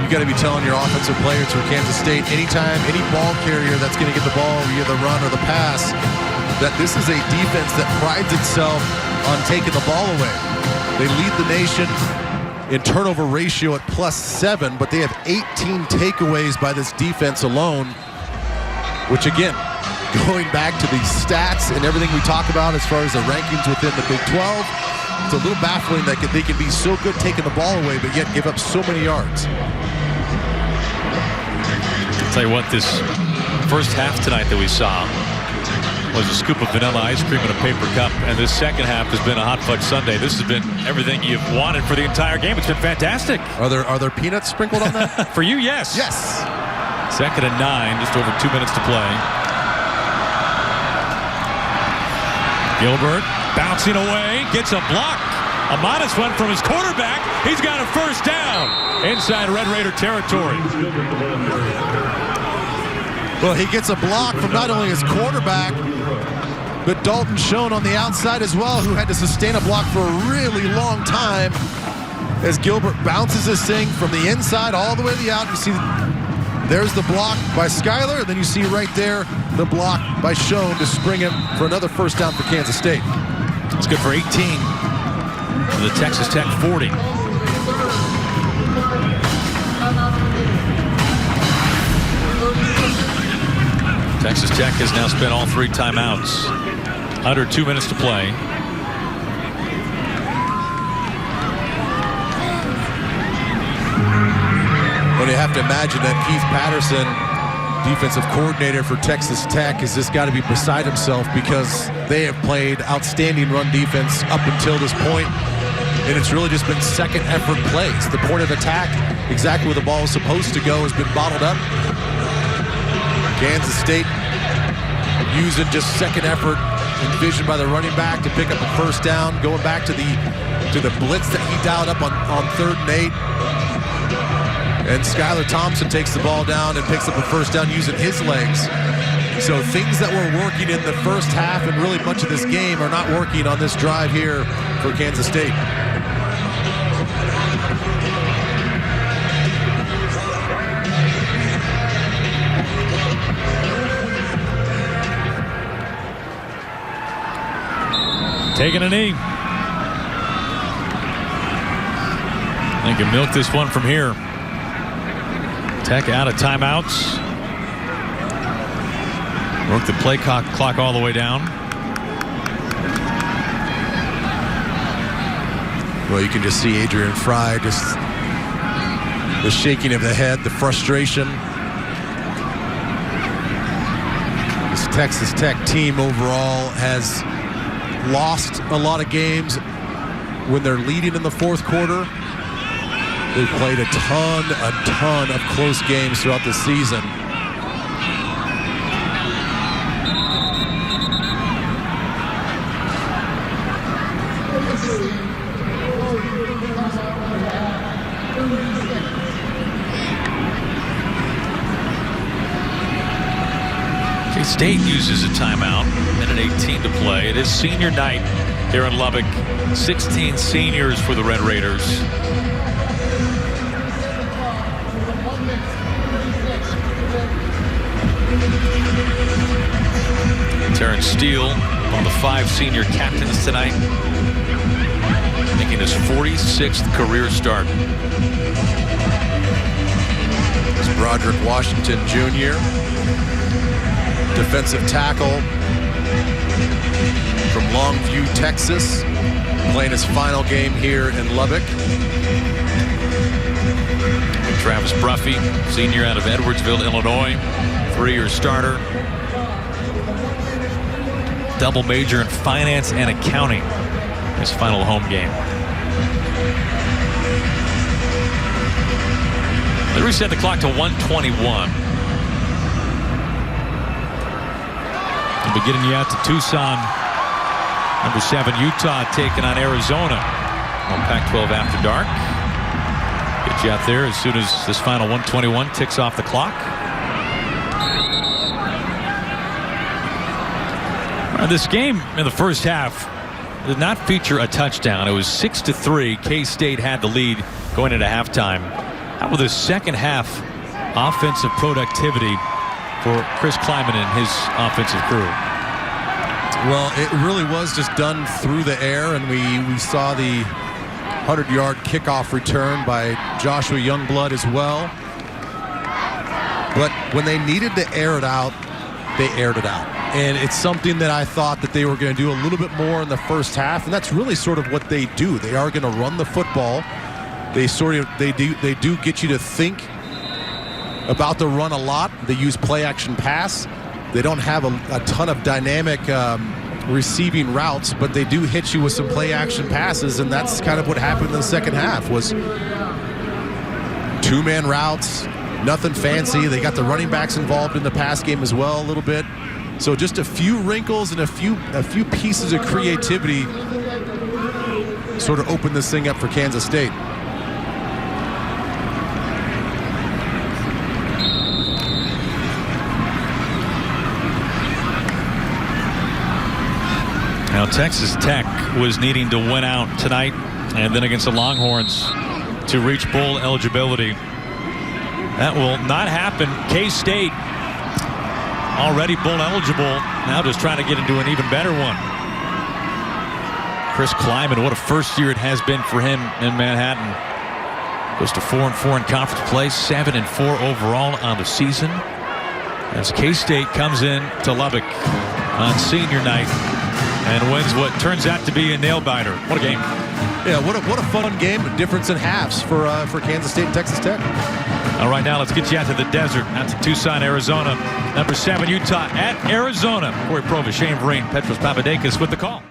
you got to be telling your offensive players for Kansas State, anytime any ball carrier that's going to get the ball, either the run or the pass, that this is a defense that prides itself on taking the ball away. They lead the nation in turnover ratio at +7, but they have 18 takeaways by this defense alone, which again, going back to the stats and everything we talk about as far as the rankings within the Big 12, it's a little baffling that they can be so good taking the ball away, but yet give up so many yards. I'll tell you what, this first half tonight that we saw was a scoop of vanilla ice cream in a paper cup, and this second half has been a hot fudge sundae. This has been everything you've wanted for the entire game. It's been fantastic. Are there peanuts sprinkled on that? For you, yes. Yes. 2nd and 9, just over 2 minutes to play. Gilbert bouncing away, gets a block. A modest one from his quarterback. He's got a 1st down inside Red Raider territory. Well, he gets a block from not only his quarterback, but Dalton Schoen on the outside as well, who had to sustain a block for a really long time as Gilbert bounces this thing from the inside all the way to the out. You see there's the block by Skylar, and then you see right there the block by Schoen to spring him for another 1st down for Kansas State. It's good for 18 to the Texas Tech 40. Texas Tech has now spent all 3 timeouts. Under 2 minutes to play. Well, you have to imagine that Keith Patterson, defensive coordinator for Texas Tech, has just got to be beside himself because they have played outstanding run defense up until this point, and it's really just been second effort plays. The point of attack, exactly where the ball is supposed to go, has been bottled up. Kansas State using just second effort and vision by the running back to pick up a 1st down, going back to the blitz that he dialed up on 3rd and 8. And Skylar Thompson takes the ball down and picks up a 1st down using his legs. So things that were working in the first half and really much of this game are not working on this drive here for Kansas State. taking a knee. They can milk this one from here. Tech out of timeouts. Work the play clock all the way down. Well, you can just see Adrian Fry, just the shaking of the head, the frustration. This Texas Tech team overall has lost a lot of games when they're leading in the fourth quarter. They've played a ton of close games throughout the season. K-State uses a timeout. Minute 18 to play. It is senior night here in Lubbock. 16 seniors for the Red Raiders. Terrence Steele, one of the 5 senior captains tonight, making his 46th career start. It's Broderick Washington Jr., defensive tackle from Longview, Texas, playing his final game here in Lubbock. Travis Bruffy, senior out of Edwardsville, Illinois, 3-year starter. Double major in finance and accounting. His final home game. They reset the clock to 1:21. We'll be getting you out to Tucson. Number 7 Utah taking on Arizona on Pac-12 After Dark. Get you out there as soon as this final 1:21 ticks off the clock. This game in the first half did not feature a touchdown. It was 6-3. K-State had the lead going into halftime. How about the second half offensive productivity for Chris Klieman and his offensive crew? Well, it really was just done through the air, and we saw the 100-yard kickoff return by Joshua Youngblood as well. But when they needed to air it out, they aired it out. And it's something that I thought that they were going to do a little bit more in the first half, and that's really sort of what they do. They are going to run the football. They do get you to think about the run a lot. They use play action pass. They don't have a ton of dynamic receiving routes, but they do hit you with some play action passes, and that's kind of what happened in the second half. Was 2-man routes, nothing fancy. They got the running backs involved in the pass game as well a little bit. So just a few wrinkles and a few pieces of creativity sort of opened this thing up for Kansas State. Now Texas Tech was needing to win out tonight and then against the Longhorns to reach bowl eligibility. That will not happen. K-State already bowl eligible, now just trying to get into an even better one. Chris Klieman, what a first year it has been for him in Manhattan. Goes to 4-4 in conference play, 7-4 overall on the season. As K-State comes in to Lubbock on senior night and wins what turns out to be a nail-biter. What a game. Yeah, what a fun game. A difference in halves for Kansas State and Texas Tech. All right, now let's get you out to the desert, out to Tucson, Arizona. Number 7 Utah at Arizona. Corey Provis, Shane Vereen, Petros Papadakis with the call.